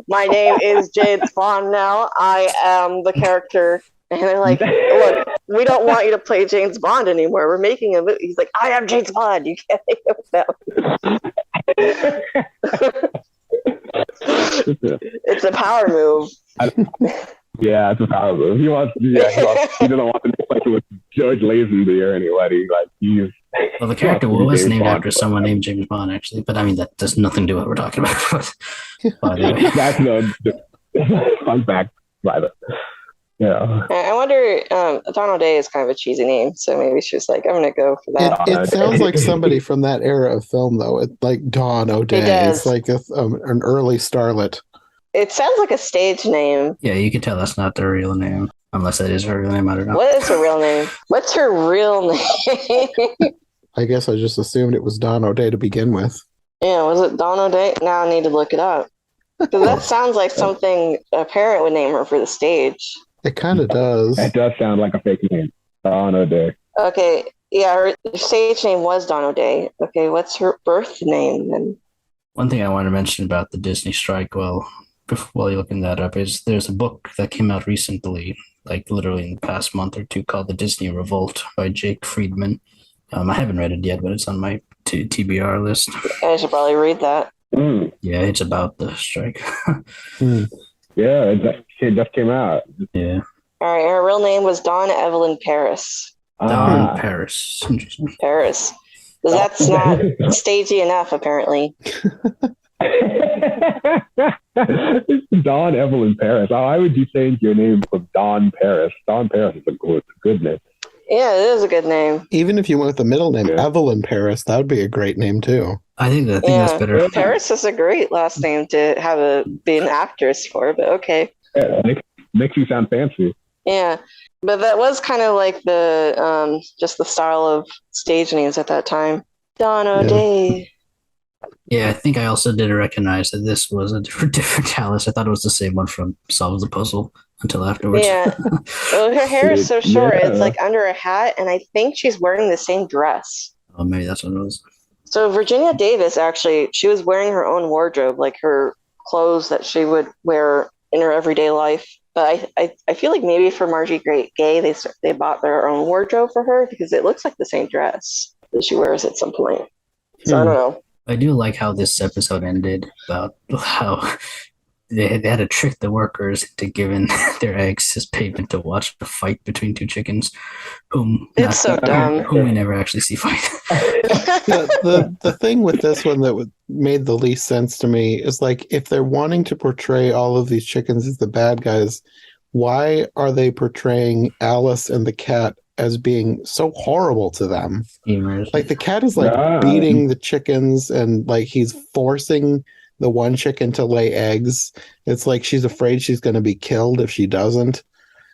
My name is James Bond now. I am the character. And they're like, look, we don't want you to play James Bond anymore. We're making a movie. He's like, I am James Bond. You can't make it without. It's a power move. Yeah, it's a power move. He doesn't want to play with George Lazenby or anybody. Like well, the character was named after someone named James Bond, actually. But I mean, that does nothing to do with what we're talking about. That's the fun fact by the. Yeah. I wonder, Don O'Day is kind of a cheesy name, so maybe she's like, I'm going to go for that. It sounds like somebody from that era of film, though. It's like Don O'Day. It's like an early starlet. It sounds like a stage name. Yeah, you can tell that's not their real name, unless that is her real name. I don't know. What is her real name? What's her real name? I guess I just assumed it was Don O'Day to begin with. Yeah, was it Don O'Day? Now I need to look it up. Because that sounds like something a parent would name her for the stage. It kind of does. It does sound like a fake name. Don O'Day. Okay, yeah, her stage name was Don O'Day. Okay, what's her birth name then? One thing I want to mention about the Disney strike, while you're looking that up, is there's a book that came out recently, like literally in the past month or two, called The Disney Revolt by Jake Friedman. I haven't read it yet, but it's on my TBR list. I should probably read that. Yeah, it's about the strike. Yeah, it just came out. Yeah. All right, her real name was Dawn Evelyn Paris. Dawn Paris. Interesting. Paris. That's not stagey enough, apparently. Dawn Evelyn Paris. Why would you change your name from Dawn Paris? Dawn Paris is a good name. Yeah, it is a good name. Even if you went with the middle name, Evelyn Paris, that would be a great name too. I think that's better. Paris is a great last name to be an actress for, but okay. Yeah, makes you sound fancy. Yeah, but that was kind of like the just the style of stage names at that time. Don O'Day. Yeah, I think I also didn't recognize that this was a different Alice. I thought it was the same one from Solve the Puzzle until afterwards. Yeah. Well, her hair is so short. Yeah. It's like under a hat, and I think she's wearing the same dress. Oh, maybe that's what it was. So Virginia Davis, actually, she was wearing her own wardrobe, like her clothes that she would wear in her everyday life But I feel like maybe for Margie Gay, they bought their own wardrobe for her because it looks like the same dress that she wears at some point. So I don't know. I do like how this episode ended about how they had to trick the workers into giving their eggs as payment to watch a fight between two chickens whom we never actually see fight. The thing with this one that made the least sense to me is like, if they're wanting to portray all of these chickens as the bad guys, why are they portraying Alice and the cat as being so horrible to them? Schemers. Like the cat is like beating the chickens and like he's forcing the one chicken to lay eggs. It's like she's afraid she's going to be killed if she doesn't.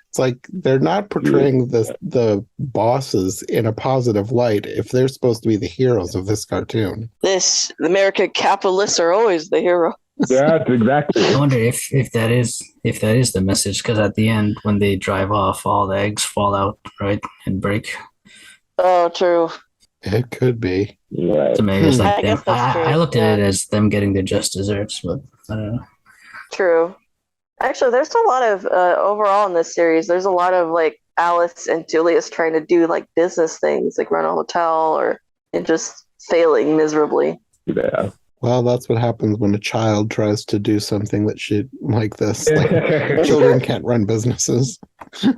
It's like they're not portraying the bosses in a positive light if they're supposed to be the heroes of this cartoon. The American capitalists are always the hero. Yeah, exactly. I wonder if that is the message, because at the end when they drive off, all the eggs fall out, right, and break. Oh, true. It could be. Right. So maybe it's like I guess that's true. I looked at it as them getting their just desserts, but I don't know. True. Actually, there's a lot of overall in this series. There's a lot of like Alice and Julius trying to do like business things, like run a hotel, and just failing miserably. Yeah. Well, that's what happens when a child tries to do something that should like this. Like, children can't run businesses. Well,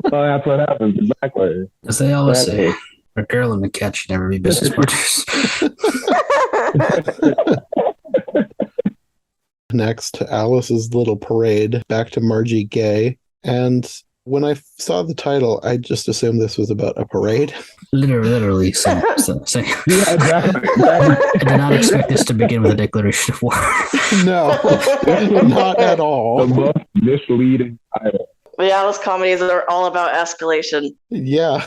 that's what happens, exactly. As they always say, a girl and a cat should never be business partners. Next, Alice's little parade, back to Margie Gay. And when I saw the title, I just assumed this was about a parade. Literally. Yeah, exactly. I did not expect this to begin with a declaration of war. No, not at all. The most misleading title. The Alice comedies are all about escalation. Yeah.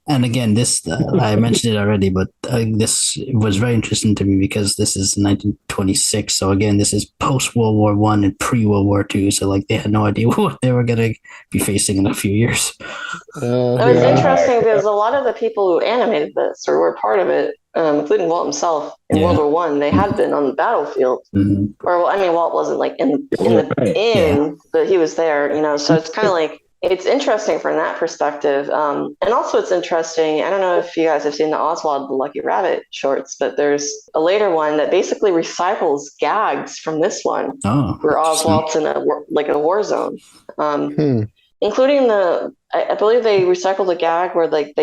And again, this I mentioned it already, but this was very interesting to me because this is 1926. So again, this is post World War I and pre World War II. So like they had no idea what they were gonna be facing in a few years. It was interesting because a lot of the people who animated this or were part of it, including Walt himself in World War I, they had been on the battlefield. Mm-hmm. Or well, I mean, Walt wasn't like in but he was there. So it's kind of like. It's interesting from that perspective. And also it's interesting, I don't know if you guys have seen the Oswald the Lucky Rabbit shorts, but there's a later one that basically recycles gags from this one, where Oswald's in a war zone. Including I believe they recycled a gag where like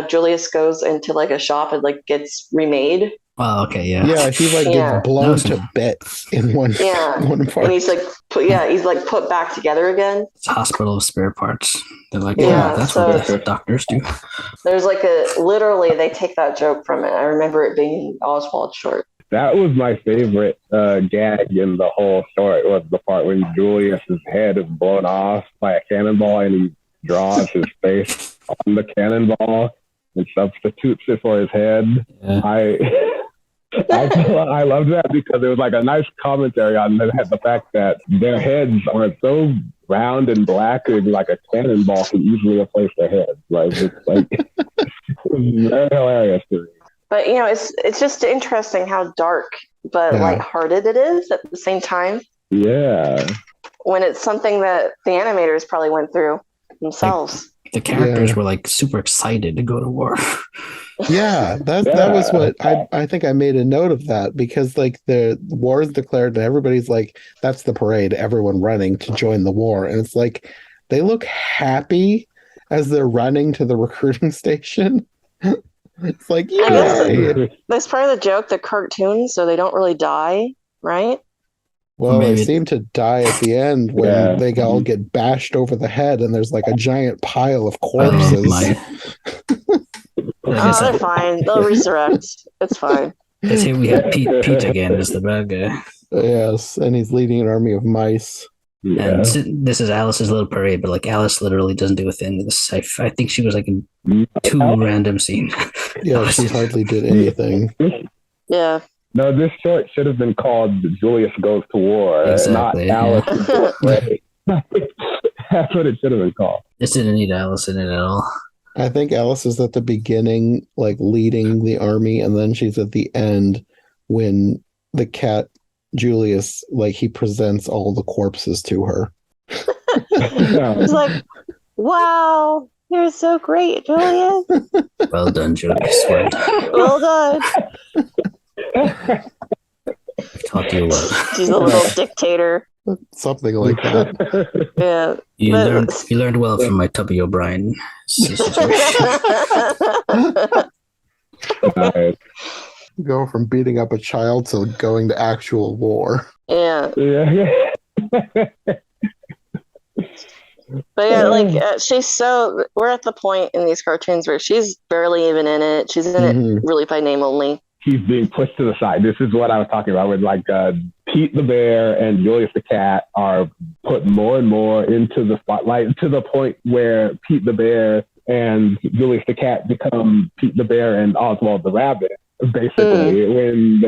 Julius goes into like a shop and like gets remade. Oh, okay, yeah. Yeah, he gets blown to bits in one part. And he's like put back together again. It's a hospital of spare parts. They're like, that's what the doctors do. There's literally they take that joke from it. I remember it being Oswald short. That was my favorite gag in the whole short, was the part when Julius's head is blown off by a cannonball and he draws his face on the cannonball and substitutes it for his head. Yeah. I love that because it was like a nice commentary on the fact that their heads are so round and black and like a cannonball can easily replace their heads. Like it's very hilarious to me. But it's just interesting how dark but lighthearted it is at the same time. Yeah. When it's something that the animators probably went through themselves. The characters were like super excited to go to war. Yeah, that was what I think I made a note of that because like the war is declared and everybody's like, that's the parade, everyone running to join the war. And it's like they look happy as they're running to the recruiting station. It's like, that's part of the joke, the cartoons, so they don't really die, right? Well, they seem to die at the end when they all get bashed over the head and there's like a giant pile of corpses. They're fine. They'll resurrect. It's fine. Because here we have Pete again as the bad guy. Yes, and he's leading an army of mice. Yeah. And this is Alice's little parade, but like Alice literally doesn't do a thing. I think she was like in 2 random scenes. Yeah, she hardly did anything. Yeah. No, this short should have been called Julius Goes to War, not Alice. That's what it should have been called. This didn't need Alice in it at all. I think Alice is at the beginning, like leading the army, and then she's at the end when the cat Julius, like he presents all the corpses to her. It's like, wow, you're so great, Julius. Well done, Julius. Well done. Well done. I've taught you well. She's a little dictator. Something like that. Yeah. You learned well from my Tubby O'Brien situation. Nice. Go from beating up a child to going to actual war. Yeah. Yeah. But yeah, like we're at the point in these cartoons where she's barely even in it. She's in it really by name only. He's being pushed to the side. This is what I was talking about with like Pete the bear and Julius the cat are put more and more into the spotlight to the point where Pete the bear and Julius the cat become Pete the bear and Oswald the rabbit, basically, when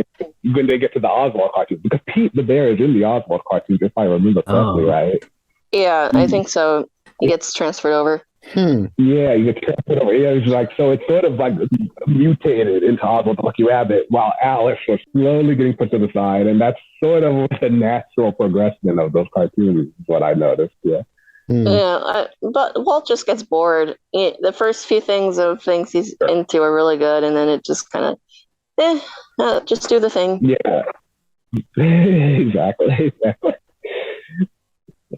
they get to the Oswald cartoons. Because Pete the bear is in the Oswald cartoons, if I remember correctly, right? Yeah, I think so. He gets transferred over. Yeah, you get transferred over. Yeah, it's like, so it's sort of like mutated into Oswald the Lucky Rabbit, while Alice was slowly getting put to the side, and that's sort of the natural progression of those cartoons, is what I noticed. Yeah. Yeah, but Walt just gets bored. The first few things he's into are really good, and then it just kind of, just do the thing. Yeah, exactly.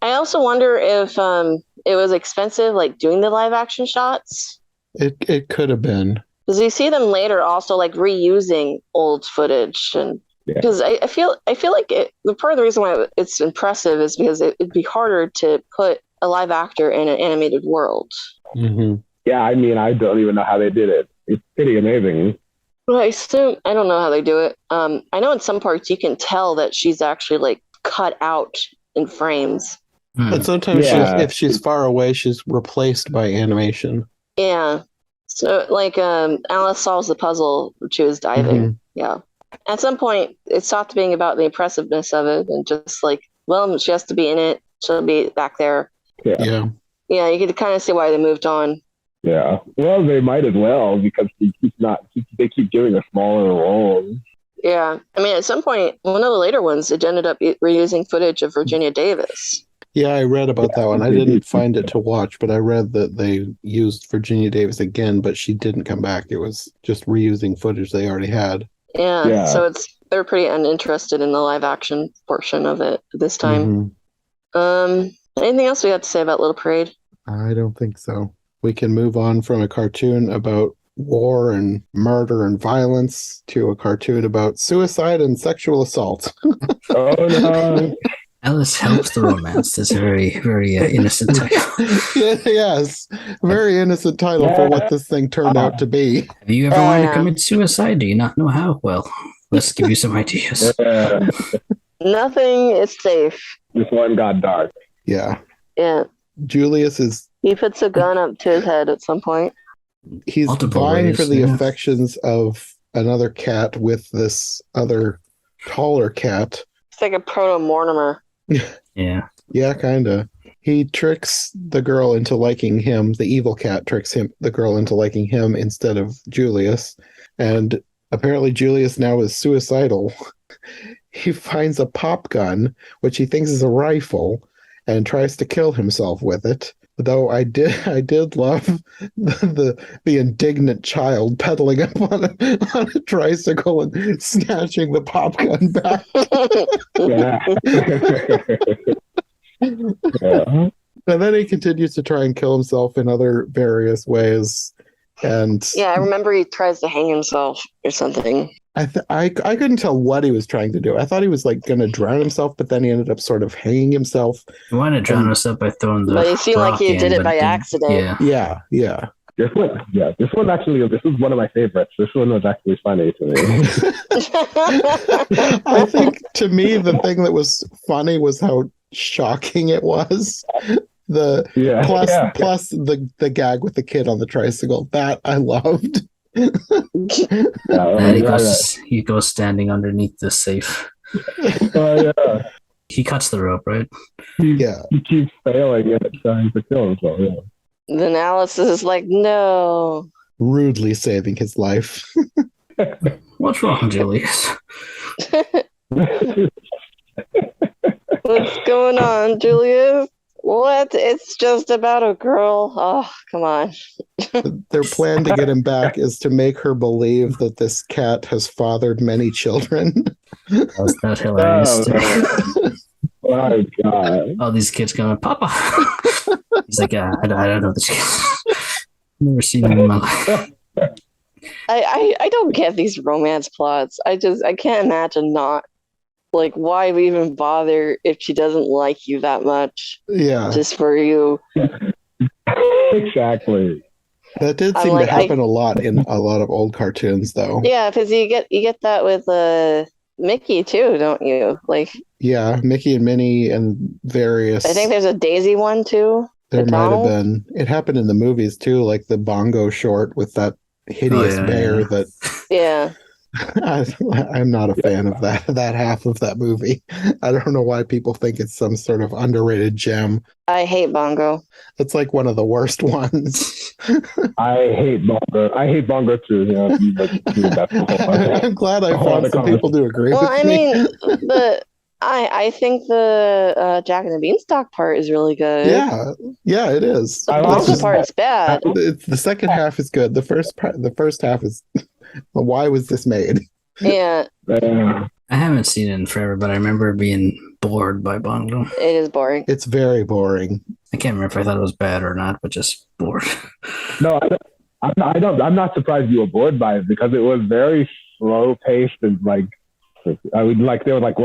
I also wonder if it was expensive, like doing the live action shots. It could have been. Because you see them later also like reusing old footage, and because I feel like the part of the reason why it's impressive is because it'd be harder to put a live actor in an animated world. Yeah, I mean, I don't even know how they did it. It's pretty amazing. Well, I don't know how they do it. I know in some parts you can tell that she's actually like cut out in frames. But sometimes if she's far away, she's replaced by animation. Yeah. So like Alice solves the puzzle when she was diving. Yeah. At some point it stopped being about the impressiveness of it and just like, well, she has to be in it. She'll be back there. Yeah. Yeah, you could kind of see why they moved on. Yeah. Well, they might as well, because they keep giving her smaller roles. Yeah. I mean, at some point, one of the later ones, it ended up reusing footage of Virginia Davis. Yeah, I read about that one. I didn't find it to watch, but I read that they used Virginia Davis again, but she didn't come back. It was just reusing footage they already had. Yeah. So they're pretty uninterested in the live action portion of it this time. Anything else we have to say about Little Parade? I don't think so. We can move on from a cartoon about war and murder and violence to a cartoon about suicide and sexual assault. Oh, no. Alice helps the romance. That's a very, very innocent title. Yes. Very innocent title for what this thing turned out to be. Have you ever wanted to commit suicide? Do you not know how? Well, let's give you some ideas. Nothing is safe. This one got dark. Yeah. Yeah. Julius is... He puts a gun up to his head at some point. He's vying for the affections of another cat with this other taller cat. It's like a proto-Mortimer. Yeah. Yeah, kind of. He tricks the girl into liking him. The evil cat tricks the girl into liking him instead of Julius. And apparently Julius now is suicidal. He finds a pop gun, which he thinks is a rifle, and tries to kill himself with it. Though I did love the indignant child pedaling up on a tricycle and snatching the pop gun back. And then he continues to try and kill himself in other various ways. And I remember he tries to hang himself or something. I couldn't tell what he was trying to do. I thought he was like going to drown himself, but then he ended up sort of hanging himself. He wanted to drown himself by throwing the. But he seemed like he did it by accident. Yeah. This one actually, this is one of my favorites. This one was actually funny to me. I think to me the thing that was funny was how shocking it was. Plus the gag with the kid on the tricycle, that I loved. He goes standing underneath the safe. He cuts the rope, right? He keeps failing at trying to kill himself. Then Alice is like, no. Rudely saving his life. What's wrong, Julius? What's going on, Julius? What? It's just about a girl. Oh, come on. Their plan to get him back is to make her believe that this cat has fathered many children. Was that hilarious? Oh, my God. All these kids going, Papa. He's like, I don't know this kid. Never seen him in my life. I don't get these romance plots. I can't imagine not. Like, why even bother if she doesn't like you that much? Yeah. Just for you. Exactly. That did seem to happen a lot in a lot of old cartoons, though. Yeah, because you get that with Mickey too, don't you? Like, yeah, Mickey and Minnie and various. I think there's a Daisy one too. There might have been. It happened in the movies too, like the Bongo short with that hideous bear that. Yeah. I'm not a fan of that half of that movie. I don't know why people think it's some sort of underrated gem. I hate Bongo. It's like one of the worst ones. I hate Bongo. I hate Bongo too. You know, I'm glad I found some people to agree with me. Well, I mean, I think the Jack and the Beanstalk part is really good. Yeah, it is. The Bongo part's bad. The second half is good. The first half is. Why was this made? Yeah. I haven't seen it in forever, but I remember being bored by Bongo. It is boring. It's very boring. I can't remember if I thought it was bad or not, but just bored. No, I'm not surprised you were bored by it because it was very slow paced and like there were like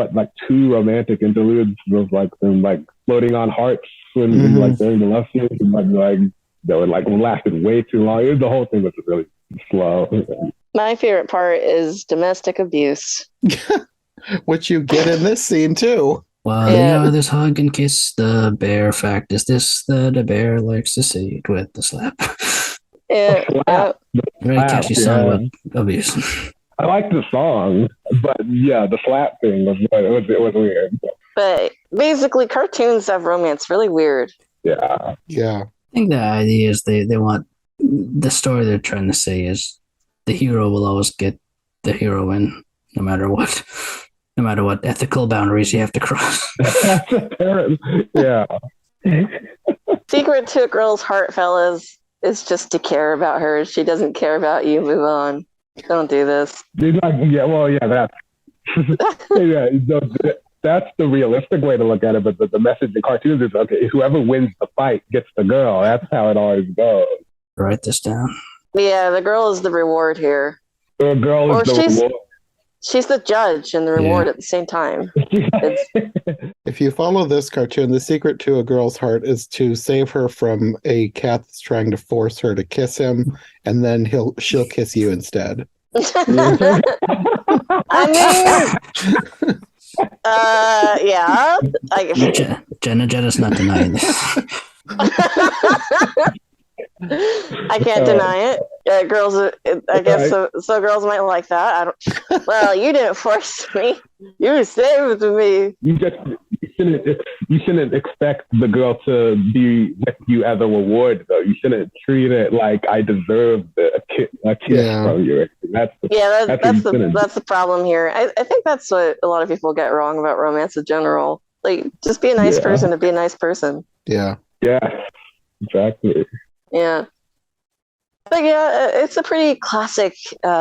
two romantic interludes of like them like floating on hearts when like during the love scene and like they were like lasted way too long. The whole thing was just really slow. My favorite part is domestic abuse. Which you get in this scene too. Well, you know, this hug and kiss, the bear fact is this, the bear likes to see it with the slap. Yeah. Very catchy song with abuse. I like the song, but yeah, the slap thing was weird. But basically, cartoons have romance really weird. Yeah. Yeah. I think the idea is they want the story they're trying to say is the hero will always get the heroine no matter what ethical boundaries you have to cross. Yeah. Secret to a girl's heart, fellas, is just to care about her. She doesn't care about you. Move on. Don't do this. That's that's the realistic way to look at it. But the message in cartoons is okay. Whoever wins the fight gets the girl. That's how it always goes. Write this down. Yeah, the girl is the reward here. The girl is the reward. She's the judge and the reward at the same time. If you follow this cartoon, the secret to a girl's heart is to save her from a cat that's trying to force her to kiss him, and then she'll kiss you instead. I mean, yeah. Jenna's not denying this. I can't deny it. Girls, I guess so. Girls might like that. Well, you didn't force me. You saved me. You shouldn't expect the girl to be with you as a reward, though. You shouldn't treat it like I deserve a kiss from you. That's the problem here. I think that's what a lot of people get wrong about romance in general. Like, just be a nice person to be a nice person. Yeah. Yeah. Exactly. Yeah. But yeah, it's a pretty classic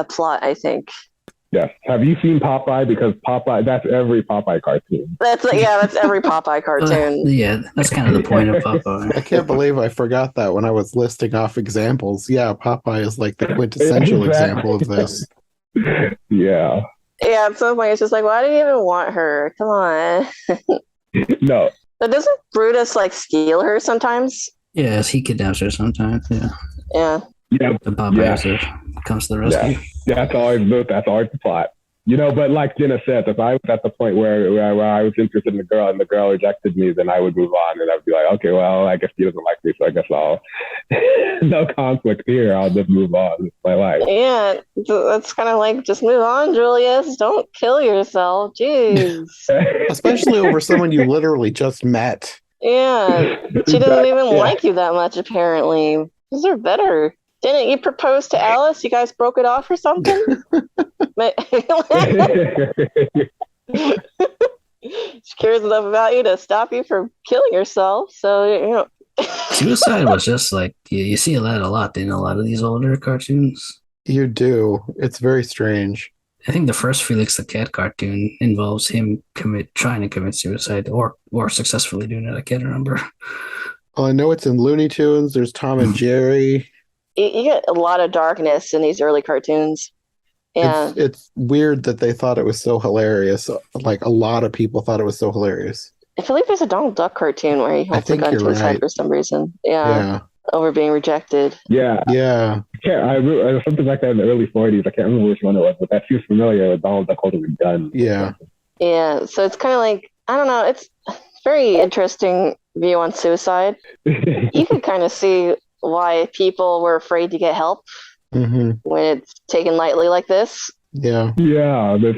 plot, I think. Yes. Have you seen Popeye? Because Popeye, that's every Popeye cartoon. That's every Popeye cartoon. Yeah, that's kind of the point of Popeye. I can't believe I forgot that when I was listing off examples. Yeah, Popeye is like the quintessential example of this. Yeah. Yeah, at some point it's just like, why do you even want her? Come on. No. But doesn't Brutus like steal her sometimes? Yes, he kidnaps her sometimes. Yeah. Yeah. Yeah. The Popeye comes to the rescue. Yeah. That's always the plot. You know, but like Jenna said, if I was at the point where I was interested in the girl and the girl rejected me, then I would move on and I'd be like, okay, well, I guess she doesn't like me, so I guess I'll no conflict here. I'll just move on with my life. Yeah, that's kind of like, just move on, Julius. Don't kill yourself. Jeez. Especially over someone you literally just met. Yeah, she doesn't even like you that much, apparently. These are better. Didn't you propose to Alice? You guys broke it off or something? She cares enough about you to stop you from killing yourself. So, you know. Suicide was just like you see that a lot in a lot of these older cartoons. You do. It's very strange. I think the first Felix the Cat cartoon involves him trying to commit suicide or successfully doing it. I can't remember. Well, I know it's in Looney Tunes. There's Tom and Jerry. You get a lot of darkness in these early cartoons. Yeah. It's weird that they thought it was so hilarious. Like, a lot of people thought it was so hilarious. I feel like there's a Donald Duck cartoon where he holds a gun to his head for some reason. Yeah. Over being rejected. Yeah. Yeah. I was something like that in the early 40s. I can't remember which one it was, but that feels familiar with Donald Duck holding a gun. Yeah. Yeah. So it's kind of like, I don't know, it's very interesting view on suicide. You can kind of see why people were afraid to get help when it's taken lightly like this. Yeah. Yeah. This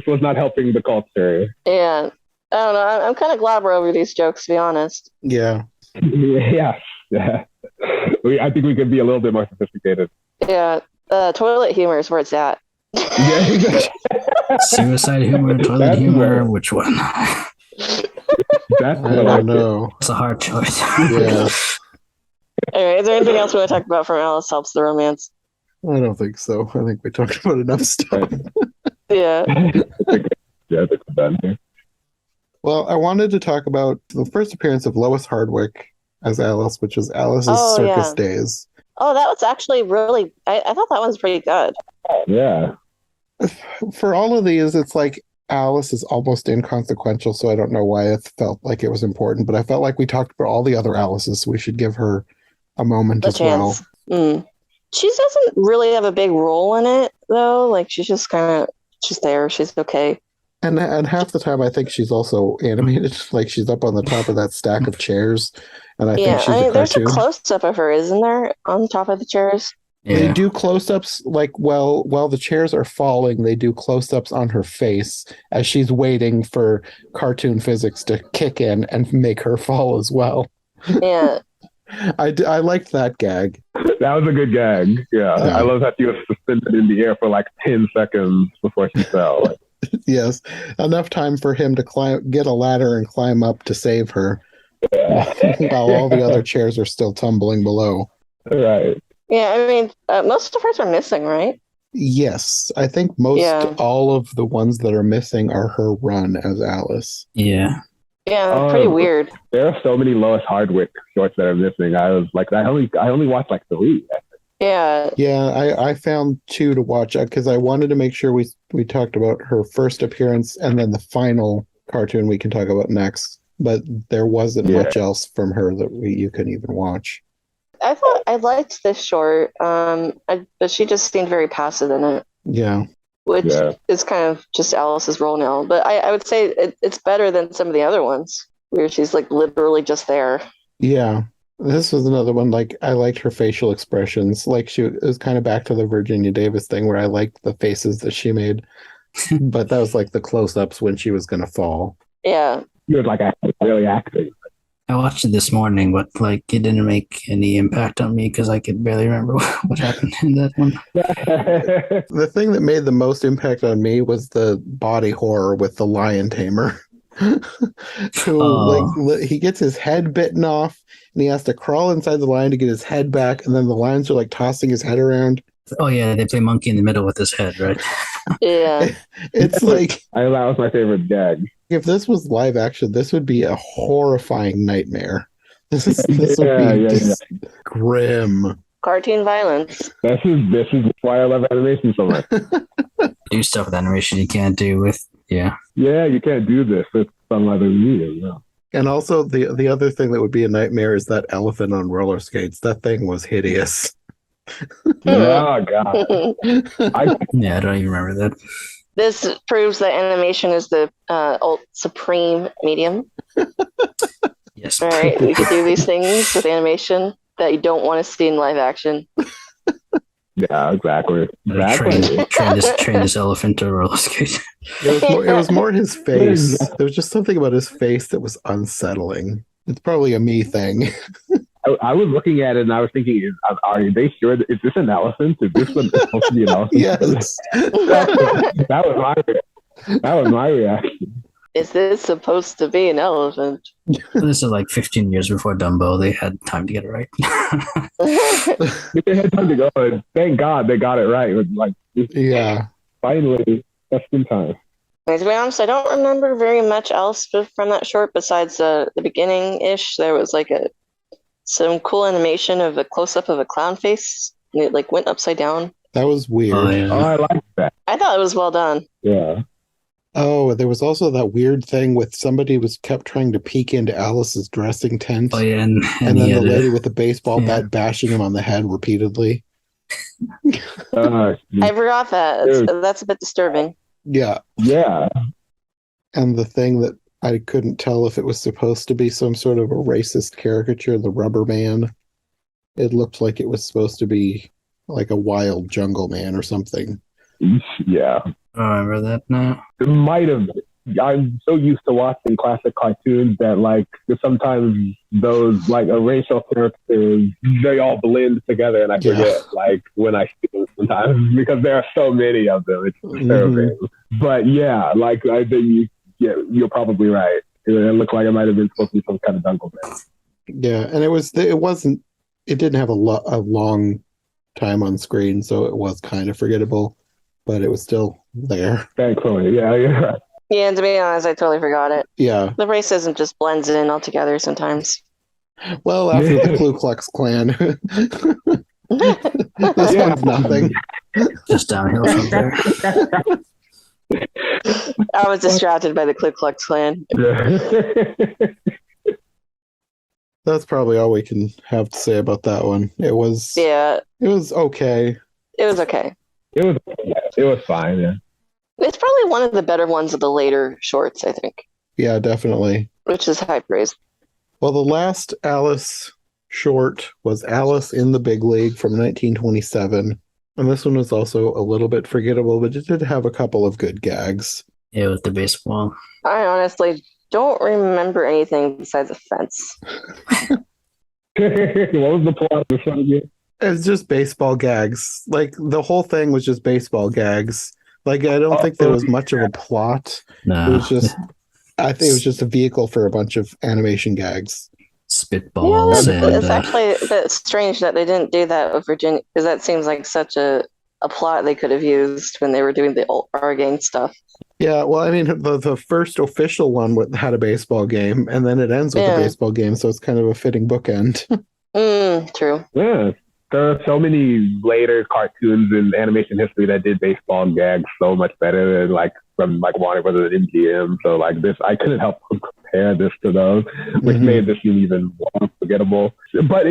was not helping the culture. Yeah. I don't know. I'm kind of glad we're over these jokes, to be honest. Yeah. Yeah. I think we could be a little bit more sophisticated. Yeah. Toilet humor is where it's at. Yeah. Suicide humor, toilet humor, which one? That's I don't know. It's a hard choice. Yeah. Anyway, is there anything else we want to talk about from Alice Helps the Romance? I don't think so. I think we talked about enough stuff. Yeah. Yeah, that's done here. Well, I wanted to talk about the first appearance of Lois Hardwick as Alice, which was Alice's Circus Days. Oh, that was actually really... I thought that one was pretty good. Yeah. For all of these, it's like Alice is almost inconsequential, so I don't know why I felt like it was important, but I felt like we talked about all the other Alices, so we should give her a moment as well. She doesn't really have a big role in it, though. Like, she's just kind of... She's there. She's okay. And half the time, I think she's also animated. Like, she's up on the top of that stack of chairs, and I think she's a cartoon. There's a close-up of her, isn't there, on top of the chairs? Yeah. They do close-ups, like, while the chairs are falling, they do close-ups on her face as she's waiting for cartoon physics to kick in and make her fall as well. Yeah. I liked that gag. That was a good gag. Yeah. I love that she was suspended in the air for like 10 seconds before she fell. Yes, enough time for him to get a ladder and climb up to save her, while all the other chairs are still tumbling below. Right. Yeah, I mean, most of hers are missing, right? Yes, I think all of the ones that are missing are her run as Alice. Yeah. Yeah, pretty weird. There are so many Lois Hardwick shorts that are missing. I was like, I only watched like 3. Yeah. Yeah, I found 2 to watch because I wanted to make sure we talked about her first appearance and then the final cartoon we can talk about next. But there wasn't much else from her that you can even watch. I thought I liked this short, but she just seemed very passive in it. Yeah. Which is kind of just Alice's role now. But I would say it's better than some of the other ones where she's like literally just there. Yeah. This was another one, like, I liked her facial expressions. Like, it was kind of back to the Virginia Davis thing where I liked the faces that she made. But that was like the close-ups when she was going to fall. Yeah. She was like really acting. I watched it this morning, but like it didn't make any impact on me because I could barely remember what happened in that one. The thing that made the most impact on me was the body horror with the lion tamer. Like, he gets his head bitten off and he has to crawl inside the lion to get his head back, and then the lions are like tossing his head around. Oh yeah, they play monkey in the middle with his head, right? Yeah. It's like, that was my favorite gag. If this was live action, this would be a horrifying nightmare. This would be grim. Cartoon violence. This is why I love animation so much. Do stuff with animation you can't do with Yeah, you can't do this with some other medium. No. And also the other thing that would be a nightmare is that elephant on roller skates. That thing was hideous. Oh God. I don't even remember that. This proves that animation is the supreme medium. Yes. All right, we could do these things with animation that you don't want to see in live action. Yeah, exactly. Train this elephant to roller skate. It was more his face. There was just something about his face that was unsettling. It's probably a me thing. I was looking at it and I was thinking, are they sure? Is this an elephant? Is this supposed to be an elephant? Yes. That was my reaction. is this supposed to be an elephant? This is like 15 years before Dumbo. They had time to get it right. They had time to go, and thank God they got it right. It was like, Yeah. finally, just in time. To be honest, I don't remember very much else from that short besides the beginning-ish. There was like some cool animation of a close-up of a clown face, and it like went upside down. That was weird. Oh, yeah. Oh, I like that. I thought it was well done. Yeah. Oh, there was also that weird thing with somebody was kept trying to peek into Alice's dressing tent. Oh, yeah. And And he then the had lady with the baseball Yeah. bat bashing him on the head repeatedly. I forgot that. That's a bit disturbing. Yeah. Yeah. And the thing that I couldn't tell if it was supposed to be some sort of a racist caricature, the Rubber Man. It looked like it was supposed to be like a wild jungle man or something. Yeah. I don't remember that now. It might have. I'm so used to watching classic cartoons that, like, sometimes those, like, racial characters, they all blend together, and I forget, like, when I see them sometimes, because there are so many of them. It's disturbing. But, yeah, like, I think you're probably right. It looked like it might have been supposed to be some kind of jungle man. Yeah, and it didn't have a long time on screen, so it was kind of forgettable, but it was still there. Thankfully, yeah, you're right. Yeah, and to be honest, I totally forgot it. Yeah. The racism just blends in altogether sometimes. Well, after the Ku Klux Klan. This one's nothing. Just downhill from there. I was distracted by the Ku Klux Klan. That's probably all we can have to say about that one. It was Yeah, it was okay. it was okay. It was fine, yeah. It's probably one of the better ones of the later shorts, I think, Yeah, definitely. which is high praise. Well, the last Alice short was Alice in the Big League from 1927. And this one was also a little bit forgettable, but it did have a couple of good gags. Yeah, with the baseball. I honestly don't remember anything besides a fence. What was the plot of this one again? It's just baseball gags. Like, the whole thing was just baseball gags. Like, I don't think there was much of a plot. No. It was just, I think it was just a vehicle for a bunch of animation gags. Spitballs It's and actually a bit strange that they didn't do that with Virginia, because that seems like such a plot they could have used when they were doing the old R-Gang stuff. Yeah, well, I mean, the first official one had a baseball game, and then it ends with a baseball game, so it's kind of a fitting bookend. True. Yeah. There are so many later cartoons in animation history that did baseball gags so much better than, like, from, like, Warner Brothers and MGM. So, like, this, I couldn't help but compare this to those, which made this seem even more forgettable. But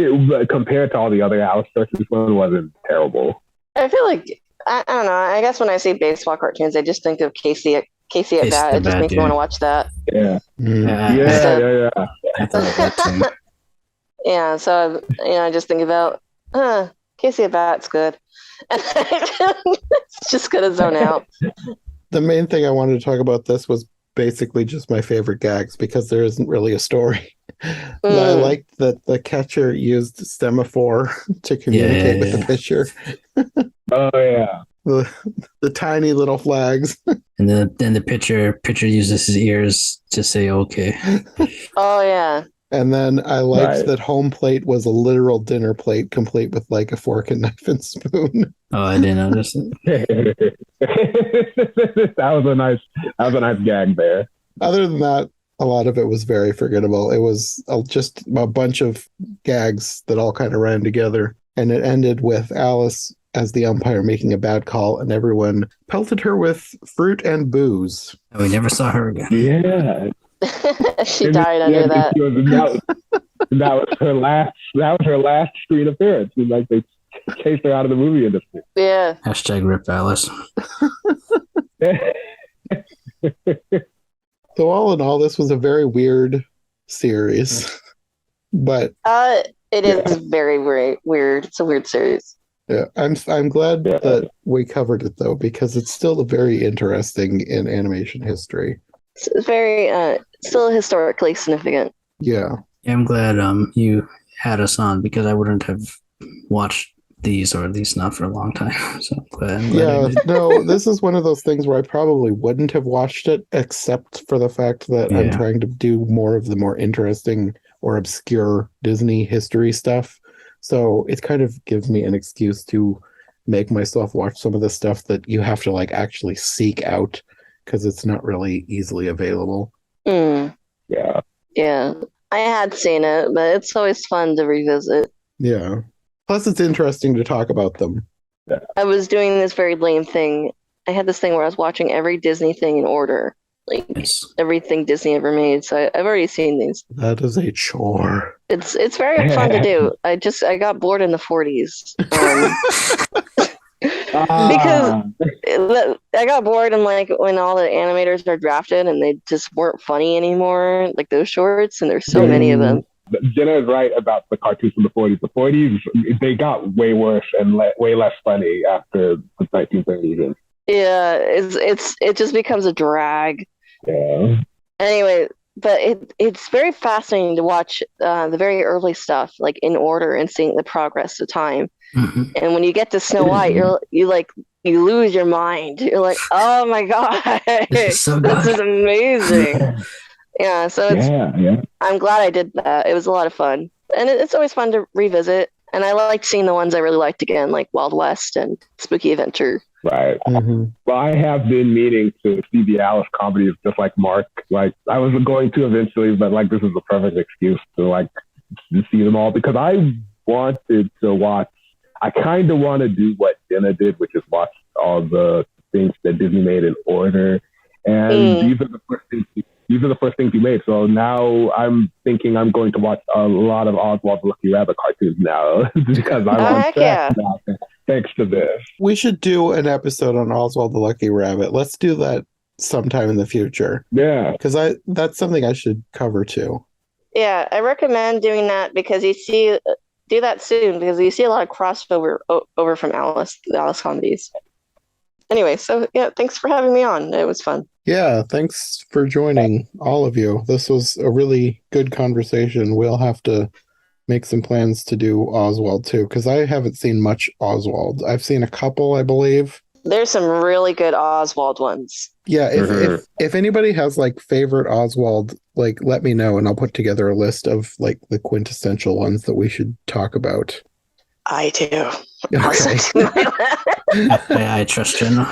compared to all the other Alice shorts, this one wasn't terrible. I feel like, I don't know, I guess when I see baseball cartoons, I just think of Casey at Bat. It just makes me want to watch that. Yeah. Yeah. Yeah. I thought of that too. Yeah, so, I just think about, Casey at Bat's good. It's just gonna zone out. The main thing I wanted to talk about this was basically just my favorite gags, because there isn't really a story. I liked that the catcher used semaphore to communicate with the pitcher. Oh, yeah. The tiny little flags. And then the pitcher uses his ears to say okay. Oh, yeah. And then I liked that home plate was a literal dinner plate, complete with, like, a fork and knife and spoon. Oh, I didn't notice it. That was a nice gag there. Other than that, a lot of it was very forgettable. It was just a bunch of gags that all kind of ran together. And it ended with Alice as the umpire making a bad call, and everyone pelted her with fruit and booze. And we never saw her again. Yeah. She died under that. That was her last. That was her last screen appearance. And, like, they chased her out of the movie industry. Yeah. Hashtag rip Alice. So all in all, this was a very weird series. But it is very, very weird. It's a weird series. yeah, I'm glad that we covered it, though, because it's still very interesting in animation history. It's very still historically significant. Yeah. Yeah, I'm glad you had us on, because I wouldn't have watched these, or at least not for a long time. So I'm glad I Yeah, did. no, this is one of those things where I probably wouldn't have watched it except for the fact that I'm Yeah. trying to do more of the more interesting or obscure Disney history stuff. So it kind of gives me an excuse to make myself watch some of the stuff that you have to like actually seek out because it's not really easily available. Mm, Yeah. yeah. I had seen it, but it's always fun to revisit. Yeah. Plus, it's interesting to talk about them. I was doing this very lame thing. I had this thing where I was watching every Disney thing in order, like Yes. everything Disney ever made. So I've already seen these. That is a chore. It's very fun to do. I got bored in the 40s. Because Ah, I got bored and like when all the animators are drafted and they just weren't funny anymore, like those shorts, and there's so many of them. Jenna is right about the cartoons from the 40s. The 40s, they got way worse and way less funny after the 1930s. Yeah, it just becomes a drag. Yeah. Anyway, but it's very fascinating to watch the very early stuff like in order and seeing the progress of time. Mhm. And when you get to Snow White, you lose your mind. You're like, oh my god, This is so this is good. amazing. Yeah, so Yeah. I'm glad I did that. It was a lot of fun, and it's always fun to revisit. And I liked seeing the ones I really liked again, like Wild West and Spooky Adventure. Right. Mhm. Well, I have been meaning to see the Alice comedies just like Mark. Like, I was going to eventually, but like, this is the perfect excuse to like to see them all because I wanted to watch. I kind of want to do what Jenna did, which is watch all the things that Disney made in order. And these are the first things. These are the first things he made. So now I'm thinking I'm going to watch a lot of Oswald the Lucky Rabbit cartoons now because I'm on Heck track yeah. now thanks to this. We should do an episode on Oswald the Lucky Rabbit. Let's do that sometime in the future Yeah. because that's something I should cover too. Yeah, I recommend doing that because do that soon because you see a lot of crossover over from the Alice comedies. Anyway, so yeah, thanks for having me on. It was fun. Yeah, thanks for joining, all of you. This was a really good conversation. We'll have to make some plans to do Oswald too, because I haven't seen much Oswald. I've seen a couple, I believe. There's some really good Oswald ones. Yeah, Mhm. if anybody has like favorite Oswald, like let me know and I'll put together a list of like the quintessential ones that we should talk about. I do. Okay. I trust Jenna.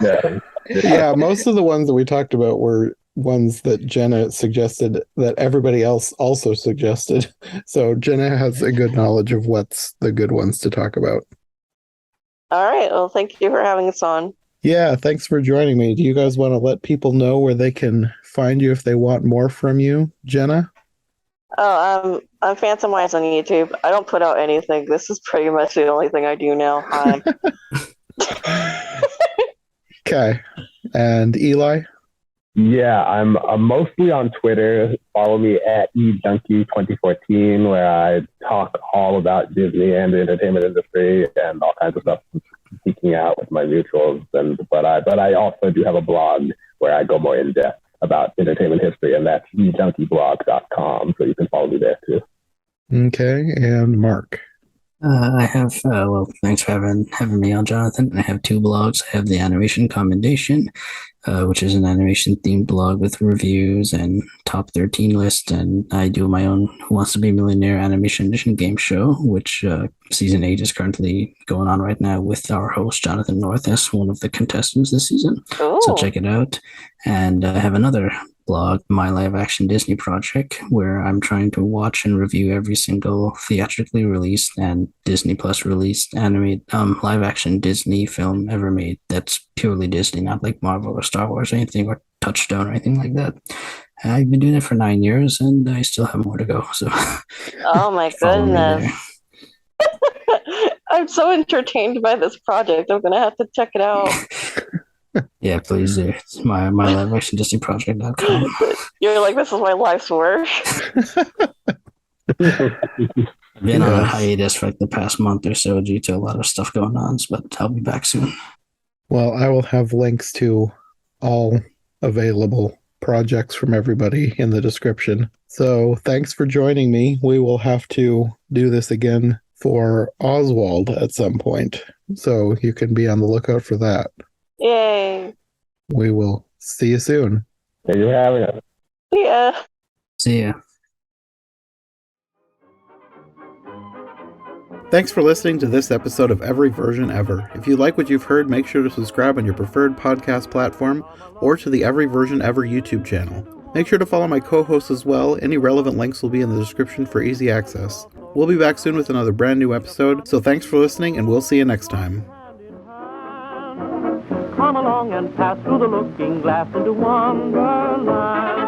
Yeah. Yeah, most of the ones that we talked about were ones that Jenna suggested that everybody else also suggested. So Jenna has a good knowledge of what's the good ones to talk about. All right. Well, thank you for having us on. Yeah, thanks for joining me. Do you guys want to let people know where they can find you if they want more from you, Jenna? Oh, I'm Phantomwise on YouTube. I don't put out anything. This is pretty much the only thing I do now. Hi. Okay. And Eli? Yeah, I'm mostly on Twitter. Follow me at eJunkie2014, where I talk all about Disney and the entertainment industry and all kinds of stuff, speaking out with my mutuals. But I also do have a blog where I go more in depth about entertainment history, and that's ejunkie.blog.com. So you can follow me there too. Okay. And Mark? I have, well, thanks for having me on, Jonathan. I have two blogs. I have the Animation Commendation, which is an animation themed blog with reviews and top 13 list. And I do my own Who Wants to Be a Millionaire Animation Edition game show, which season 8 is currently going on right now with our host, Jonathan North, as one of the contestants this season. Ooh. So check it out. And I have another blog, My Live Action Disney Project, where I'm trying to watch and review every single theatrically released and Disney Plus released live action Disney film ever made that's purely Disney, not like Marvel or Star Wars or anything, or Touchstone or anything like that. I've been doing it for 9 years and I still have more to go. So Oh my follow me there. goodness. I'm so entertained by this project. I'm gonna have to check it out. Yeah, please do. It's my live action Disney project.com. You're like, this is my life's work. I've been on a Yes. hiatus for like the past month or so due to a lot of stuff going on, but I'll be back soon. Well, I will have links to all available projects from everybody in the description. So thanks for joining me. We will have to do this again for Oswald at some point. So you can be on the lookout for that. Yay. We will see you soon. Thank you for having us. Yeah. See ya. Thanks for listening to this episode of Every Version Ever. If you like what you've heard, make sure to subscribe on your preferred podcast platform or to the Every Version Ever YouTube channel. Make sure to follow my co-hosts as well. Any relevant links will be in the description for easy access. We'll be back soon with another brand new episode, so thanks for listening and we'll see you next time. Come along and pass through the looking glass into Wonderland.